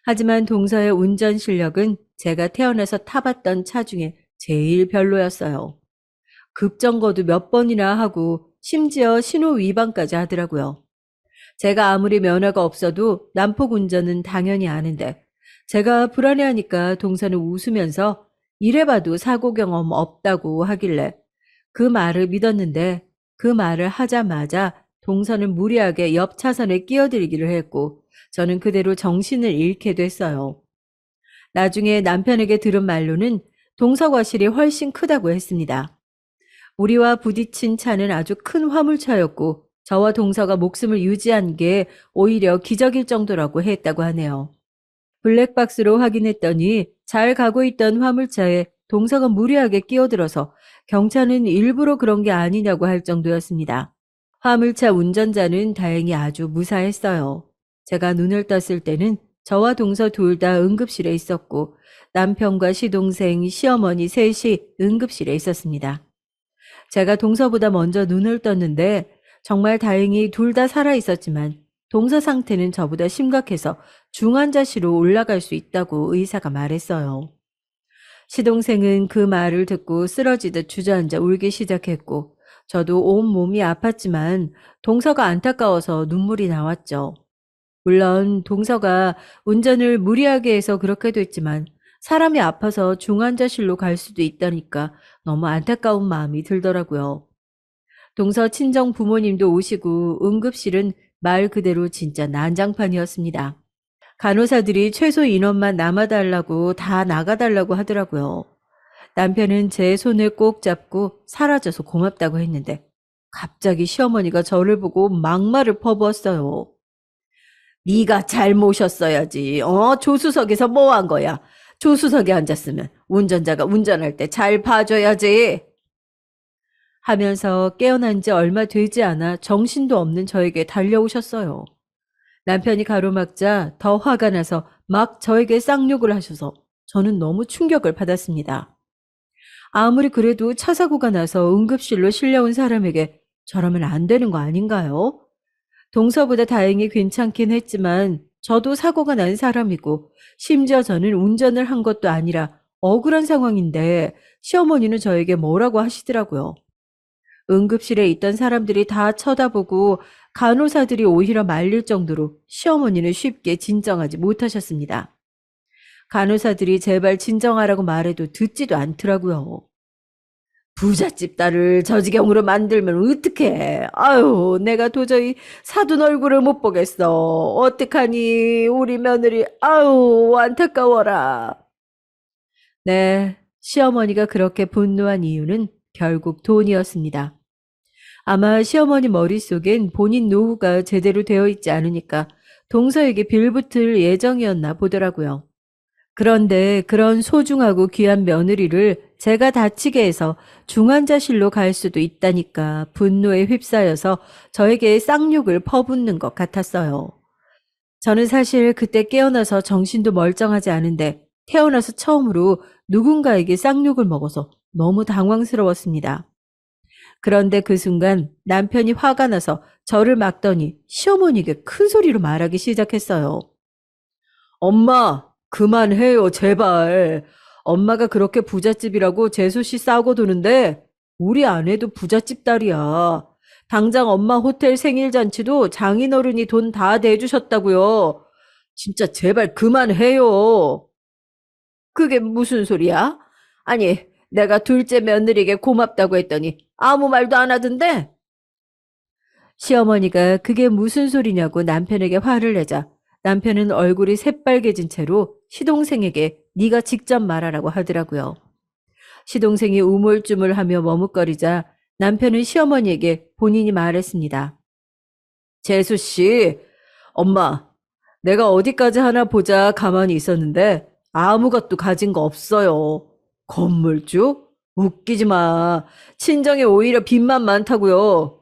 하지만 동서의 운전 실력은 제가 태어나서 타봤던 차 중에 제일 별로였어요. 급정거도 몇 번이나 하고 심지어 신호 위반까지 하더라고요. 제가 아무리 면허가 없어도 난폭 운전은 당연히 아는데 제가 불안해하니까 동서는 웃으면서 이래봐도 사고 경험 없다고 하길래 그 말을 믿었는데 그 말을 하자마자 동서는 무리하게 옆 차선에 끼어들기를 했고 저는 그대로 정신을 잃게 됐어요. 나중에 남편에게 들은 말로는 동서과실이 훨씬 크다고 했습니다. 우리와 부딪힌 차는 아주 큰 화물차였고 저와 동서가 목숨을 유지한 게 오히려 기적일 정도라고 했다고 하네요. 블랙박스로 확인했더니 잘 가고 있던 화물차에 동서가 무리하게 끼어들어서 경찰은 일부러 그런 게 아니냐고 할 정도였습니다. 화물차 운전자는 다행히 아주 무사했어요. 제가 눈을 떴을 때는 저와 동서 둘 다 응급실에 있었고 남편과 시동생, 시어머니 셋이 응급실에 있었습니다. 제가 동서보다 먼저 눈을 떴는데 정말 다행히 둘 다 살아 있었지만 동서 상태는 저보다 심각해서 중환자실로 올라갈 수 있다고 의사가 말했어요. 시동생은 그 말을 듣고 쓰러지듯 주저앉아 울기 시작했고 저도 온 몸이 아팠지만 동서가 안타까워서 눈물이 나왔죠. 물론 동서가 운전을 무리하게 해서 그렇게 됐지만 사람이 아파서 중환자실로 갈 수도 있다니까 너무 안타까운 마음이 들더라고요. 동서 친정 부모님도 오시고 응급실은 말 그대로 진짜 난장판이었습니다. 간호사들이 최소 인원만 남아달라고 다 나가달라고 하더라고요. 남편은 제 손을 꼭 잡고 사라져서 고맙다고 했는데 갑자기 시어머니가 저를 보고 막말을 퍼부었어요. 네가 잘 모셨어야지. 조수석에서 뭐 한 거야? 조수석에 앉았으면 운전자가 운전할 때 잘 봐줘야지. 하면서 깨어난 지 얼마 되지 않아 정신도 없는 저에게 달려오셨어요. 남편이 가로막자 더 화가 나서 막 저에게 쌍욕을 하셔서 저는 너무 충격을 받았습니다. 아무리 그래도 차 사고가 나서 응급실로 실려온 사람에게 저러면 안 되는 거 아닌가요? 동서보다 다행히 괜찮긴 했지만 저도 사고가 난 사람이고 심지어 저는 운전을 한 것도 아니라 억울한 상황인데 시어머니는 저에게 뭐라고 하시더라고요. 응급실에 있던 사람들이 다 쳐다보고 간호사들이 오히려 말릴 정도로 시어머니는 쉽게 진정하지 못하셨습니다. 간호사들이 제발 진정하라고 말해도 듣지도 않더라고요. 부잣집 딸을 저 지경으로 만들면 어떡해. 아유, 내가 도저히 사돈 얼굴을 못 보겠어. 어떡하니, 우리 며느리. 아유, 안타까워라. 네, 시어머니가 그렇게 분노한 이유는 결국 돈이었습니다. 아마 시어머니 머릿속엔 본인 노후가 제대로 되어 있지 않으니까 동서에게 빌붙을 예정이었나 보더라고요. 그런데 그런 소중하고 귀한 며느리를 제가 다치게 해서 중환자실로 갈 수도 있다니까 분노에 휩싸여서 저에게 쌍욕을 퍼붓는 것 같았어요. 저는 사실 그때 깨어나서 정신도 멀쩡하지 않은데 태어나서 처음으로 누군가에게 쌍욕을 먹어서 너무 당황스러웠습니다. 그런데 그 순간 남편이 화가 나서 저를 막더니 시어머니에게 큰 소리로 말하기 시작했어요. 엄마, 그만해요, 제발. 엄마가 그렇게 부잣집이라고 재수씨 싸고 도는데 우리 아내도 부잣집 딸이야. 당장 엄마 호텔 생일 잔치도 장인어른이 돈 다 대주셨다고요. 진짜 제발 그만해요. 그게 무슨 소리야? 아니, 내가 둘째 며느리에게 고맙다고 했더니 아무 말도 안 하던데? 시어머니가 그게 무슨 소리냐고 남편에게 화를 내자 남편은 얼굴이 새빨개진 채로 시동생에게 네가 직접 말하라고 하더라고요. 시동생이 우물쭈물하며 머뭇거리자 남편은 시어머니에게 본인이 말했습니다. 재수 씨, 엄마, 내가 어디까지 하나 보자 가만히 있었는데 아무것도 가진 거 없어요. 건물주? 웃기지 마. 친정에 오히려 빚만 많다고요.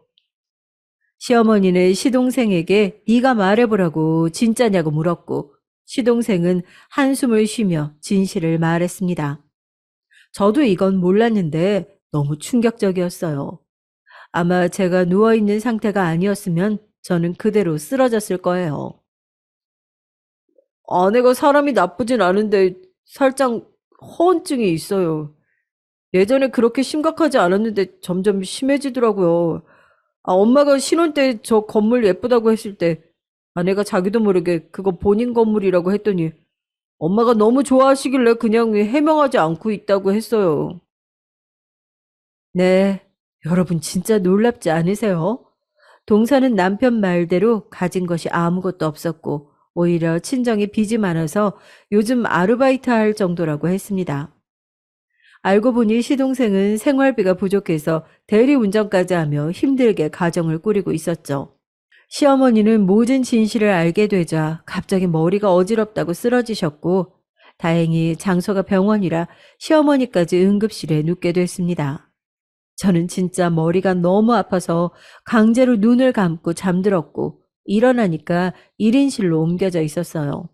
시어머니는 시동생에게 네가 말해보라고 진짜냐고 물었고 시동생은 한숨을 쉬며 진실을 말했습니다. 저도 이건 몰랐는데 너무 충격적이었어요. 아마 제가 누워있는 상태가 아니었으면 저는 그대로 쓰러졌을 거예요. 아내가 사람이 나쁘진 않은데 살짝 허언증이 있어요. 예전에 그렇게 심각하지 않았는데 점점 심해지더라고요. 엄마가 신혼 때 저 건물 예쁘다고 했을 때 아내가 자기도 모르게 그거 본인 건물이라고 했더니 엄마가 너무 좋아하시길래 그냥 해명하지 않고 있다고 했어요. 네, 여러분 진짜 놀랍지 않으세요? 동서는 남편 말대로 가진 것이 아무것도 없었고 오히려 친정에 빚이 많아서 요즘 아르바이트 할 정도라고 했습니다. 알고 보니 시동생은 생활비가 부족해서 대리운전까지 하며 힘들게 가정을 꾸리고 있었죠. 시어머니는 모든 진실을 알게 되자 갑자기 머리가 어지럽다고 쓰러지셨고 다행히 장소가 병원이라 시어머니까지 응급실에 눕게 됐습니다. 저는 진짜 머리가 너무 아파서 강제로 눈을 감고 잠들었고 일어나니까 1인실로 옮겨져 있었어요.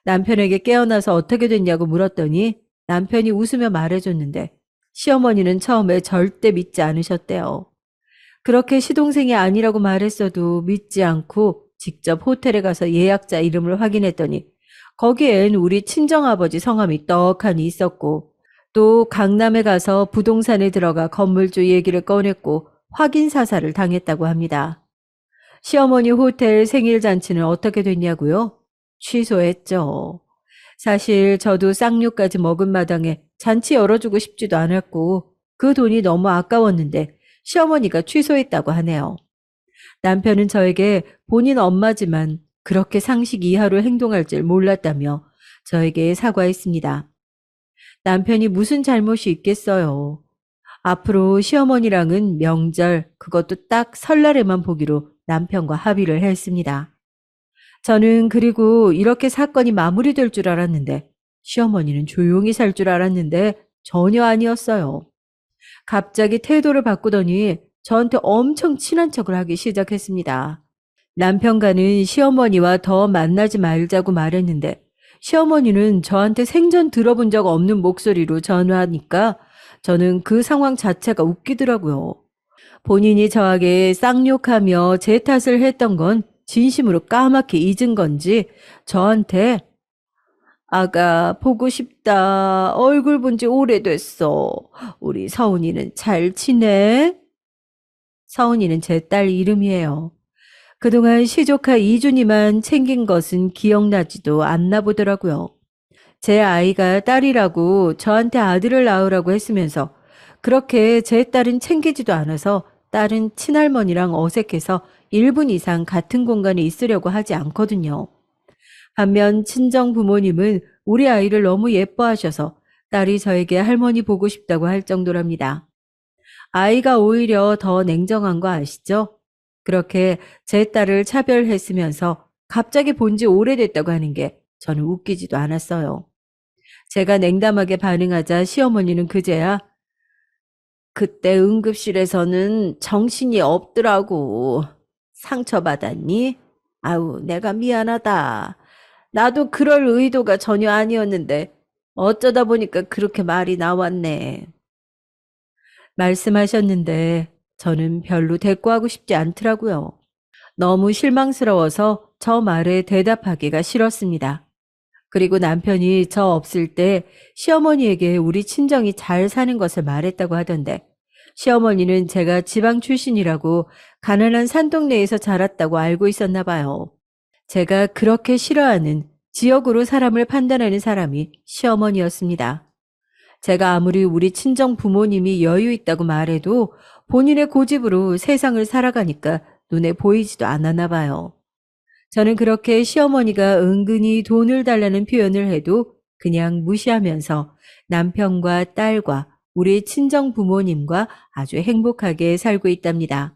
남편에게 깨어나서 어떻게 됐냐고 물었더니 남편이 웃으며 말해줬는데 시어머니는 처음에 절대 믿지 않으셨대요. 그렇게 시동생이 아니라고 말했어도 믿지 않고 직접 호텔에 가서 예약자 이름을 확인했더니 거기엔 우리 친정아버지 성함이 떡하니 있었고 또 강남에 가서 부동산에 들어가 건물주 얘기를 꺼냈고 확인 사살을 당했다고 합니다. 시어머니 호텔 생일 잔치는 어떻게 됐냐고요? 취소했죠. 사실 저도 쌍욕까지 먹은 마당에 잔치 열어주고 싶지도 않았고 그 돈이 너무 아까웠는데 시어머니가 취소했다고 하네요. 남편은 저에게 본인 엄마지만 그렇게 상식 이하로 행동할 줄 몰랐다며 저에게 사과했습니다. 남편이 무슨 잘못이 있겠어요. 앞으로 시어머니랑은 명절, 그것도 딱 설날에만 보기로 남편과 합의를 했습니다. 저는 그리고 이렇게 사건이 마무리될 줄 알았는데 시어머니는 조용히 살 줄 알았는데 전혀 아니었어요. 갑자기 태도를 바꾸더니 저한테 엄청 친한 척을 하기 시작했습니다. 남편과는 시어머니와 더 만나지 말자고 말했는데 시어머니는 저한테 생전 들어본 적 없는 목소리로 전화하니까 저는 그 상황 자체가 웃기더라고요. 본인이 저에게 쌍욕하며 제 탓을 했던 건 진심으로 까맣게 잊은 건지 저한테 아가 보고 싶다. 얼굴 본지 오래됐어. 우리 서운이는 잘 지내? 서은이는 제 딸 이름이에요. 그동안 시조카 이준이만 챙긴 것은 기억나지도 않나 보더라고요. 제 아이가 딸이라고 저한테 아들을 낳으라고 했으면서 그렇게 제 딸은 챙기지도 않아서 딸은 친할머니랑 어색해서 1분 이상 같은 공간에 있으려고 하지 않거든요. 반면 친정 부모님은 우리 아이를 너무 예뻐하셔서 딸이 저에게 할머니 보고 싶다고 할 정도랍니다. 아이가 오히려 더 냉정한 거 아시죠? 그렇게 제 딸을 차별했으면서 갑자기 본지 오래됐다고 하는 게 저는 웃기지도 않았어요. 제가 냉담하게 반응하자 시어머니는 그제야 그때 응급실에서는 정신이 없더라고. 상처받았니? 아우, 내가 미안하다. 나도 그럴 의도가 전혀 아니었는데 어쩌다 보니까 그렇게 말이 나왔네. 말씀하셨는데 저는 별로 대꾸하고 싶지 않더라고요. 너무 실망스러워서 저 말에 대답하기가 싫었습니다. 그리고 남편이 저 없을 때 시어머니에게 우리 친정이 잘 사는 것을 말했다고 하던데 시어머니는 제가 지방 출신이라고 가난한 산동네에서 자랐다고 알고 있었나 봐요. 제가 그렇게 싫어하는 지역으로 사람을 판단하는 사람이 시어머니였습니다. 제가 아무리 우리 친정 부모님이 여유 있다고 말해도 본인의 고집으로 세상을 살아가니까 눈에 보이지도 않았나 봐요. 저는 그렇게 시어머니가 은근히 돈을 달라는 표현을 해도 그냥 무시하면서 남편과 딸과 우리 친정 부모님과 아주 행복하게 살고 있답니다.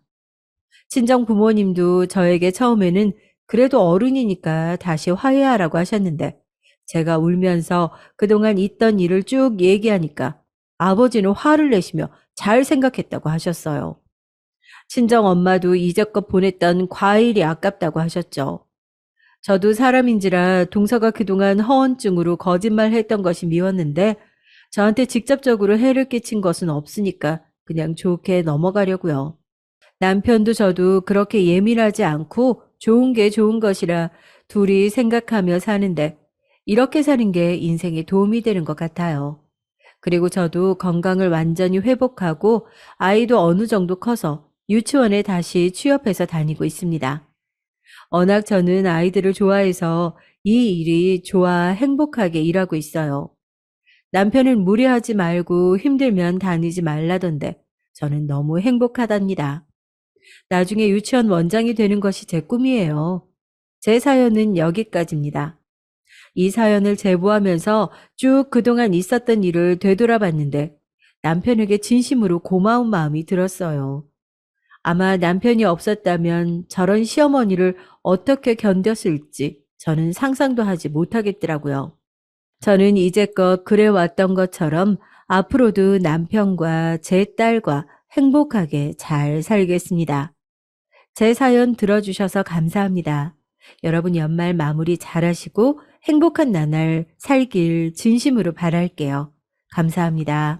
친정 부모님도 저에게 처음에는 그래도 어른이니까 다시 화해하라고 하셨는데 제가 울면서 그동안 있던 일을 쭉 얘기하니까 아버지는 화를 내시며 잘 생각했다고 하셨어요. 친정 엄마도 이제껏 보냈던 과일이 아깝다고 하셨죠. 저도 사람인지라 동서가 그동안 허언증으로 거짓말했던 것이 미웠는데 저한테 직접적으로 해를 끼친 것은 없으니까 그냥 좋게 넘어가려고요. 남편도 저도 그렇게 예민하지 않고 좋은 게 좋은 것이라 둘이 생각하며 사는데 이렇게 사는 게 인생에 도움이 되는 것 같아요. 그리고 저도 건강을 완전히 회복하고 아이도 어느 정도 커서 유치원에 다시 취업해서 다니고 있습니다. 워낙 저는 아이들을 좋아해서 이 일이 좋아 행복하게 일하고 있어요. 남편은 무리하지 말고 힘들면 다니지 말라던데 저는 너무 행복하답니다. 나중에 유치원 원장이 되는 것이 제 꿈이에요. 제 사연은 여기까지입니다. 이 사연을 제보하면서 쭉 그동안 있었던 일을 되돌아봤는데 남편에게 진심으로 고마운 마음이 들었어요. 아마 남편이 없었다면 저런 시어머니를 어떻게 견뎠을지 저는 상상도 하지 못하겠더라고요. 저는 이제껏 그래왔던 것처럼 앞으로도 남편과 제 딸과 행복하게 잘 살겠습니다. 제 사연 들어주셔서 감사합니다. 여러분 연말 마무리 잘하시고 행복한 나날 살길 진심으로 바랄게요. 감사합니다.